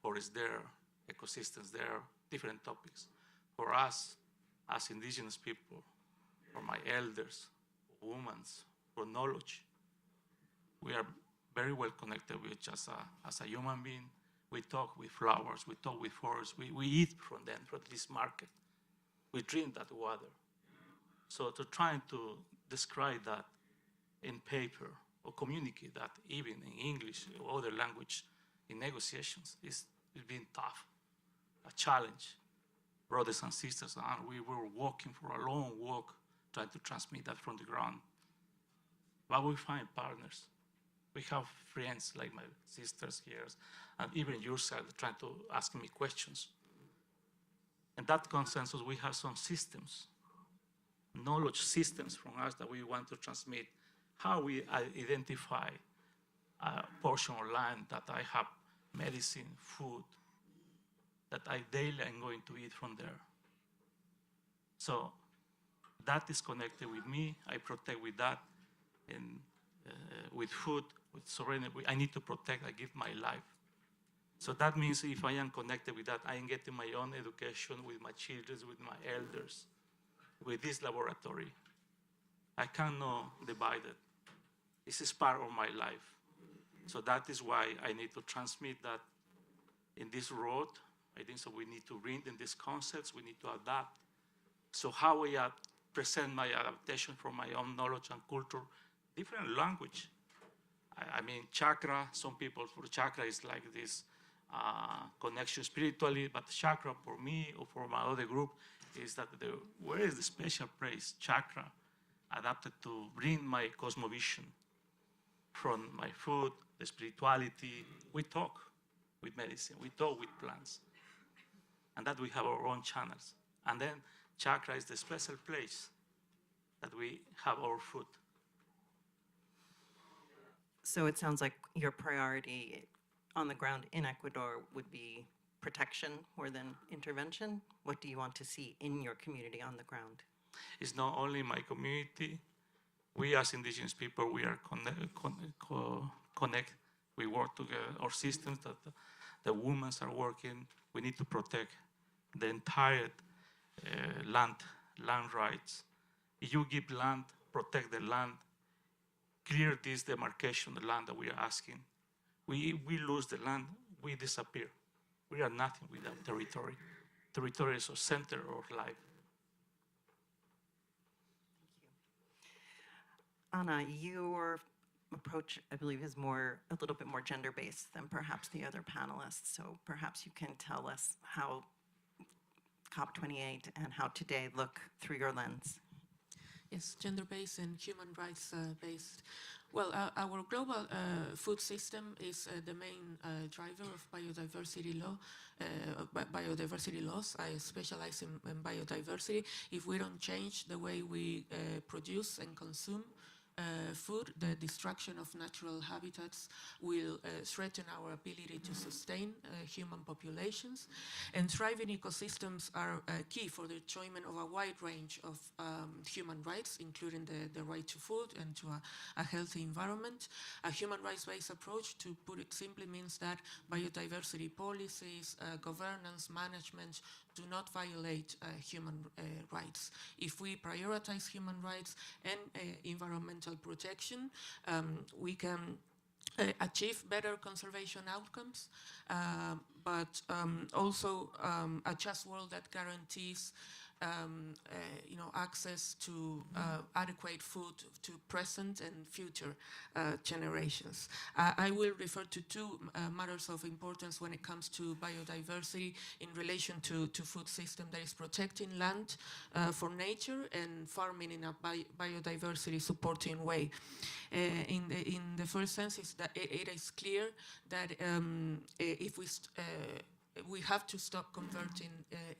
forest there, ecosystems there, different topics. For us, as indigenous people, for my elders, women, for knowledge, we are very well connected with just as a human being. We talk with flowers, we talk with forests, we eat from them, from this market. We drink that water. So to try to describe that in paper or communicate that even in English or other language in negotiations is being tough, a challenge. Brothers and sisters, and we were walking for a long walk trying to transmit that from the ground. But we find partners. We have friends like my sisters here, and even yourself trying to ask me questions. And that consensus, we have some systems, knowledge systems from us that we want to transmit. How we identify a portion of land that I have medicine, food, that I daily am going to eat from there. So that is connected with me. I protect with that. and with food, with sovereignty. I need to protect, I give my life. So that means if I am connected with that, I am getting my own education with my children, with my elders, with this laboratory. I cannot divide it. This is part of my life. So that is why I need to transmit that in this road. I think so we need to bring in these concepts, we need to adapt. So how I present my adaptation from my own knowledge and culture, different language. I mean, chakra, some people for chakra is like this connection spiritually, but chakra for me or for my other group is that where is the special place, chakra, adapted to bring my cosmovision from my food, the spirituality. We talk with medicine, we talk with plants, and that we have our own channels. And then chakra is the special place that we have our food. So it sounds like your priority on the ground in Ecuador would be protection more than intervention. What do you want to see in your community on the ground? It's not only my community. We as indigenous people, we are connect. We work together. Our systems that the women are working, we need to protect the entire land rights. If you give land, protect the land, clear this demarcation, the land that we are asking. We lose the land, we disappear. We are nothing without territory. Territory is a center of life. Anna, your approach, I believe, is a little bit more gender-based than perhaps the other panelists. So perhaps you can tell us how COP28 and how today look through your lens. Yes, gender-based and human rights-based. Well, our global food system is the main driver of biodiversity laws. I specialize in biodiversity. If we don't change the way we produce and consume food, the destruction of natural habitats will threaten our ability to sustain human populations. And thriving ecosystems are key for the enjoyment of a wide range of human rights, including the right to food and to a healthy environment. A human rights-based approach, to put it simply, means that biodiversity policies, governance, management do not violate human rights. If we prioritize human rights and environmental protection, we can achieve better conservation outcomes, but also a just world that guarantees access to adequate food to present and future generations. I will refer to two matters of importance when it comes to biodiversity in relation to food system, that is protecting land for nature and farming in a biodiversity supporting way. In the first sense, is that it is clear that if we have to stop converting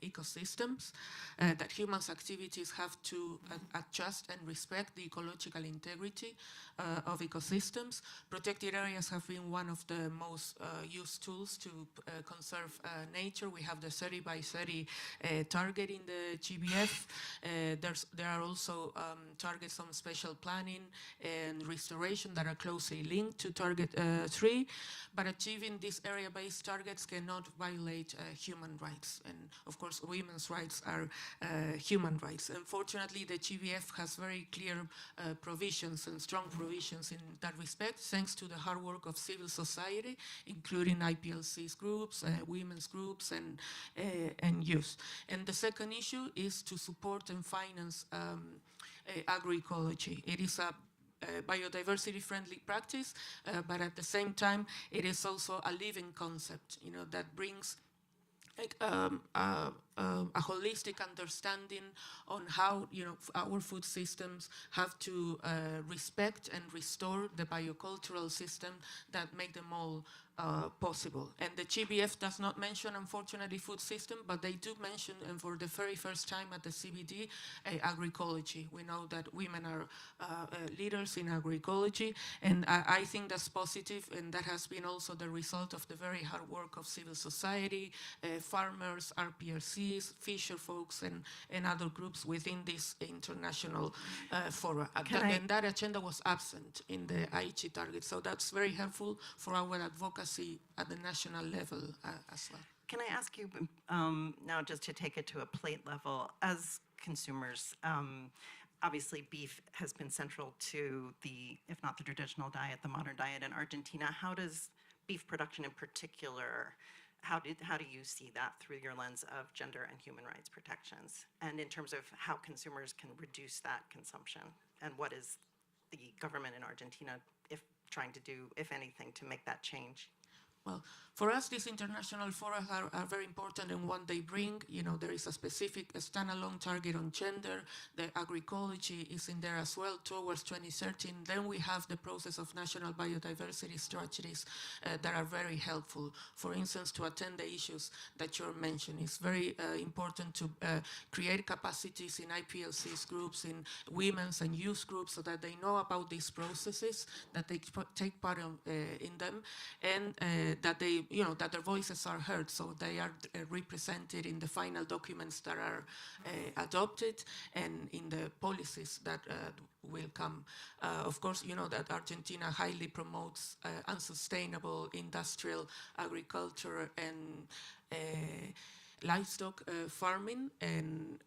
ecosystems, that humans' activities have to adjust and respect the ecological integrity of ecosystems. Protected areas have been one of the most used tools to conserve nature. We have the 30 by 30 target in the GBF. There are also targets on spatial planning and restoration that are closely linked to target 3, but achieving these area-based targets cannot violate human rights. And of course, women's rights are human rights. Unfortunately, the GBF has very clear provisions and strong provisions in that respect, thanks to the hard work of civil society, including IPLC's groups, women's groups, and youth. And the second issue is to support and finance agroecology. It is a biodiversity-friendly practice, but at the same time, it is also a living concept, that brings a holistic understanding on how our food systems have to respect and restore the biocultural system that make them all possible. And the GBF does not mention, unfortunately, food system, but they do mention, and for the very first time at the CBD, agroecology. We know that women are leaders in agroecology, and I think that's positive, and that has been also the result of the very hard work of civil society, farmers, RPRC, communities, fisher folks, and other groups within this international fora. And that agenda was absent in the Aichi target. So that's very helpful for our advocacy at the national level as well. Can I ask you now, just to take it to a plate level, as consumers, obviously beef has been central to the, if not the traditional diet, the modern diet in Argentina. How does beef production in particular, how do you see that through your lens of gender and human rights protections? And in terms of how consumers can reduce that consumption? And what is the government in Argentina trying to do, if anything, to make that change? Well, for us, these international forums are very important, and what they bring, there is a specific standalone target on gender. The agroecology is in there as well towards 2013. Then we have the process of national biodiversity strategies that are very helpful. For instance, to attend the issues that you're mentioning, it's very important to create capacities in IPLC's groups, in women's and youth groups, so that they know about these processes, that they take part in them, and that they, that their voices are heard, so they are represented in the final documents that are adopted and in the policies that will come. Of course, you know that Argentina highly promotes unsustainable industrial agriculture and livestock farming, and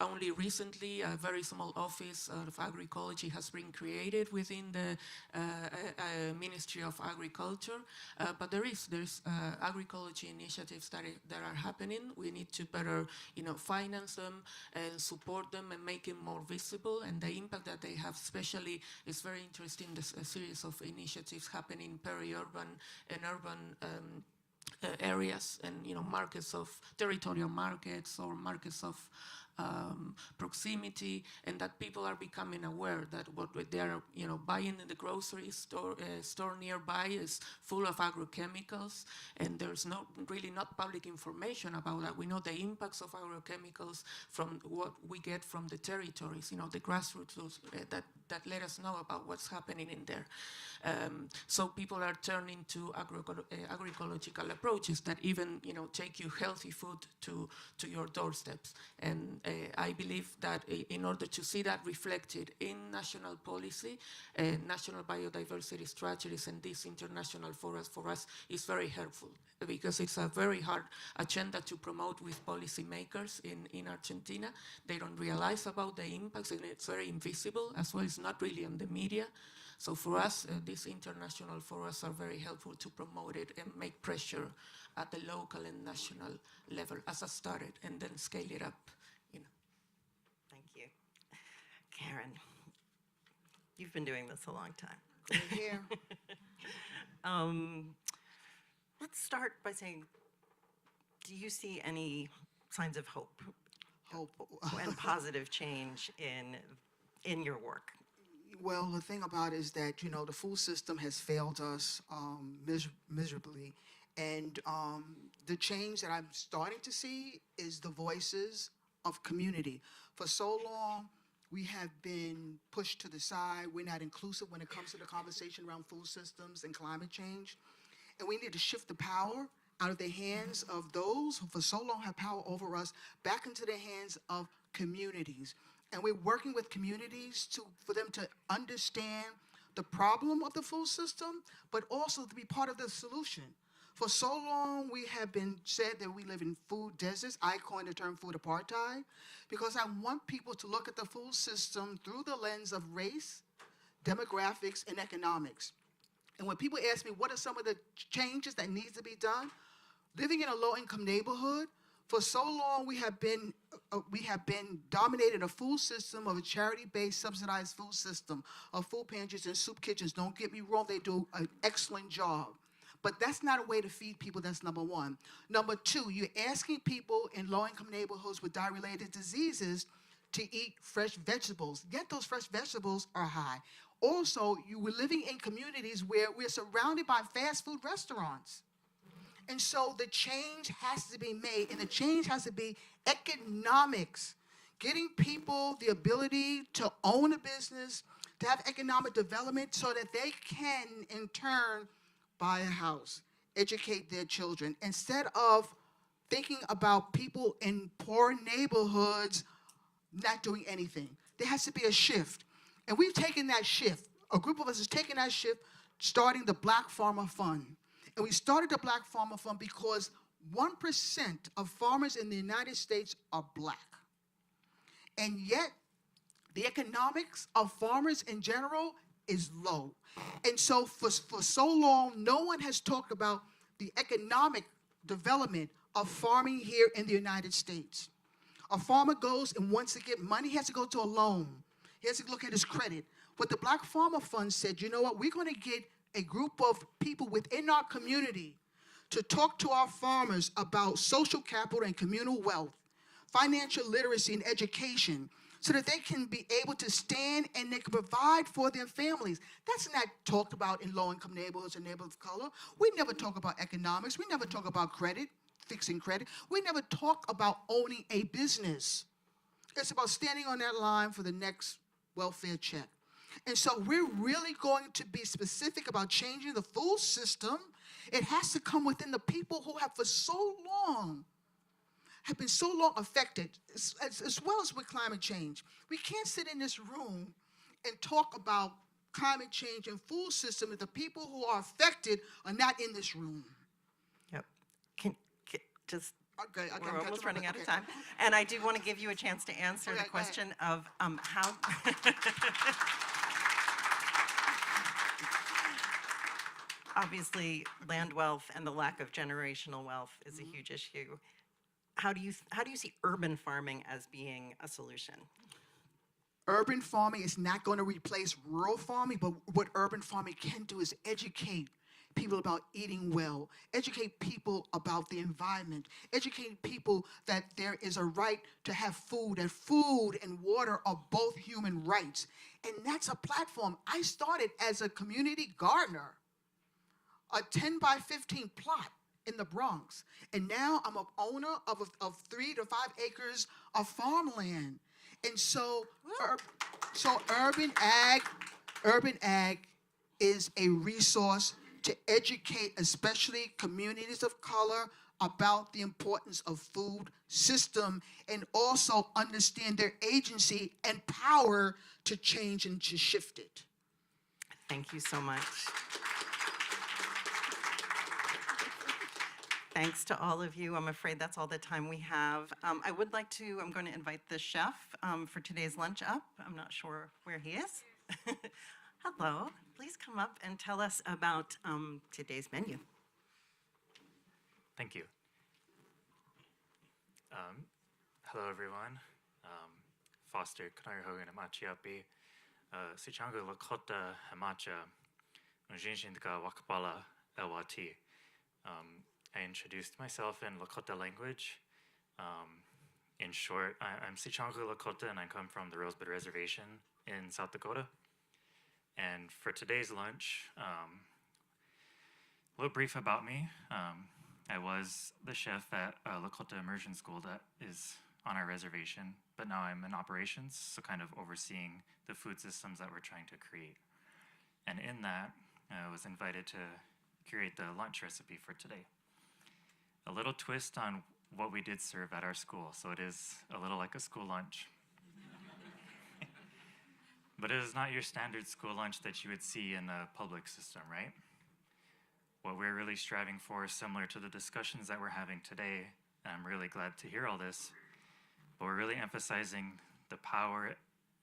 only recently a very small office of agroecology has been created within the Ministry of Agriculture, but there's agroecology initiatives that are happening. We need to better, finance them and support them and make them more visible, and the impact that they have, especially, is very interesting. There's a series of initiatives happening in peri-urban and urban areas, and markets of territorial markets or markets of proximity, and that people are becoming aware that what they are buying in the grocery store nearby is full of agrochemicals, and there's not public information about that. We know the impacts of agrochemicals from what we get from the territories, the grassroots that let us know about what's happening in there. So people are turning to agroecological approaches that even take you healthy food to your doorsteps. And I believe that in order to see that reflected in national policy, national biodiversity strategies, and these international forums for us is very helpful, because it's a very hard agenda to promote with policymakers in Argentina. They don't realize about the impacts, and it's very invisible as well. It's not really on the media. So for us, these international forums are very helpful to promote it and make pressure at the local and national level as I started, and then scale it up. Thank you. Karen, you've been doing this a long time. Here. Let's start by saying, do you see any signs of hope? Hope. And positive change in your work? Well, the thing about it is that, the food system has failed us miserably. And the change that I'm starting to see is the voices of community. For so long, we have been pushed to the side. We're not inclusive when it comes to the conversation around food systems and climate change. And we need to shift the power out of the hands of those who for so long have power over us back into the hands of communities. And we're working with communities for them to understand the problem of the food system, but also to be part of the solution. For so long, we have been said that we live in food deserts. I coined the term food apartheid, because I want people to look at the food system through the lens of race, demographics, and economics. And when people ask me what are some of the changes that needs to be done, living in a low-income neighborhood, for so long we have been dominated a food system of a charity-based subsidized food system of food pantries and soup kitchens. Don't get me wrong, they do an excellent job. But that's not a way to feed people, that's number one. Number two, you're asking people in low-income neighborhoods with diet-related diseases to eat fresh vegetables, yet those fresh vegetables are high. Also, you were living in communities where we're surrounded by fast food restaurants. And so the change has to be made, and the change has to be economics, getting people the ability to own a business, to have economic development so that they can, in turn, buy a house, educate their children, instead of thinking about people in poor neighborhoods not doing anything. There has to be a shift. And we've taken that shift. A group of us has taken that shift, starting the Black Farmer Fund. And we started the Black Farmer Fund because 1% of farmers in the United States are Black. And yet, the economics of farmers in general is low. And so for so long, no one has talked about the economic development of farming here in the United States. A farmer goes and wants to get money, he has to go to a loan. He has to look at his credit. But the Black Farmer Fund said, you know what, we're going to get a group of people within our community to talk to our farmers about social capital and communal wealth, financial literacy and education, so that they can be able to stand and they can provide for their families. That's not talked about in low-income neighborhoods or neighborhoods of color. We never talk about economics. We never talk about credit, fixing credit. We never talk about owning a business. It's about standing on that line for the next welfare check. And so we're really going to be specific about changing the food system. It has to come within the people who have for so long have been so long affected, as well as with climate change. We can't sit in this room and talk about climate change and food system if the people who are affected are not in this room. Yep. Just, okay, we're almost running out of time. And I do want to give you a chance to answer the question of how... Obviously, land wealth and the lack of generational wealth is a huge issue. How do you see urban farming as being a solution? Urban farming is not going to replace rural farming, but what urban farming can do is educate people about eating well, educate people about the environment, educate people that there is a right to have food, that food and water are both human rights. And that's a platform. I started as a community gardener, a 10 by 15 plot in the Bronx. And now I'm an owner of 3 to 5 acres of farmland. And so, urban ag is a resource to educate, especially communities of color, about the importance of food system and also understand their agency and power to change and to shift it. Thank you so much. Thanks to all of you. I'm afraid that's all the time we have. I'm going to invite the chef for today's lunch up. I'm not sure where he is. Hello, please come up and tell us about today's menu. Thank you. Hello, everyone. Foster Kanarihogan Amachiapi, Sichanga Lakota Hamacha, Unjinshinka Wakapala Elwati. I introduced myself in Lakota language. In short, I'm Sichanga Lakota and I come from the Rosebud Reservation in South Dakota. And for today's lunch, a little brief about me. I was the chef at Lakota Immersion School that is on our reservation, but now I'm in operations, so kind of overseeing the food systems that we're trying to create. And in that, I was invited to curate the lunch recipe for today. A little twist on what we did serve at our school, so it is a little like a school lunch. But it is not your standard school lunch that you would see in the public system, right? What we're really striving for is similar to the discussions that we're having today, and I'm really glad to hear all this, but we're really emphasizing the power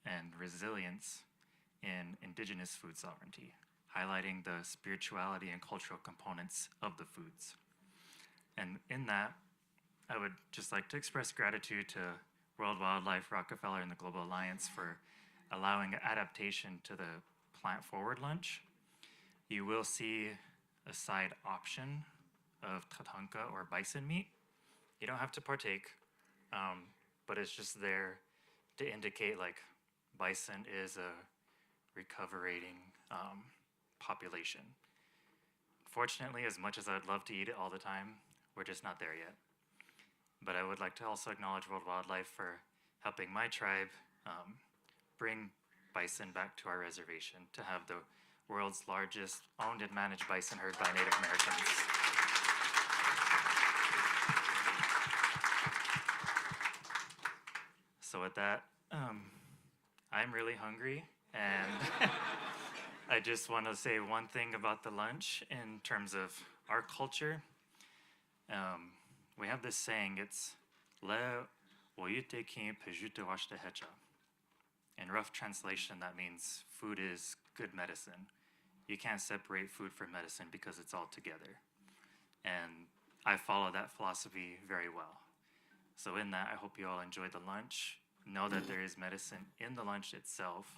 and resilience in Indigenous food sovereignty, highlighting the spirituality and cultural components of the foods. And in that, I would just like to express gratitude to World Wildlife, Rockefeller, and the Global Alliance for allowing adaptation to the plant-forward lunch. You will see a side option of tatanka or bison meat. You don't have to partake, but it's just there to indicate like bison is a recoverating population. Fortunately, as much as I'd love to eat it all the time, we're just not there yet. But I would like to also acknowledge World Wildlife for helping my tribe bring bison back to our reservation to have the world's largest owned and managed bison herd by Native Americans. So with that, I'm really hungry, and I just want to say one thing about the lunch in terms of our culture. We have this saying, it's le woyute ki pejute washte hecha. In rough translation, that means food is good medicine. You can't separate food from medicine because it's all together. And I follow that philosophy very well. So in that, I hope you all enjoy the lunch. Know that there is medicine in the lunch itself.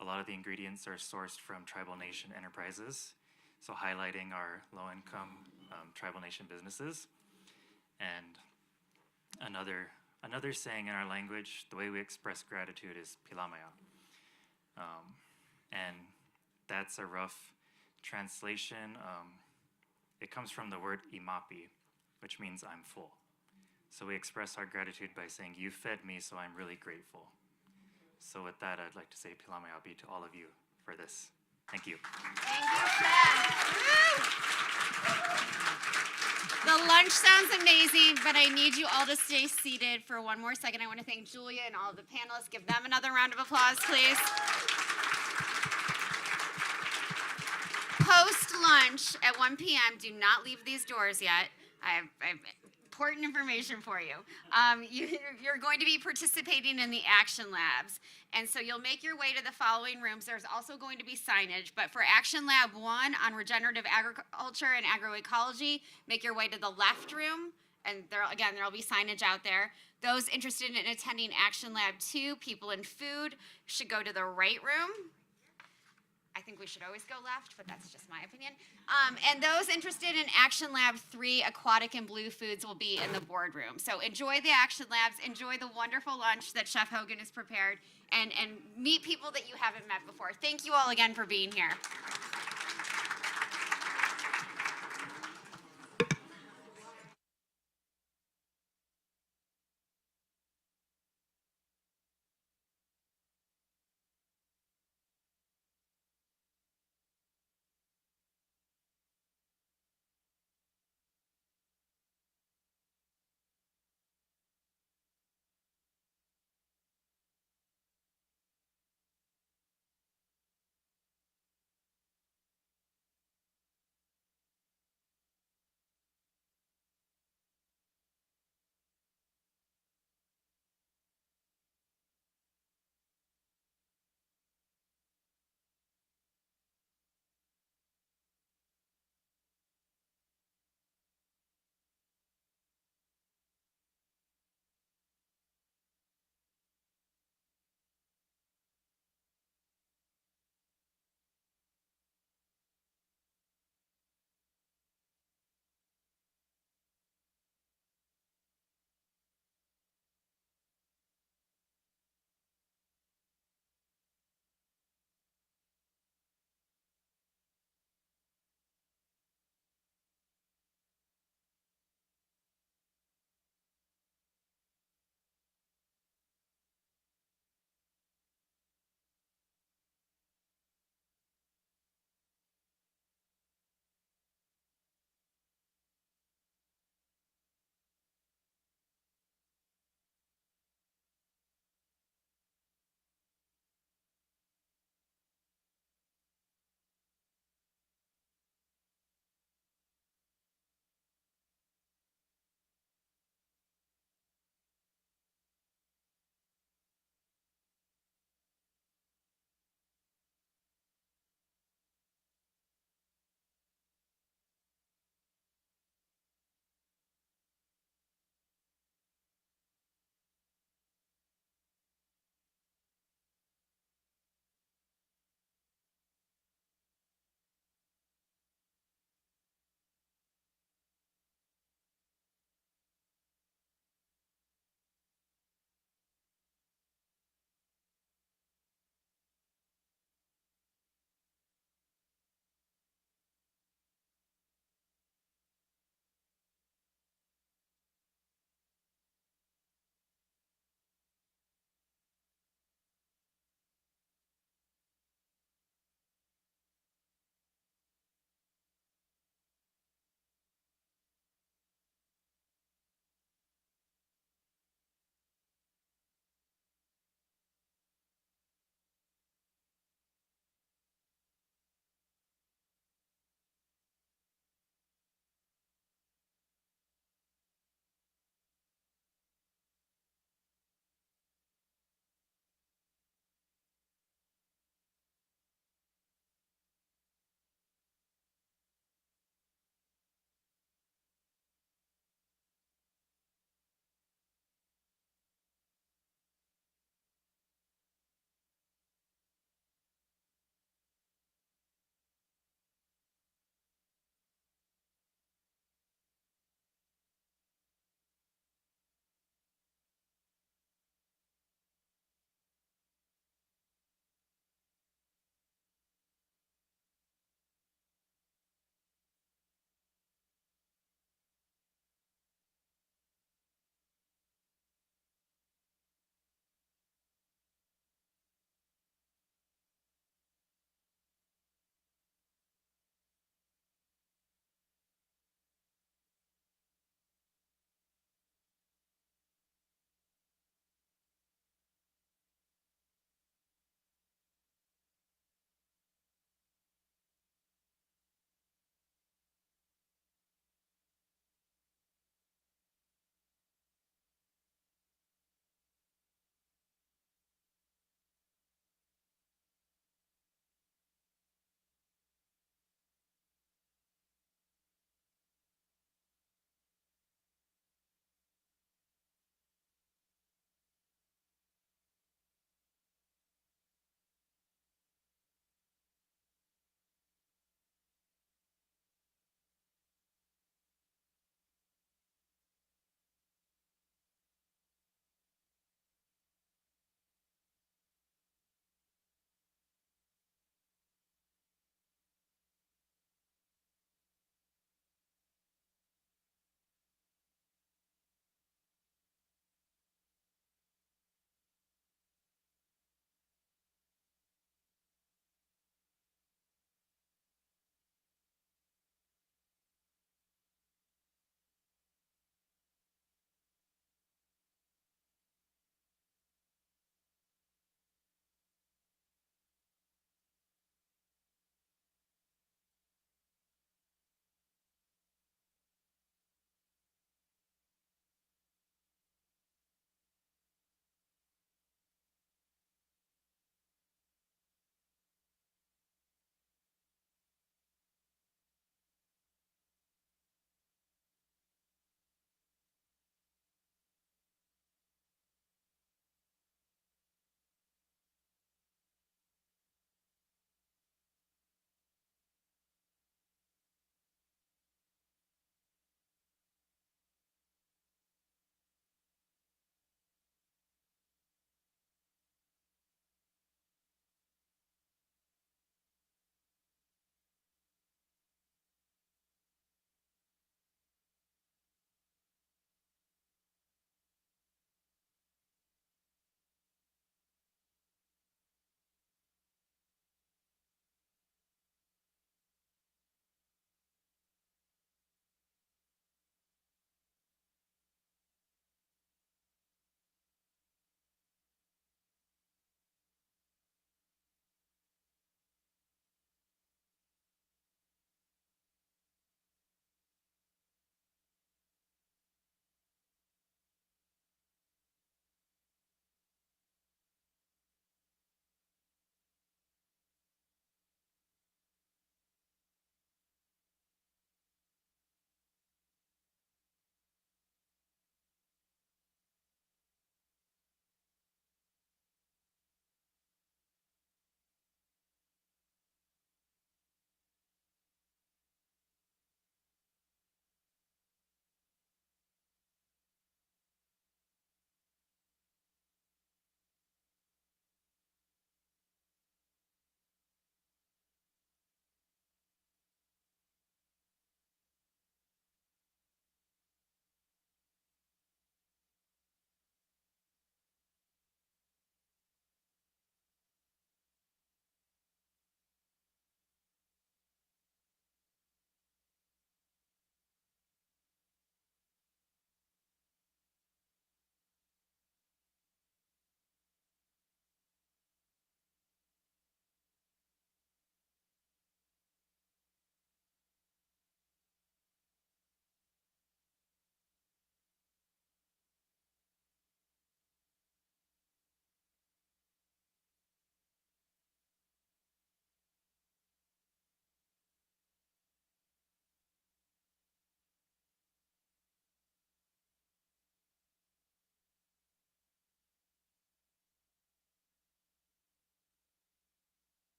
A lot of the ingredients are sourced from tribal nation enterprises, so highlighting our low-income tribal nation businesses. And another saying in our language, the way we express gratitude is pilamaya. And that's a rough translation. It comes from the word imapi, which means I'm full. So we express our gratitude by saying, you fed me, so I'm really grateful. So with that, I'd like to say pilamaya to all of you for this. Thank you. Thank you, Chef. The lunch sounds amazing, but I need you all to stay seated for one more second. I want to thank Julia and all of the panelists. Give them another round of applause, please. Post-lunch at 1 p.m., do not leave these doors yet. I have important information for you. You're going to be participating in the action labs. And so you'll make your way to the following rooms. There's also going to be signage, but for Action Lab 1 on regenerative agriculture and agroecology, make your way to the left room. And there'll be signage out there. Those interested in attending Action Lab 2, people in food, should go to the right room. I think we should always go left, but that's just my opinion. And those interested in Action Lab 3, aquatic and blue foods, will be in the boardroom. So enjoy the Action Labs, enjoy the wonderful lunch that Chef Hogan has prepared, and meet people that you haven't met before. Thank you all again for being here.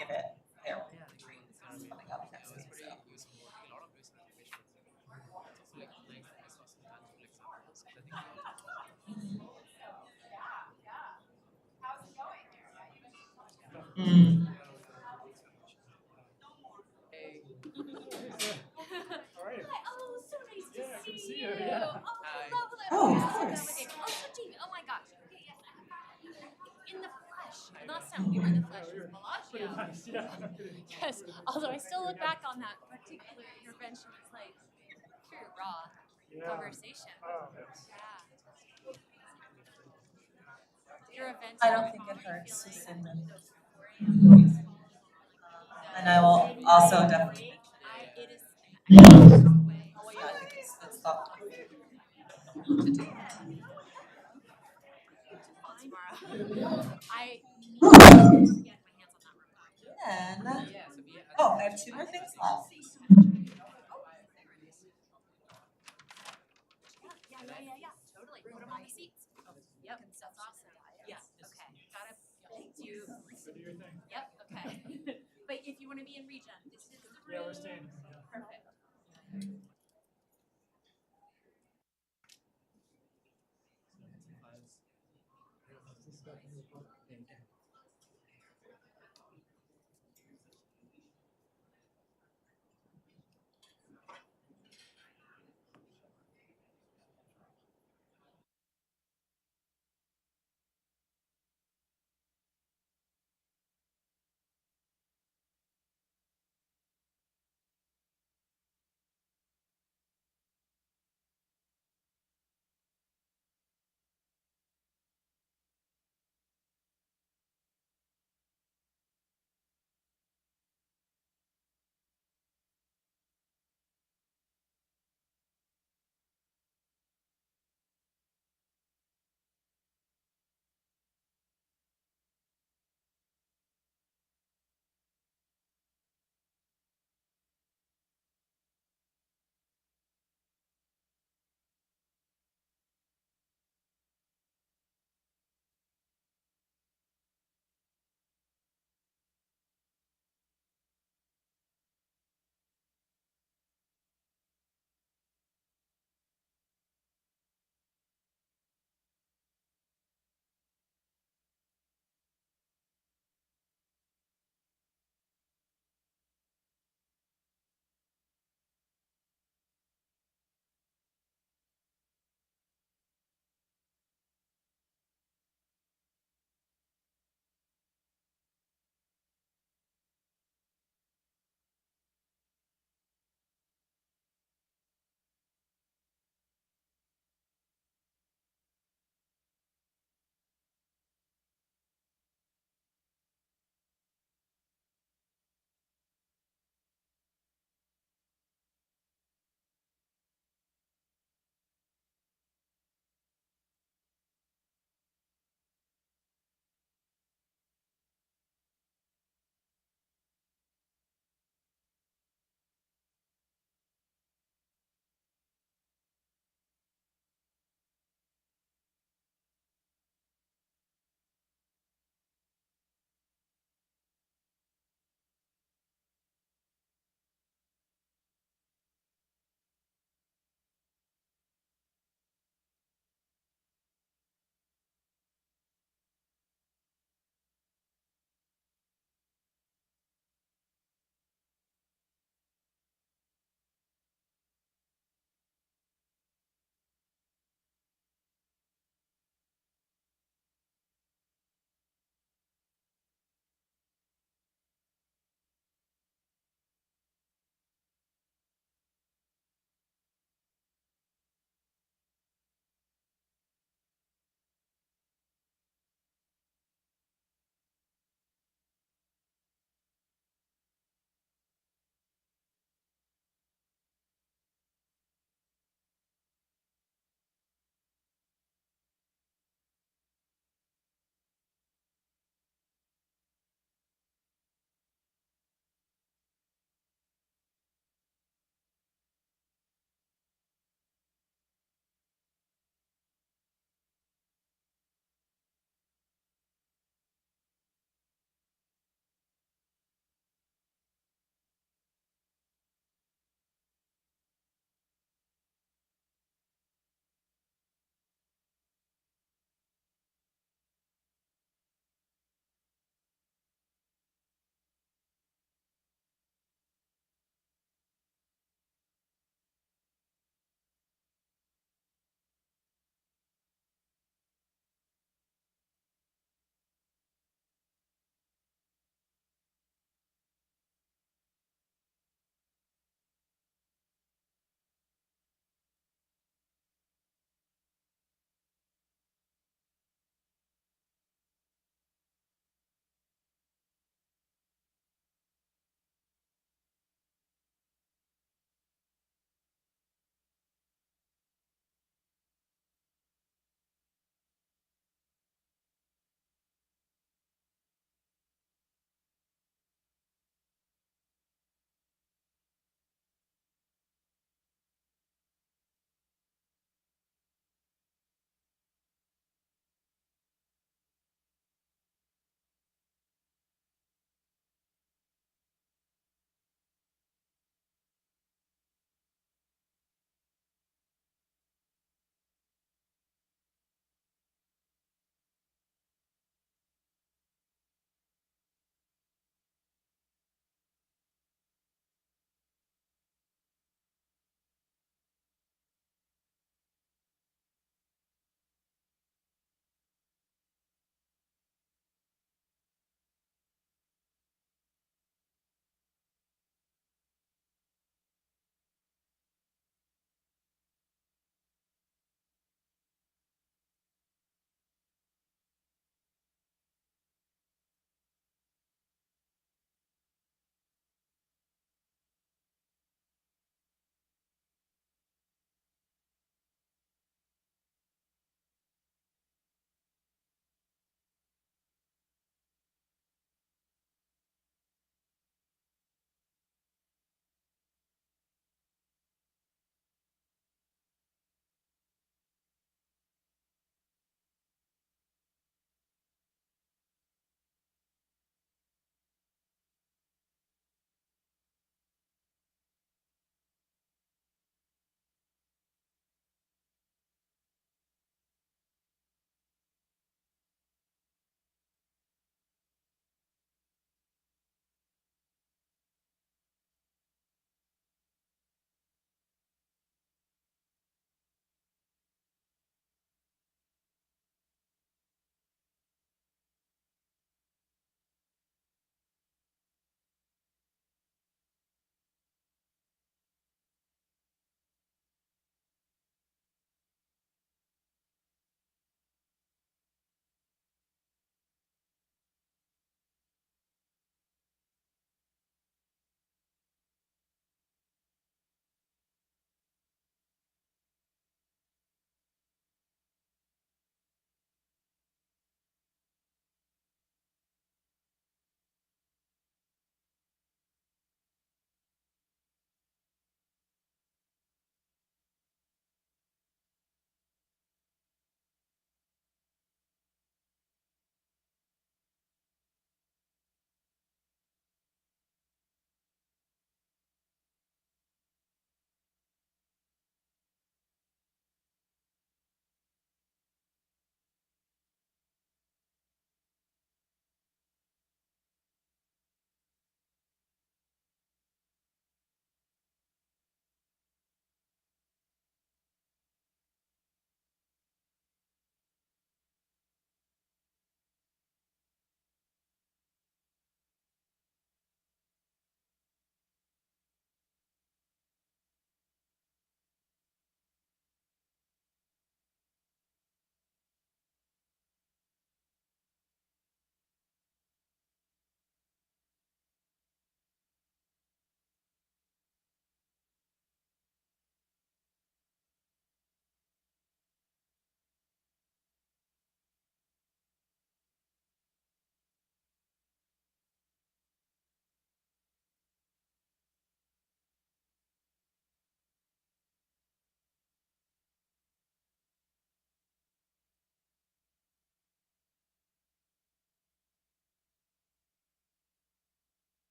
give it their dreams coming up next week. So. Mm. Oh, so nice to see you. Oh, hello, hello. Oh, of Yes, course. Oh, so Jamie. Oh my gosh. Okay, yes, I have in the flesh. Last time we were in the flesh was Bellagio. Yes, although I still look back on that particular intervention as like pure raw conversation. Yeah. Your event. I don't think it hurts to send them. And I will also definitely. It is. Yeah, I think it's thoughtful. Tomorrow. I need to get my hands on that report. And oh, I have 2 more things left. Yeah. Totally. Put them on the seats. Yep. That's awesome. Yeah. Okay. Gotta do. Yep. Okay. But if you want to be in region, this is the room. Yeah, we're staying. Perfect.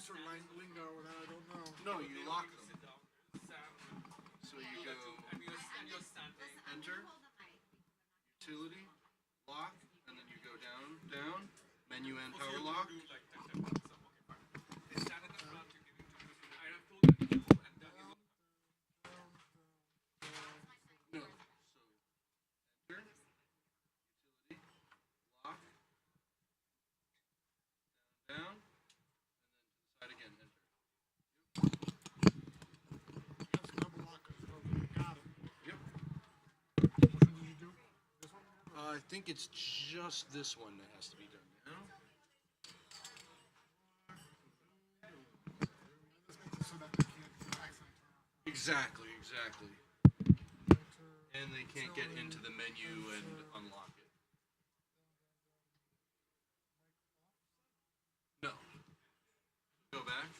use for lingo that I don't know. No, you lock them. So you go enter, utility, lock, and then you go down, down, menu and power lock. No. So enter, utility, lock, down, and then to the side again, enter. Yep. Which one did you do? This one? I think it's just this one that has to be done now. So that they can't accidentally turn off. Exactly, exactly. And they can't get into the menu and unlock it. No. Go back.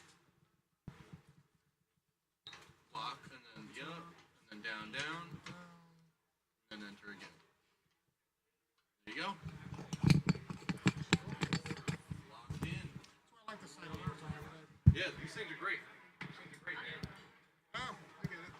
Lock, and then up, and then down, down, and enter again. There you go. Locked in. That's why I like the side alerts on it. Yeah, these things are great. These things are great, man. Oh, I get it.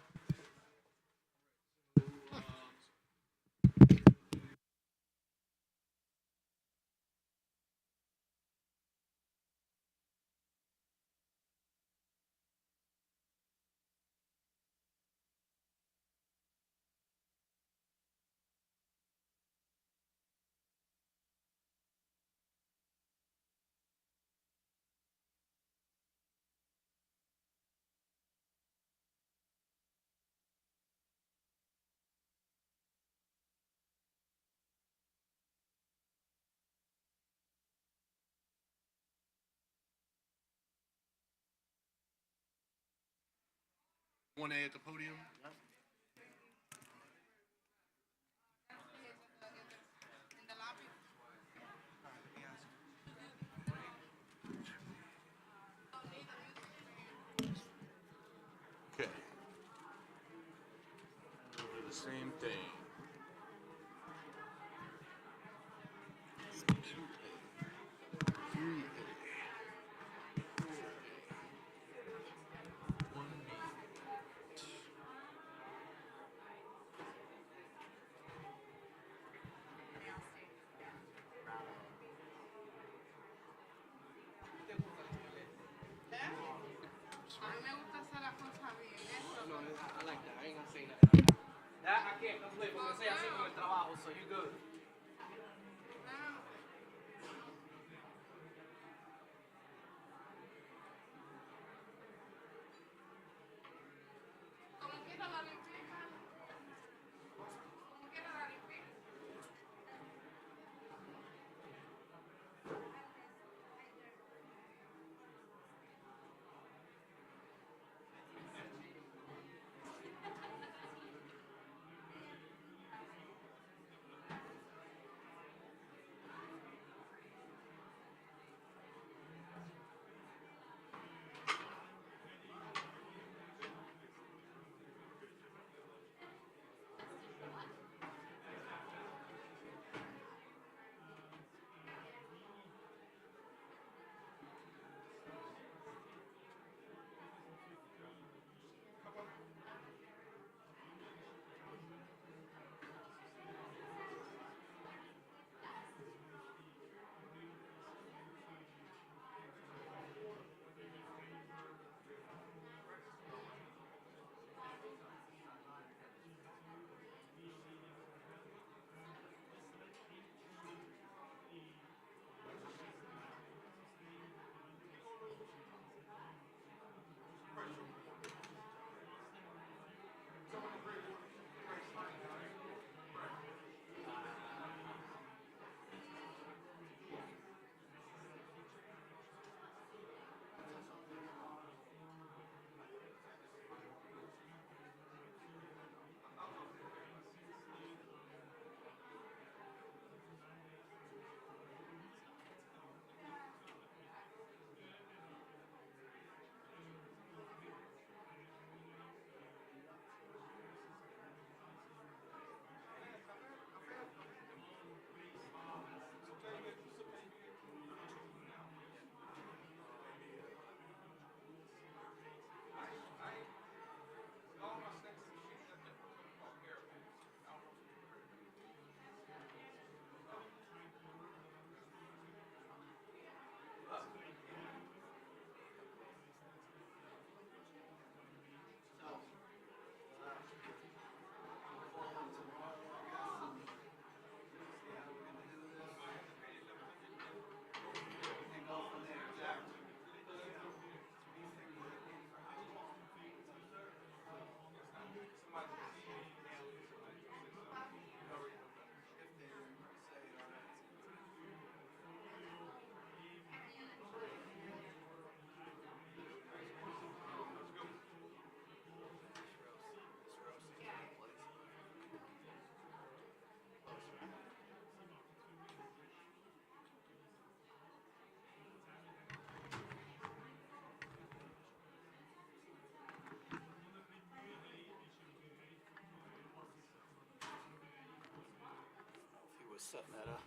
One A at the podium. Okay. We'll do the same thing. I like that. I ain't gonna say nothing. That I can't complain porque soy así con el trabajo, so you good. setting that up.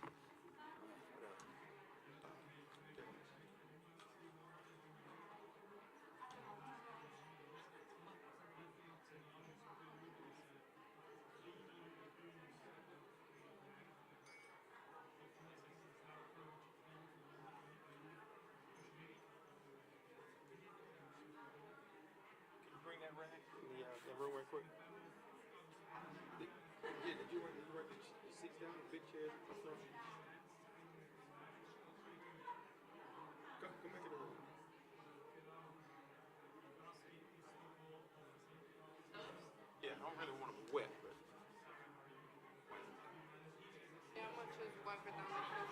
Bring that rack in the room right quick. Yeah, did you write the seats down, the big chairs up front? Come back in the room. Yeah, I don't really want them wet, but. How much is wiping down the floor?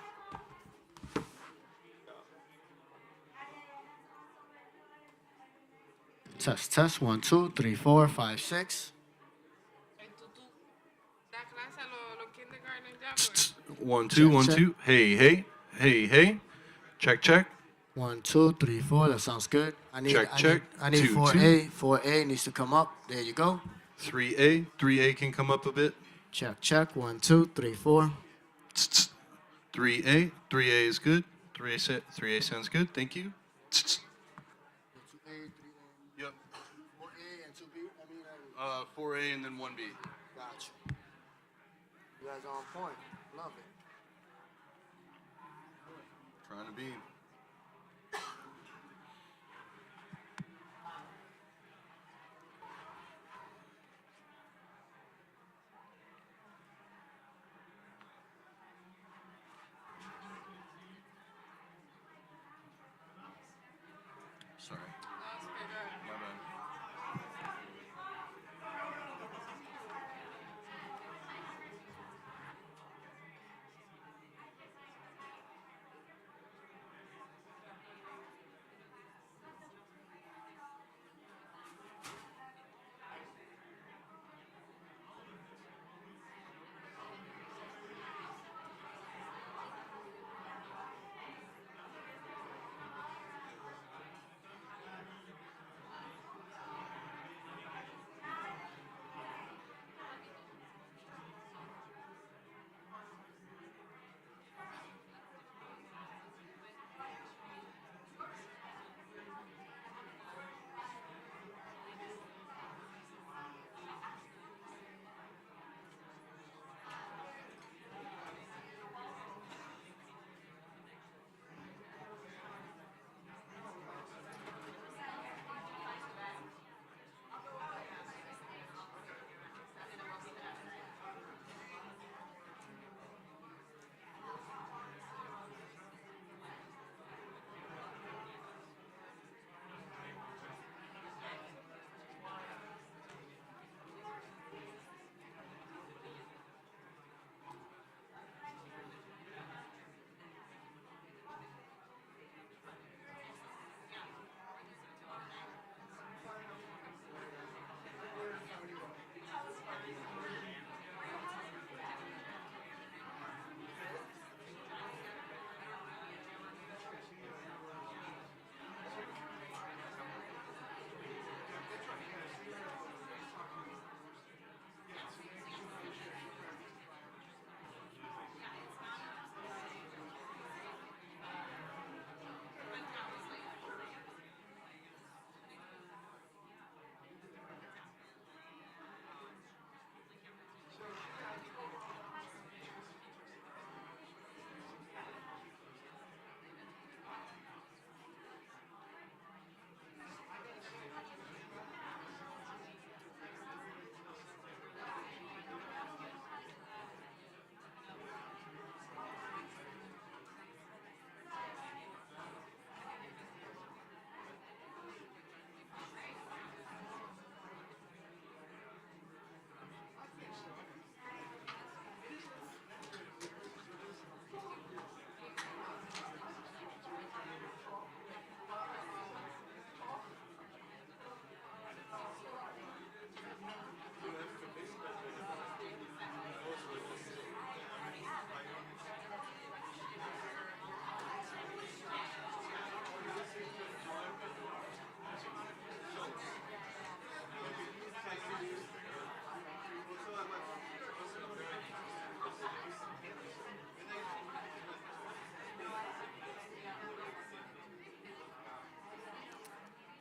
Test, test, 1, 2, 3, 4, 5, 6. ¿Da clase a los kindergarten ya, pues? 1, 2, 1, 2. Hey, hey, hey, hey. Check, check. 1, 2, 3, 4. That sounds good. I need, Check, check. I need 2, 4A. 4A needs to come up. There you go. 3A. 3A can come up a bit. Check, check. 1, 2, 3, 4. 3A. 3A is good. 3A sounds good. Thank you. Yep. 4A and 2B. 4A and then 1B. Gotcha. You guys are on point. Love it. Trying to be. Sorry. My bad.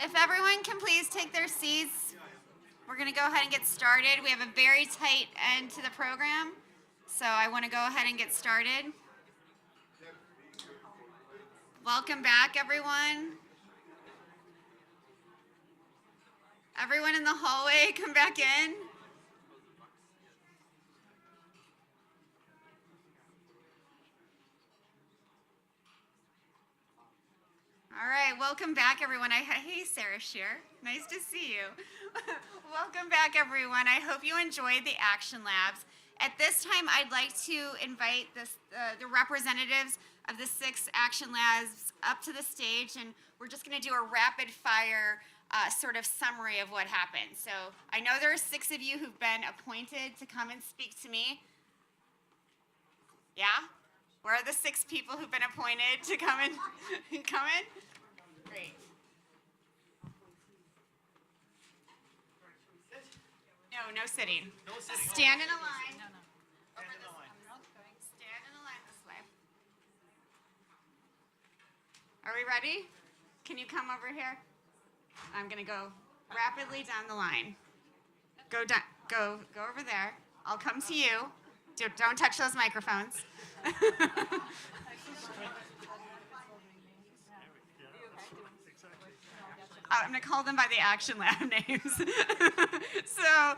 if everyone can please take their seats, we're going to go ahead and get started. We have a very tight end to the program, so I want to go ahead and get started. Welcome back, everyone. Everyone in the hallway, come back in. All right, welcome back, everyone. Hey, Sarah Shear, nice to see you. Welcome back, everyone. I hope you enjoyed the Action Labs. At this time, I'd like to invite the representatives of the 6 Action Labs up to the stage, and we're just going to do a rapid-fire sort of summary of what happened. So I know there are 6 of you who've been appointed to come and speak to me. Yeah? Where are the 6 people who've been appointed to come in? Great. No sitting. Stand in a line. Over this way. Stand in a line this way. Are we ready? Can you come over here? I'm gonna go rapidly down the line. Go over there. I'll come to you. Don't touch those microphones. I'm going to call them by the Action Lab names. So,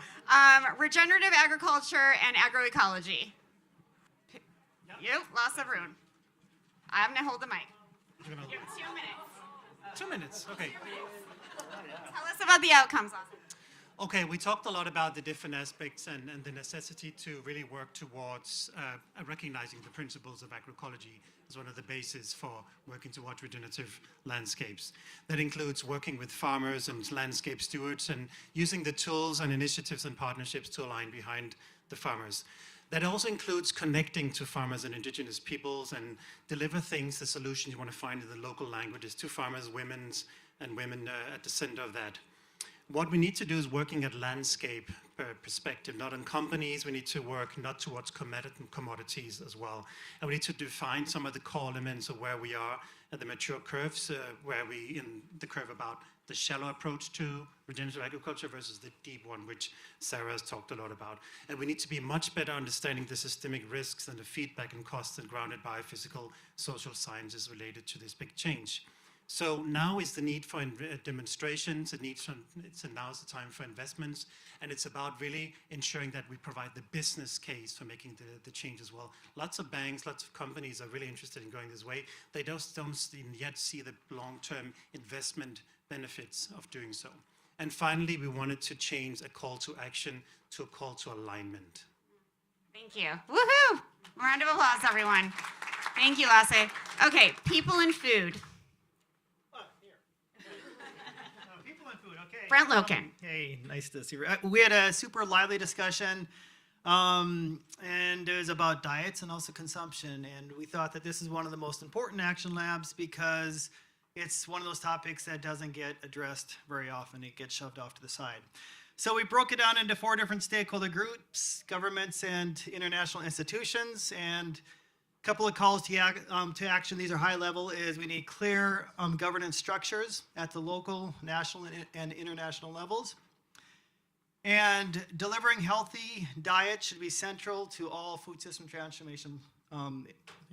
regenerative agriculture and agroecology. Yep, lost everyone. I'm going to hold the mic. You have 2 minutes. 2 minutes, okay. Tell us about the outcomes. Okay, we talked a lot about the different aspects and the necessity to really work towards recognizing the principles of agroecology as one of the bases for working towards regenerative landscapes. That includes working with farmers and landscape stewards and using the tools and initiatives and partnerships to align behind the farmers. That also includes connecting to farmers and indigenous peoples and deliver things, the solutions you want to find in the local languages to farmers, women at the center of that. What we need to do is working at landscape perspective, not on companies. We need to work not towards commodities as well. And we need to define some of the core elements of where we are at the mature curves, where we in the curve about the shallow approach to regenerative agriculture versus the deep one, which Sarah has talked a lot about. And we need to be much better understanding the systemic risks and the feedback and costs and grounded by physical, social sciences related to this big change. So now is the need for demonstrations, now is the time for investments, and it's about really ensuring that we provide the business case for making the change as well. Lots of banks, lots of companies are really interested in going this way. They just don't yet see the long-term investment benefits of doing so. And finally, we wanted to change a call to action to a call to alignment. Thank you. Woohoo! Round of applause, everyone. Thank you, Lasse. Okay, people and food. Brent Loken. Hey, nice to see you. We had a super lively discussion, and it was about diets and also consumption. And we thought that this is one of the most important action labs because it's one of those topics that doesn't get addressed very often. It gets shoved off to the side. So we broke it down into 4 different stakeholder groups, governments and international institutions, and a couple of calls to action. These are high level. Is we need clear governance structures at the local, national, and international levels. And delivering healthy diet should be central to all food system transformation,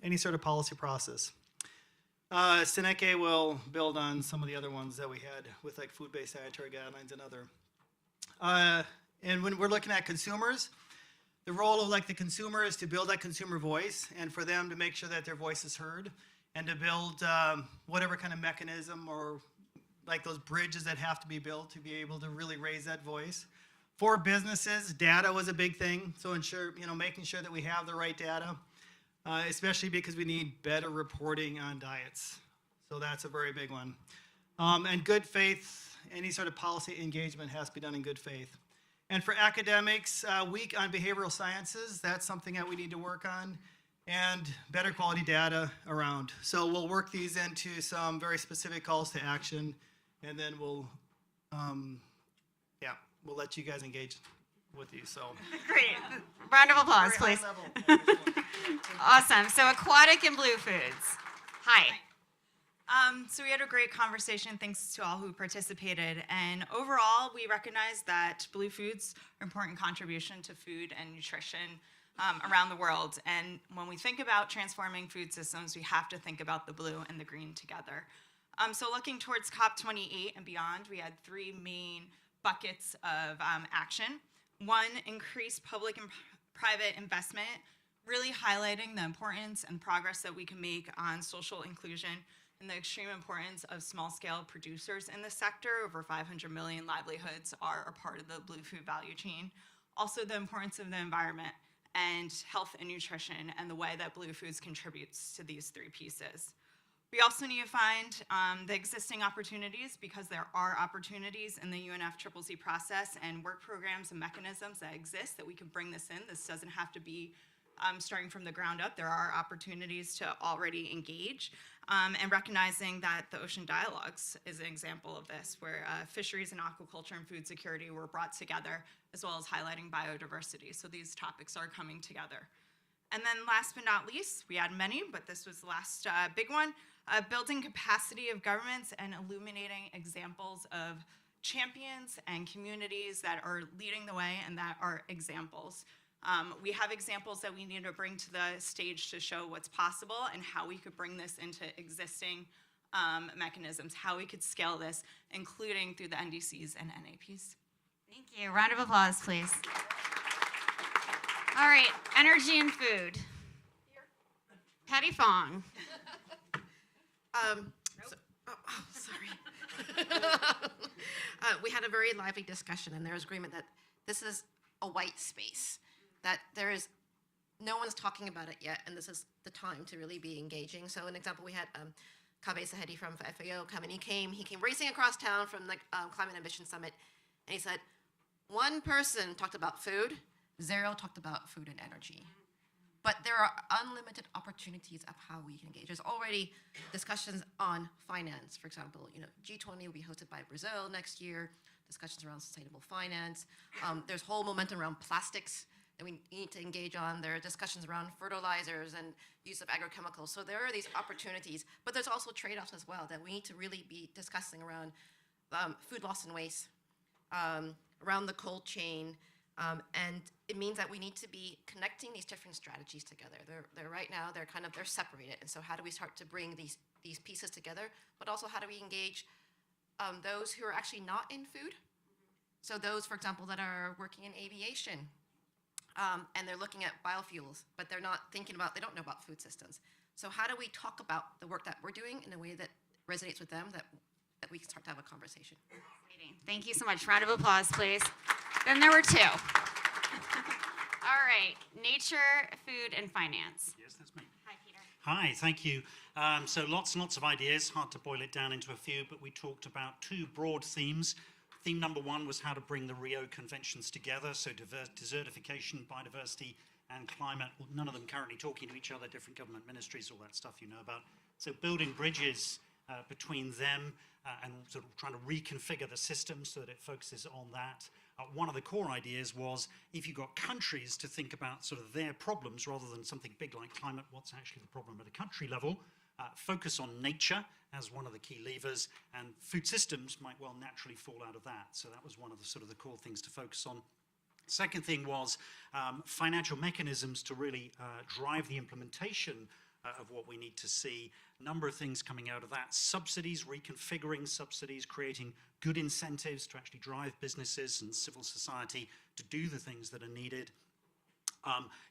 any sort of policy process. Seneke will build on some of the other ones that we had with like food-based dietary guidelines and other. And when we're looking at consumers, the role of like the consumer is to build that consumer voice and for them to make sure that their voice is heard and to build whatever kind of mechanism or like those bridges that have to be built to be able to really raise that voice. For businesses, data was a big thing. So making sure that we have the right data, especially because we need better reporting on diets. So that's a very big one. And good faith, any sort of policy engagement has to be done in good faith. And for academics, weak on behavioral sciences, that's something that we need to work on, and better quality data around. So we'll work these into some very specific calls to action, and then we'll let you guys engage with these. So great. Round of applause, please. Awesome. So aquatic and blue foods. Hi. So we had a great conversation, thanks to all who participated. And overall, we recognize that blue foods are an important contribution to food and nutrition around the world. And when we think about transforming food systems, we have to think about the blue and the green together. So looking towards COP28 and beyond, we had three main buckets of action. One, increased public and private investment, really highlighting the importance and progress that we can make on social inclusion and the extreme importance of small-scale producers in the sector. Over 500 million livelihoods are a part of the blue food value chain. Also, the importance of the environment and health and nutrition and the way that blue foods contributes to these three pieces. We also need to find the existing opportunities, because there are opportunities in the UNFCCC process and work programs and mechanisms that exist that we can bring this in. This doesn't have to be starting from the ground up. There are opportunities to already engage, and recognizing that the Ocean Dialogues is an example of this, where fisheries and aquaculture and food security were brought together, as well as highlighting biodiversity. So these topics are coming together. And then last but not least, we had many, but this was the last big one, building capacity of governments and illuminating examples of champions and communities that are leading the way and that are examples. We have examples that we need to bring to the stage to show what's possible and how we could bring this into existing mechanisms, how we could scale this, including through the NDCs and NAPs. Thank you. Round of applause, please. All right, energy and food. Patty Fong. Sorry. We had a very lively discussion, and there was agreement that this is a white space, that there is, no one's talking about it yet, and this is the time to really be engaging. So an example, we had Kaveh Sahedi from FAO come, and he came racing across town from the Climate Ambition Summit, and he said, one person talked about food, 0 talked about food and energy. But there are unlimited opportunities of how we can engage. There's already discussions on finance, for example. G20 will be hosted by Brazil next year, discussions around sustainable finance. There's whole momentum around plastics that we need to engage on. There are discussions around fertilizers and use of agrochemicals. So there are these opportunities, but there's also trade-offs as well that we need to really be discussing around food loss and waste, around the cold chain, and it means that we need to be connecting these different strategies together. They're right now, they're separated. And so how do we start to bring these pieces together? But also, how do we engage those who are actually not in food? So those, for example, that are working in aviation, and they're looking at biofuels, but they're not thinking about, they don't know about food systems. So how do we talk about the work that we're doing in a way that resonates with them, that we can start to have a conversation? Thank you so much. Round of applause, please. Then there were 2. All right, nature, food, and finance. Yes, that's me. Hi, Peter. Hi, thank you. So lots and lots of ideas, hard to boil it down into a few, but we talked about 2 broad themes. Theme number 1 was how to bring the Rio conventions together, so desertification, biodiversity, and climate. Well, none of them currently talking to each other, different government ministries, all that stuff you know about. So building bridges between them and sort of trying to reconfigure the system so that it focuses on that. One of the core ideas was, if you've got countries to think about sort of their problems rather than something big like climate, what's actually the problem at a country level, focus on nature as one of the key levers, and food systems might well naturally fall out of that. So that was one of the sort of the core things to focus on. Second thing was financial mechanisms to really drive the implementation of what we need to see. A number of things coming out of that. Subsidies, reconfiguring subsidies, creating good incentives to actually drive businesses and civil society to do the things that are needed.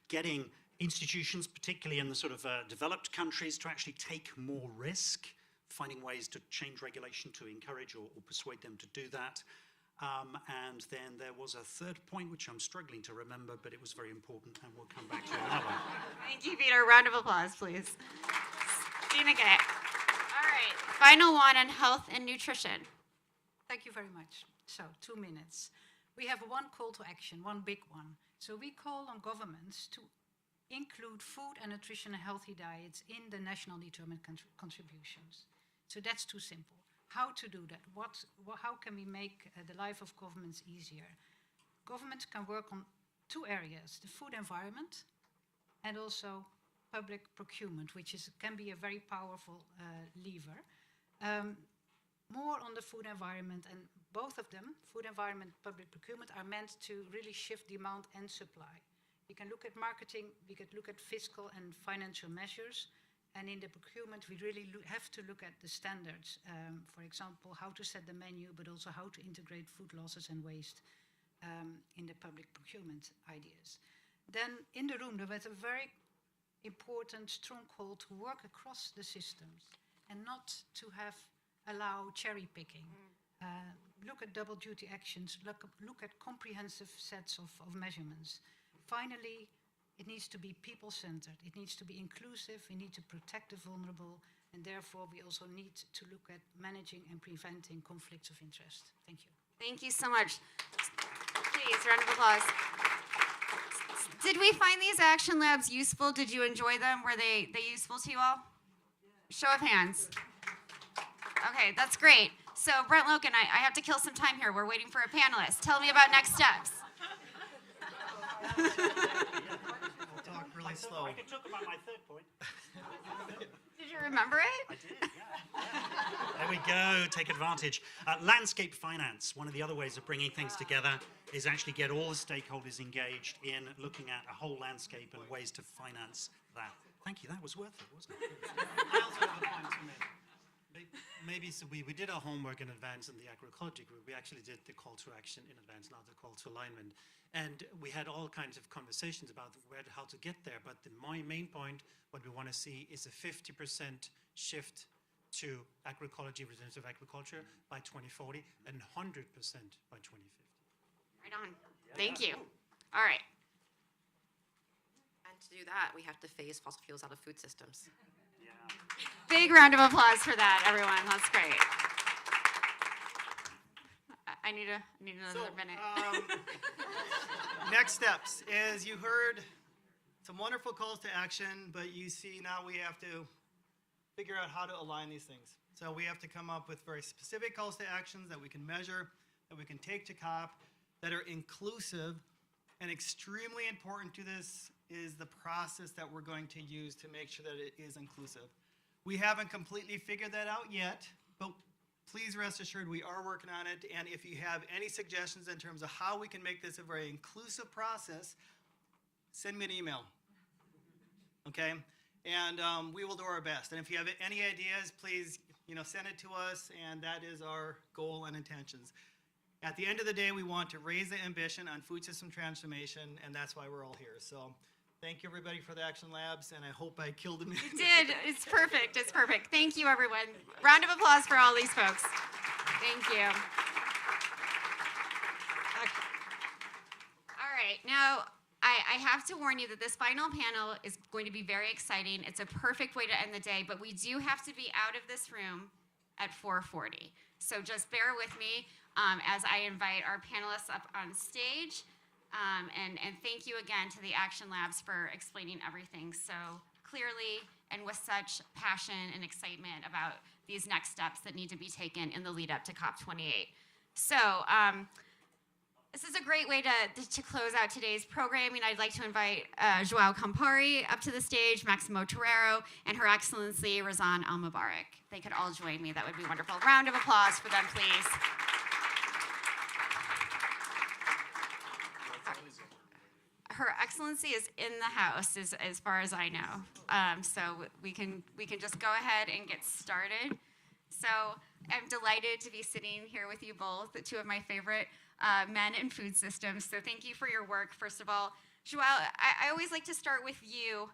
Getting institutions, particularly in the sort of developed countries, to actually take more risk, finding ways to change regulation to encourage or persuade them to do that. And then there was a third point, which I'm struggling to remember, but it was very important, and we'll come back to it now. Thank you, Peter. Round of applause, please. Stina Gay. All right, final one on health and nutrition. Thank you very much. So 2 minutes. We have one call to action, one big one. So we call on governments to include food and nutrition and healthy diets in the national determined contributions. So that's too simple. How to do that? How can we make the life of governments easier? Governments can work on 2 areas, the food environment and also public procurement, which can be a very powerful lever. More on the food environment, and both of them, food environment, public procurement, are meant to really shift demand and supply. We can look at marketing, we could look at fiscal and financial measures, and in the procurement, we really have to look at the standards. For example, how to set the menu, but also how to integrate food losses and waste in the public procurement ideas. Then in the room, there was a very important, strong call to work across the systems and not to allow cherry picking. Look at double duty actions, look at comprehensive sets of measurements. Finally, it needs to be people-centered. It needs to be inclusive. We need to protect the vulnerable. And therefore, we also need to look at managing and preventing conflicts of interest. Thank you. Thank you so much. Please, round of applause. Did we find these action labs useful? Did you enjoy them? Were they useful to you all? Show of hands. Okay, that's great. So Brent Logan, I have to kill some time here. We're waiting for a panelist. Tell me about next steps. We'll talk really slow. I can talk about my third point. Did you remember it? I did, yeah. There we go, take advantage. Landscape finance, one of the other ways of bringing things together is actually get all the stakeholders engaged in looking at a whole landscape and ways to finance that. Thank you, that was worth it, wasn't it? I also have a point to make. Maybe so we did our homework in advance in the agroecology group. We actually did the call to action in advance, not the call to alignment. And we had all kinds of conversations about how to get there. But my main point, what we want to see is a 50% shift to agroecology, regenerative agriculture by 2040 and 100% by 2050. Right on. Thank you. All right. And to do that, we have to phase fossil fuels out of food systems. Big round of applause for that, everyone. That's great. I need another minute. Next steps is you heard some wonderful calls to action, but you see now we have to figure out how to align these things. So we have to come up with very specific calls to actions that we can measure, that we can take to COP, that are inclusive, and extremely important to this is the process that we're going to use to make sure that it is inclusive. We haven't completely figured that out yet, but please rest assured we are working on it. And if you have any suggestions in terms of how we can make this a very inclusive process, send me an email, okay? And we will do our best. And if you have any ideas, please, send it to us. And that is our goal and intentions. At the end of the day, we want to raise the ambition on food system transformation, and that's why we're all here. So thank you, everybody, for the Action Labs, and I hope I killed it. You did. It's perfect. It's perfect. Thank you, everyone. Round of applause for all these folks. Thank you. Okay. All right. Now, I have to warn you that this final panel is going to be very exciting. It's a perfect way to end the day, but we do have to be out of this room at 4:40. So just bear with me as I invite our panelists up on stage. And thank you again to the Action Labs for explaining everything so clearly and with such passion and excitement about these next steps that need to be taken in the lead up to COP28. So this is a great way to close out today's programming. I'd like to invite Joao Campari up to the stage, Maximo Torero, and Her Excellency Razan Al Mubarak. They could all join me. That would be wonderful. Round of applause for them, please. Her Excellency is in the house, as far as I know. So we can just go ahead and get started. So I'm delighted to be sitting here with you both, the two of my favorite men in food systems. So thank you for your work. First of all, Joao, I always like to start with you.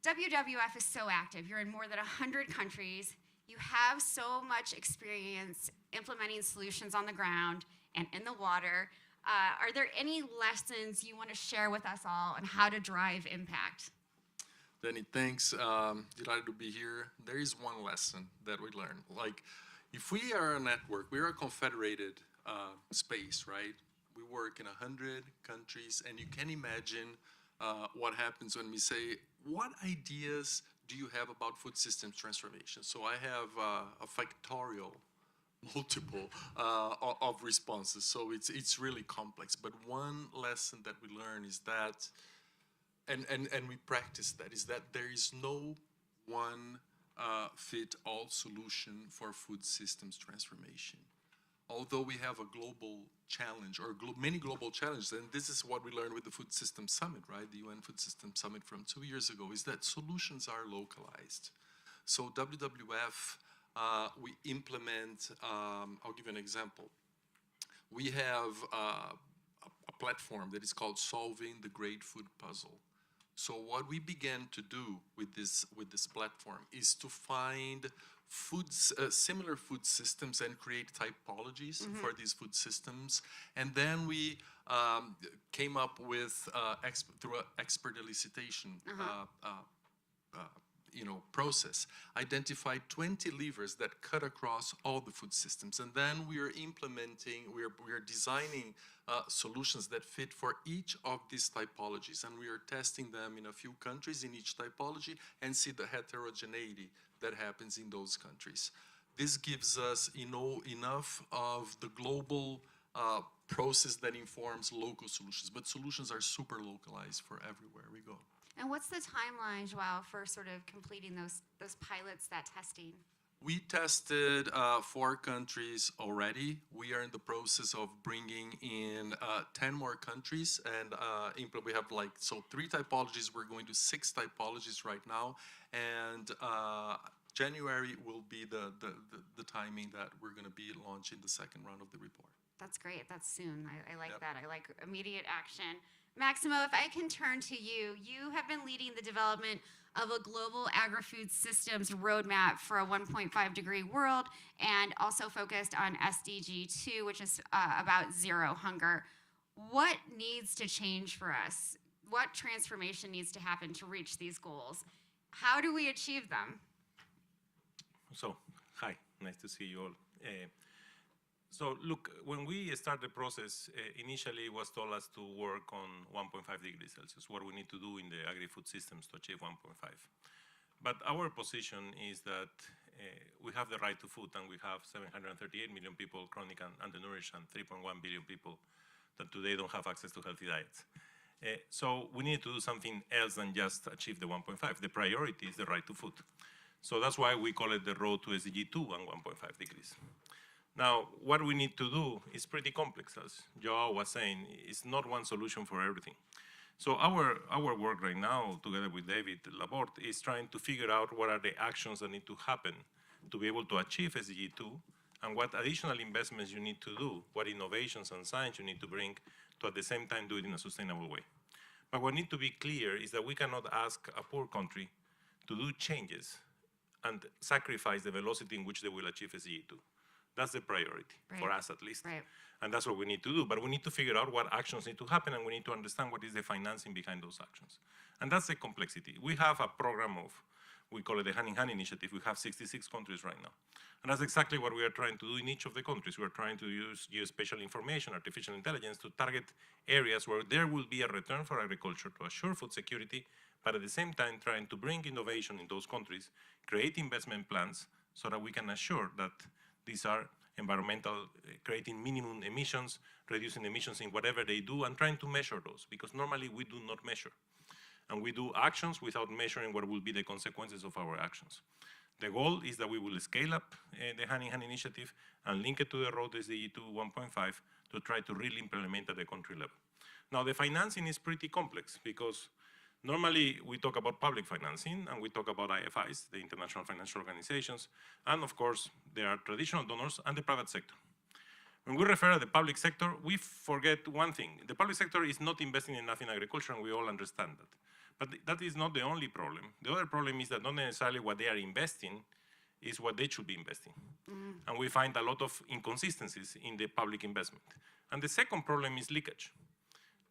WWF is so active. You're in more than 100 countries. You have so much experience implementing solutions on the ground and in the water. Are there any lessons you want to share with us all on how to drive impact? Danny, thanks. Delighted to be here. There is one lesson that we learned. Like, if we are a network, we are a confederated space, right? We work in 100 countries, and you can imagine what happens when we say, what ideas do you have about food systems transformation? So I have a factorial multiple of responses, so it's really complex. But one lesson that we learn is that, and we practice that, is that there is no one fit-all solution for food systems transformation. Although we have a global challenge, or many global challenges, and this is what we learned with the Food Systems Summit, right? The UN Food Systems Summit from 2 years ago, is that solutions are localized. So WWF, we implement, I'll give you an example. We have a platform that is called Solving the Great Food Puzzle. So what we began to do with this platform is to find similar food systems and create typologies for these food systems. And then we came up with, through an expert elicitation process, identified 20 levers that cut across all the food systems. And then we are implementing, we are designing solutions that fit for each of these typologies. And we are testing them in a few countries in each typology and see the heterogeneity that happens in those countries. This gives us enough of the global process that informs local solutions, but solutions are super localized for everywhere we go. And what's the timeline, Joao, for sort of completing those pilots, that testing? We tested 4 countries already. We are in the process of bringing in 10 more countries, and we have 3 typologies. We're going to 6 typologies right now, and January will be the timing that we're going to be launching the second round of the report. That's great. That's soon. I like that. I like immediate action. Maximo, if I can turn to you, you have been leading the development of a global agri-food systems roadmap for a 1.5 degree world, and also focused on SDG 2, which is about zero hunger. What needs to change for us? What transformation needs to happen to reach these goals? How do we achieve them? So, hi, nice to see you all. So look, when we start the process, initially it was told us to work on 1.5 degrees Celsius, what we need to do in the agri-food systems to achieve 1.5. But our position is that we have the right to food, and we have 738 million people chronic and undernourished, and 3.1 billion people that today don't have access to healthy diets. So we need to do something else than just achieve the 1.5. The priority is the right to food. So that's why we call it the road to SDG 2 and 1.5 degrees. Now, what we need to do is pretty complex, as Joao was saying. It's not one solution for everything. So our work right now, together with David Laborde, is trying to figure out what are the actions that need to happen to be able to achieve SDG 2, and what additional investments you need to do, what innovations and science you need to bring to at the same time do it in a sustainable way. But what needs to be clear is that we cannot ask a poor country to do changes and sacrifice the velocity in which they will achieve SDG 2. That's the priority, for us at least. And that's what we need to do. But we need to figure out what actions need to happen, and we need to understand what is the financing behind those actions. And that's the complexity. We have a program of, we call it the Hand in Hand Initiative. We have 66 countries right now. And that's exactly what we are trying to do in each of the countries. We're trying to use geospatial information, artificial intelligence, to target areas where there will be a return for agriculture to assure food security, but at the same time trying to bring innovation in those countries, create investment plans so that we can assure that these are environmental, creating minimum emissions, reducing emissions in whatever they do, and trying to measure those, because normally we do not measure. And we do actions without measuring what will be the consequences of our actions. The goal is that we will scale up the Hand in Hand Initiative and link it to the road SDG 2 1.5 to try to really implement at the country level. Now, the financing is pretty complex, because normally we talk about public financing, and we talk about IFIs, the international financial organizations, and of course there are traditional donors and the private sector. When we refer to the public sector, we forget one thing. The public sector is not investing enough in agriculture, and we all understand that. But that is not the only problem. The other problem is that not necessarily what they are investing is what they should be investing. And we find a lot of inconsistencies in the public investment. And the second problem is leakage.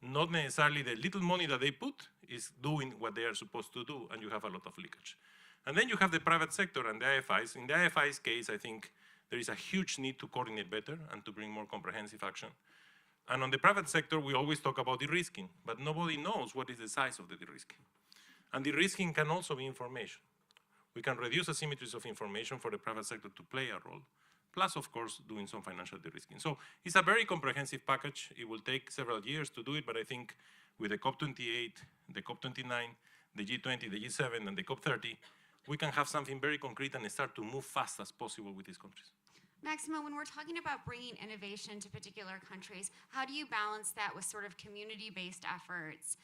Not necessarily the little money that they put is doing what they are supposed to do, and you have a lot of leakage. And then you have the private sector and the IFIs. In the IFIs case, I think there is a huge need to coordinate better and to bring more comprehensive action. And on the private sector, we always talk about de-risking, but nobody knows what is the size of the de-risking. And de-risking can also be information. We can reduce asymmetries of information for the private sector to play a role, plus, of course, doing some financial de-risking. So it's a very comprehensive package. It will take several years to do it, but I think with the COP28, the COP29, the G20, the G7, and the COP30, we can have something very concrete and start to move fast as possible with these countries. Maximo, when we're talking about bringing innovation to particular countries, how do you balance that with sort of community-based efforts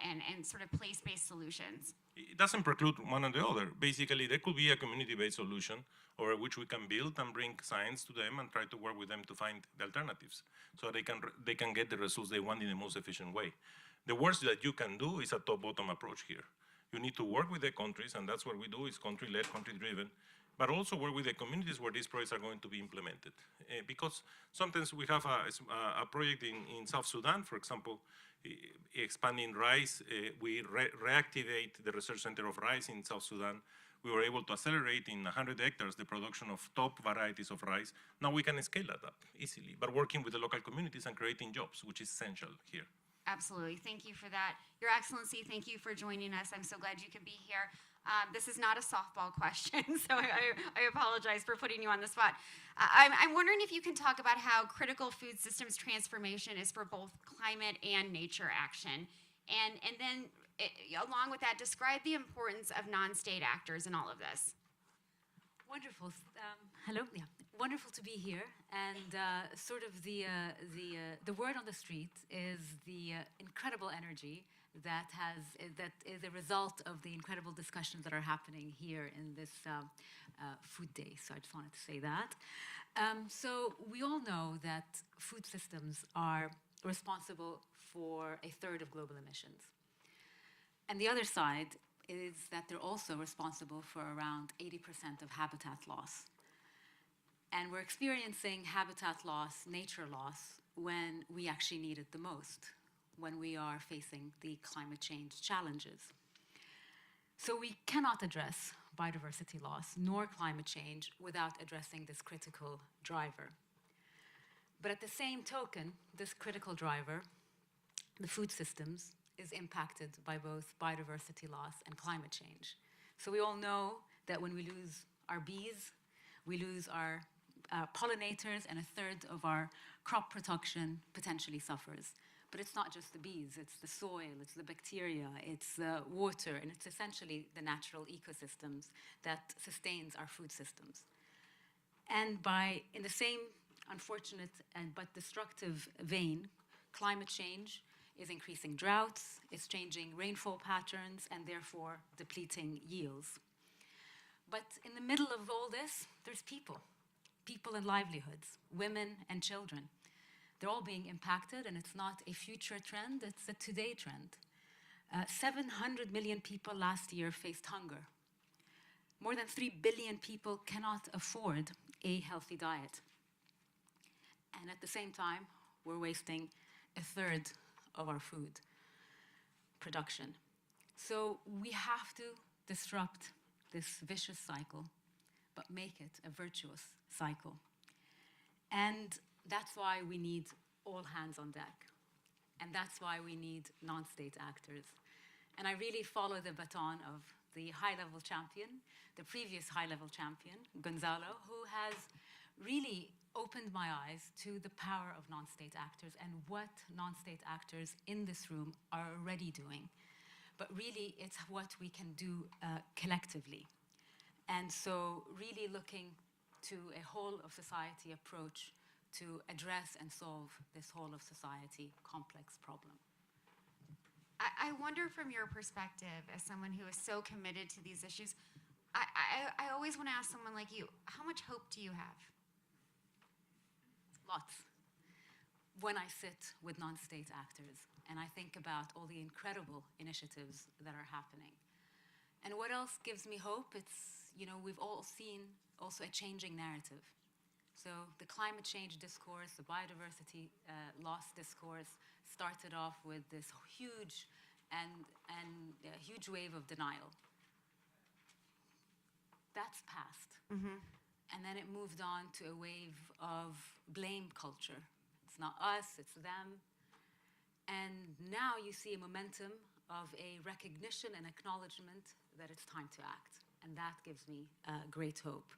and sort of place-based solutions? It doesn't preclude one or the other. Basically, there could be a community-based solution over which we can build and bring science to them and try to work with them to find the alternatives so they can get the results they want in the most efficient way. The worst that you can do is a top-bottom approach here. You need to work with the countries, and that's what we do, is country-led, country-driven, but also work with the communities where these projects are going to be implemented. Because sometimes we have a project in South Sudan, for example, expanding rice. We reactivate the research center of rice in South Sudan. We were able to accelerate in 100 hectares the production of top varieties of rice. Now we can scale that up easily, but working with the local communities and creating jobs, which is essential here. Absolutely. Thank you for that. Your Excellency, thank you for joining us. I'm so glad you could be here. This is not a softball question, so I apologize for putting you on the spot. I'm wondering if you can talk about how critical food systems transformation is for both climate and nature action. And then, along with that, describe the importance of non-state actors in all of this. Wonderful. Hello. Yeah. Wonderful to be here. And sort of the word on the street is the incredible energy that is a result of the incredible discussions that are happening here in this food day. So I just wanted to say that. So we all know that food systems are responsible for a third of global emissions. And the other side is that they're also responsible for around 80% of habitat loss. And we're experiencing habitat loss, nature loss, when we actually need it the most, when we are facing the climate change challenges. So we cannot address biodiversity loss nor climate change without addressing this critical driver. But at the same token, this critical driver, the food systems, is impacted by both biodiversity loss and climate change. So we all know that when we lose our bees, we lose our pollinators, and a third of our crop production potentially suffers. But it's not just the bees, it's the soil, it's the bacteria, it's the water, and it's essentially the natural ecosystems that sustains our food systems. And in the same unfortunate but destructive vein, climate change is increasing droughts, it's changing rainfall patterns, and therefore depleting yields. But in the middle of all this, there's people and livelihoods, women and children. They're all being impacted, and it's not a future trend, it's a today trend. 700 million people last year faced hunger. More than 3 billion people cannot afford a healthy diet. And at the same time, we're wasting a third of our food production. So we have to disrupt this vicious cycle, but make it a virtuous cycle. And that's why we need all hands on deck. And that's why we need non-state actors. And I really follow the baton of the high-level champion, the previous high-level champion, Gonzalo, who has really opened my eyes to the power of non-state actors and what non-state actors in this room are already doing. But really, it's what we can do collectively. And so really looking to a whole-of-society approach to address and solve this whole-of-society complex problem. I wonder from your perspective, as someone who is so committed to these issues, I always want to ask someone like you, how much hope do you have? Lots. When I sit with non-state actors and I think about all the incredible initiatives that are happening. And what else gives me hope? It's, we've all seen also a changing narrative. So the climate change discourse, the biodiversity loss discourse started off with this huge huge wave of denial. That's past. Mm-hmm. And then it moved on to a wave of blame culture. It's not us, it's them. And now you see a momentum of a recognition and acknowledgement that it's time to act. And that gives me great hope.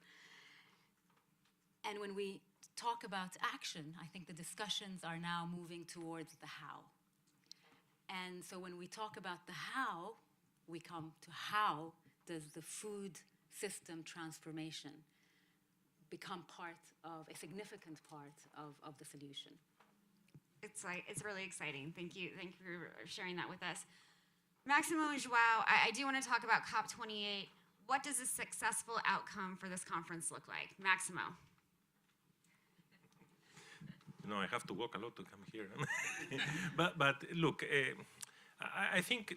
And when we talk about action, I think the discussions are now moving towards the how. And so when we talk about the how, we come to how does the food system transformation become a significant part of the solution? It's really exciting. Thank you for sharing that with us. Maximo and Joao, I do want to talk about COP28. What does a successful outcome for this conference look like? Maximo. No, I have to walk a lot to come here. but look, I think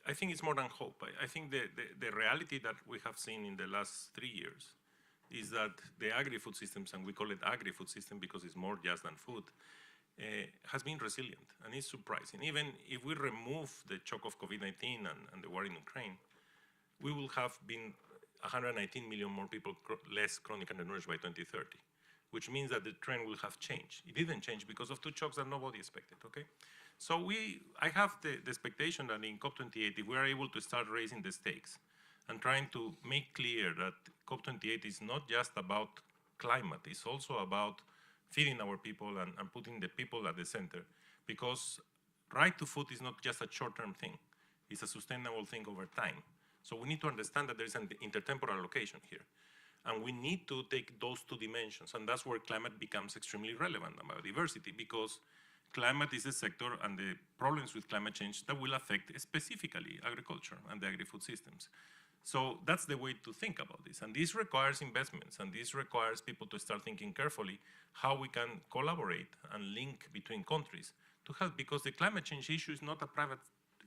it's more than hope. I think the reality that we have seen in the last 3 years is that the agri-food systems, and we call it agri-food system because it's more just than food, has been resilient, and it's surprising. Even if we remove the shock of COVID-19 and the war in Ukraine, we will have been 119 million more people less chronic undernourished by 2030, which means that the trend will have changed. It didn't change because of two shocks that nobody expected, okay? So I have the expectation that in COP28, if we are able to start raising the stakes and trying to make clear that COP28 is not just about climate, it's also about feeding our people and putting the people at the center, because right to food is not just a short-term thing, it's a sustainable thing over time. So we need to understand that there is an intertemporal location here. And we need to take those two dimensions, and that's where climate becomes extremely relevant and biodiversity, because climate is a sector and the problems with climate change that will affect specifically agriculture and the agri-food systems. So that's the way to think about this. And this requires investments, and this requires people to start thinking carefully how we can collaborate and link between countries to help, because the climate change issue is not a private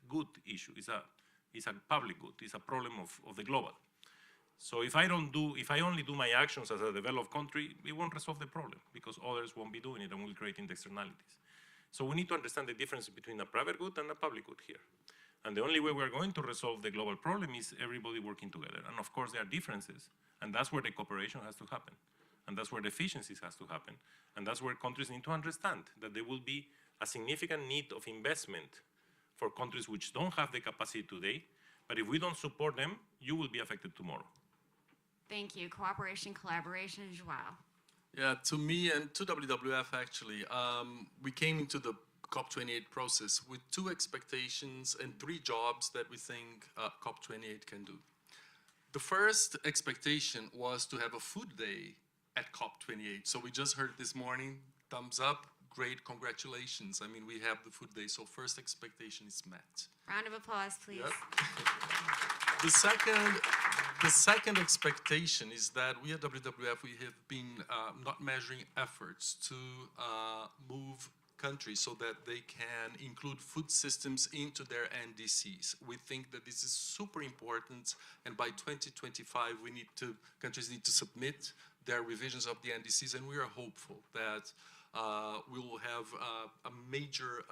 good issue, it's a public good, it's a problem of the global. So if I only do my actions as a developed country, it won't resolve the problem, because others won't be doing it and will create externalities. So we need to understand the difference between a private good and a public good here. And the only way we're going to resolve the global problem is everybody working together. And of course there are differences, and that's where the cooperation has to happen. And that's where the efficiencies has to happen. And that's where countries need to understand that there will be a significant need of investment for countries which don't have the capacity today, but if we don't support them, you will be affected tomorrow. Thank you. Cooperation, collaboration, Joao. Yeah, to me and to WWF actually, we came into the COP28 process with 2 expectations and 3 jobs that we think COP28 can do. The first expectation was to have a food day at COP28. So we just heard this morning, thumbs up, great, congratulations. I mean, we have the food day, so first expectation is met. Round of applause, please. Yep. The second expectation is that we at WWF, we have been not measuring efforts to move countries so that they can include food systems into their NDCs. We think that this is super important, and by 2025, countries need to submit their revisions of the NDCs, and we are hopeful that we will have a major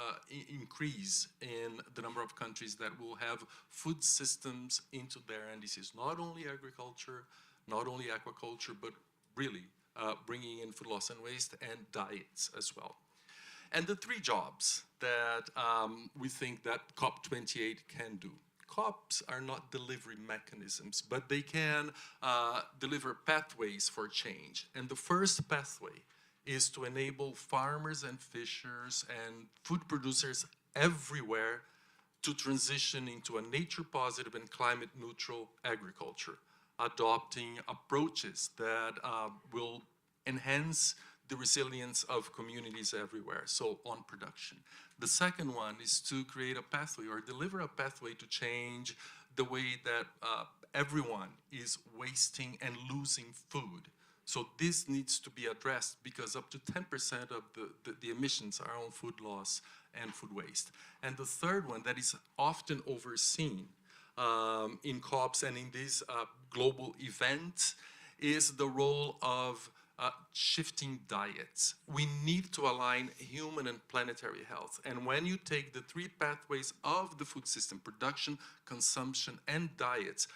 increase in the number of countries that will have food systems into their NDCs. Not only agriculture, not only aquaculture, but really bringing in food loss and waste and diets as well. And the 3 jobs that we think that COP28 can do. COPs are not delivery mechanisms, but they can deliver pathways for change. And the first pathway is to enable farmers and fishers and food producers everywhere to transition into a nature-positive and climate-neutral agriculture, adopting approaches that will enhance the resilience of communities everywhere, so on production. The second one is to create a pathway or deliver a pathway to change the way that everyone is wasting and losing food. So this needs to be addressed because up to 10% of the emissions are on food loss and food waste. And the third one that is often overseen in COPs and in these global events is the role of shifting diets. We need to align human and planetary health. And when you take the 3 pathways of the food system, production, consumption, and diets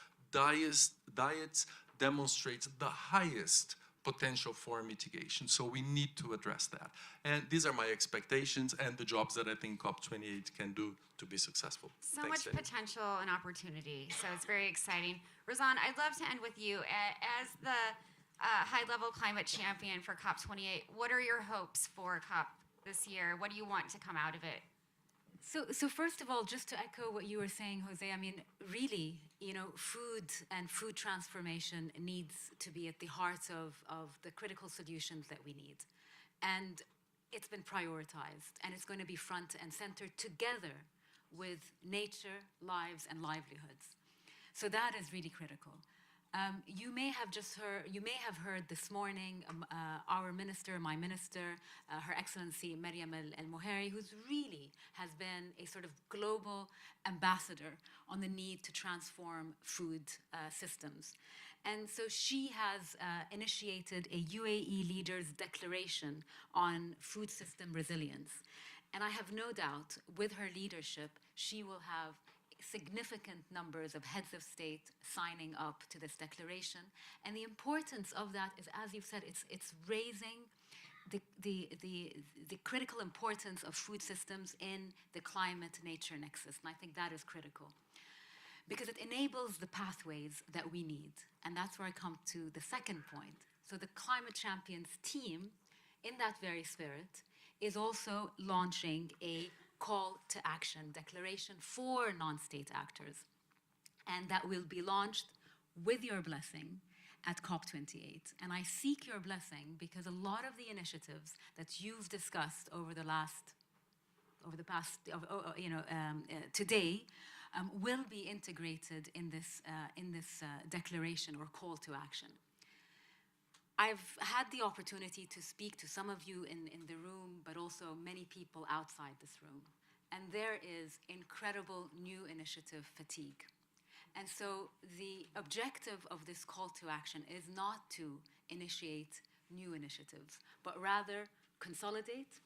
demonstrate the highest potential for mitigation. So we need to address that. And these are my expectations and the jobs that I think COP28 can do to be successful. So Thanks, much Daniel. potential and opportunity. So it's very exciting. Razan, I'd love to end with you. As the high-level climate champion for COP28, what are your hopes for COP this year? What do you want to come out of it? So first of all, just to echo what you were saying, Jose, I mean, really, food and food transformation needs to be at the heart of the critical solutions that we need. And it's been prioritized, and it's going to be front and center together with nature, lives, and livelihoods. So that is really critical. You may have heard this morning our minister, my minister, Her Excellency Mariam El-Moheri, who's really has been a sort of global ambassador on the need to transform food systems. And so she has initiated a UAE Leaders Declaration on food system resilience. And I have no doubt, with her leadership, she will have significant numbers of heads of state signing up to this declaration. And the importance of that is, as you've said, it's raising the critical importance of food systems in the climate-nature nexus. And I think that is critical, because it enables the pathways that we need. And that's where I come to the second point. So the Climate Champions team, in that very spirit, is also launching a call to action declaration for non-state actors. And that will be launched with your blessing at COP28. And I seek your blessing because a lot of the initiatives that you've discussed over the past today will be integrated in this declaration or call to action. I've had the opportunity to speak to some of you in the room, but also many people outside this room. And there is incredible new initiative fatigue. And so the objective of this call to action is not to initiate new initiatives, but rather consolidate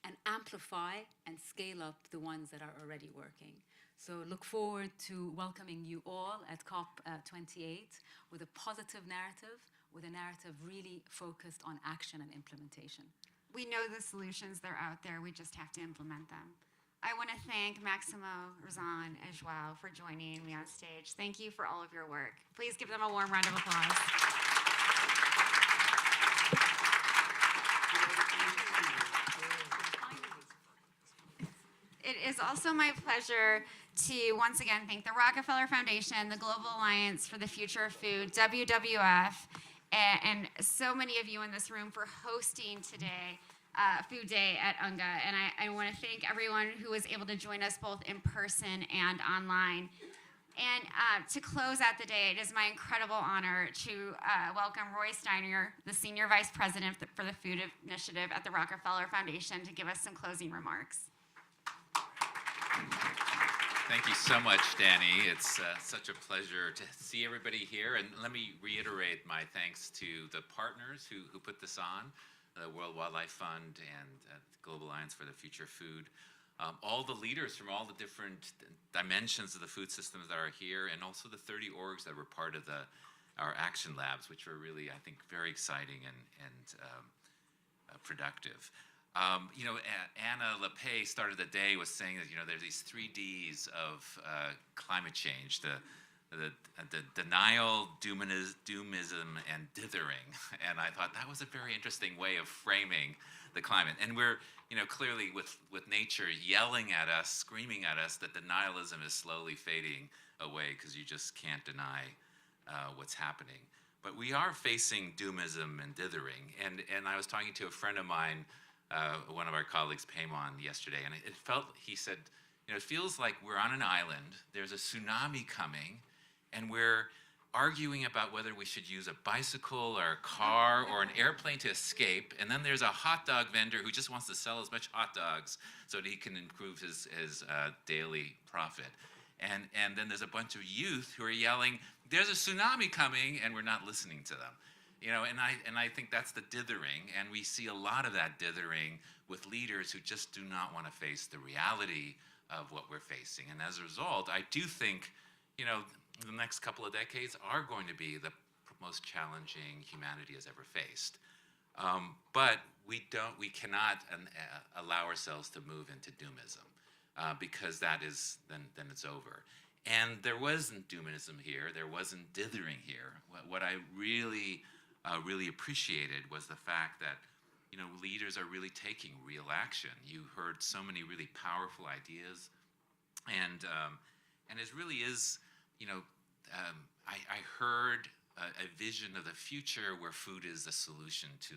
and amplify and scale up the ones that are already working. So look forward to welcoming you all at COP28 with a positive narrative, with a narrative really focused on action and implementation. We know the solutions, they're out there, we just have to implement them. I want to thank Maximo, Razan, and Joao for joining me on stage. Thank you for all of your work. Please give them a warm round of applause. It is also my pleasure to once again thank the Rockefeller Foundation, the Global Alliance for the Future of Food, WWF, and so many of you in this room for hosting today Food Day at UNGA. And I want to thank everyone who was able to join us both in person and online. And to close out the day, it is my incredible honor to welcome Roy Steiner, the Senior Vice President for the Food Initiative at the Rockefeller Foundation, to give us some closing remarks. Thank you so much, Danny. It's such a pleasure to see everybody here. And let me reiterate my thanks to the partners who put this on, the World Wildlife Fund and Global Alliance for the Future of Food, all the leaders from all the different dimensions of the food systems that are here, and also the 30 orgs that were part of our action labs, which were really, I think, very exciting and productive. Anna Lepay started the day with saying that, there's these 3 Ds of climate change, the denial, doomism, and dithering. And I thought that was a very interesting way of framing the climate. And we're, clearly with nature yelling at us, screaming at us that denialism is slowly fading away because you just can't deny what's happening. But we are facing doomism and dithering. And I was talking to a friend of mine, one of our colleagues, Paymon, yesterday, and he said, it feels like we're on an island, there's a tsunami coming, and we're arguing about whether we should use a bicycle or a car or an airplane to escape, and then there's a hot dog vendor who just wants to sell as much hot dogs so that he can improve his daily profit. And then there's a bunch of youth who are yelling, there's a tsunami coming, and we're not listening to them. And I think that's the dithering, and we see a lot of that dithering with leaders who just do not want to face the reality of what we're facing. And as a result, I do think, the next couple of decades are going to be the most challenging humanity has ever faced. But we cannot allow ourselves to move into doomism, because that is, then it's over. And there wasn't doomism here, there wasn't dithering here. What I really appreciated was the fact that leaders are really taking real action. You heard so many really powerful ideas, and it really is, I heard a vision of the future where food is the solution to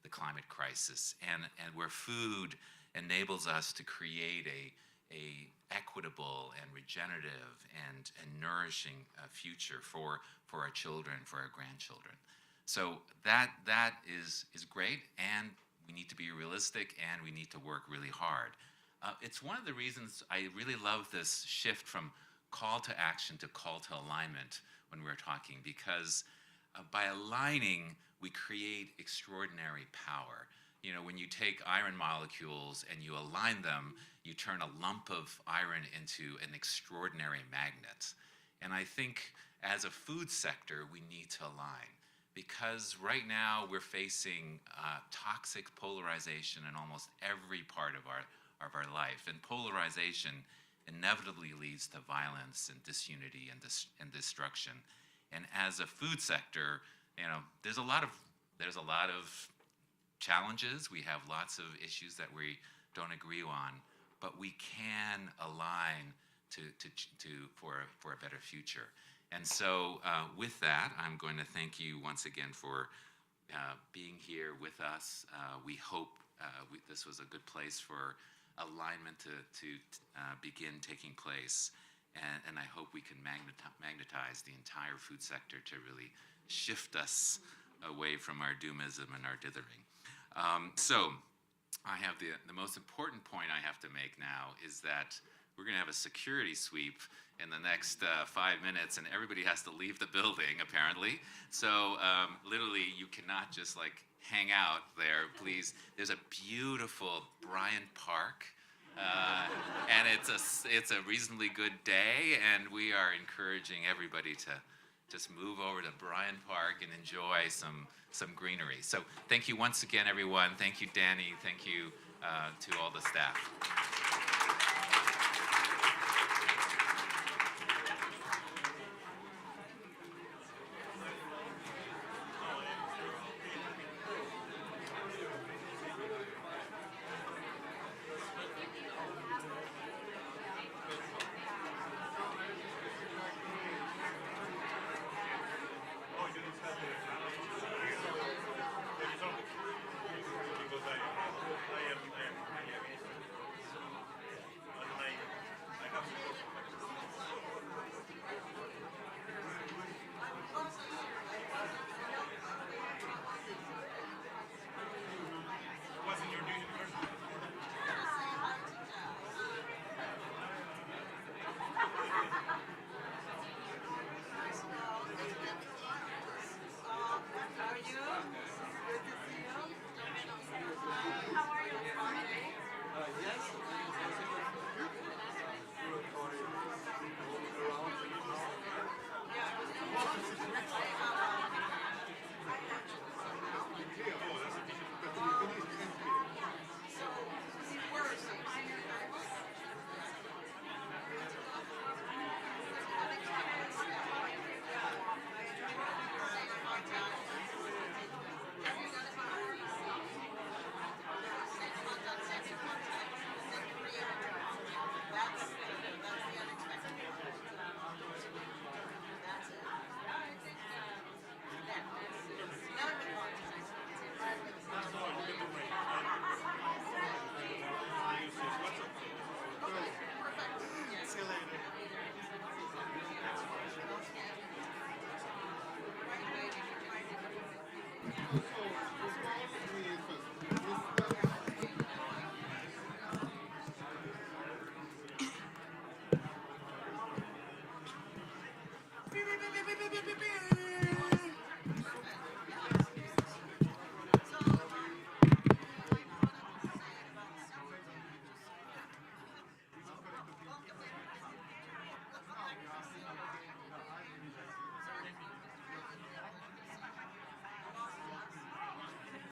the climate crisis, and where food enables us to create a equitable and regenerative and nourishing future for our children, for our grandchildren. So that is great, and we need to be realistic, and we need to work really hard. It's one of the reasons I really love this shift from call to action to call to alignment when we're talking, because by aligning, we create extraordinary power. When you take iron molecules and you align them, you turn a lump of iron into an extraordinary magnet. And I think as a food sector, we need to align, because right now we're facing toxic polarization in almost every part of our life. And polarization inevitably leads to violence and disunity and destruction. And as a food sector, there's a lot of challenges. We have lots of issues that we don't agree on, but we can align for a better future. And so with that, I'm going to thank you once again for being here with us. We hope this was a good place for alignment to begin taking place. And I hope we can magnetize the entire food sector to really shift us away from our doomism and our dithering. So I have the most important point I have to make now is that we're going to have a security sweep in the next 5 minutes, and everybody has to leave the building, apparently. So literally, you cannot just hang out there, please. There's a beautiful Bryant Park, and it's a reasonably good day, and we are encouraging everybody to just move over to Bryant Park and enjoy some greenery. So thank you once again, everyone. Thank you, Danny. Thank you to all the staff. Beep, beep, beep, beep, beep, beep, beep, beep.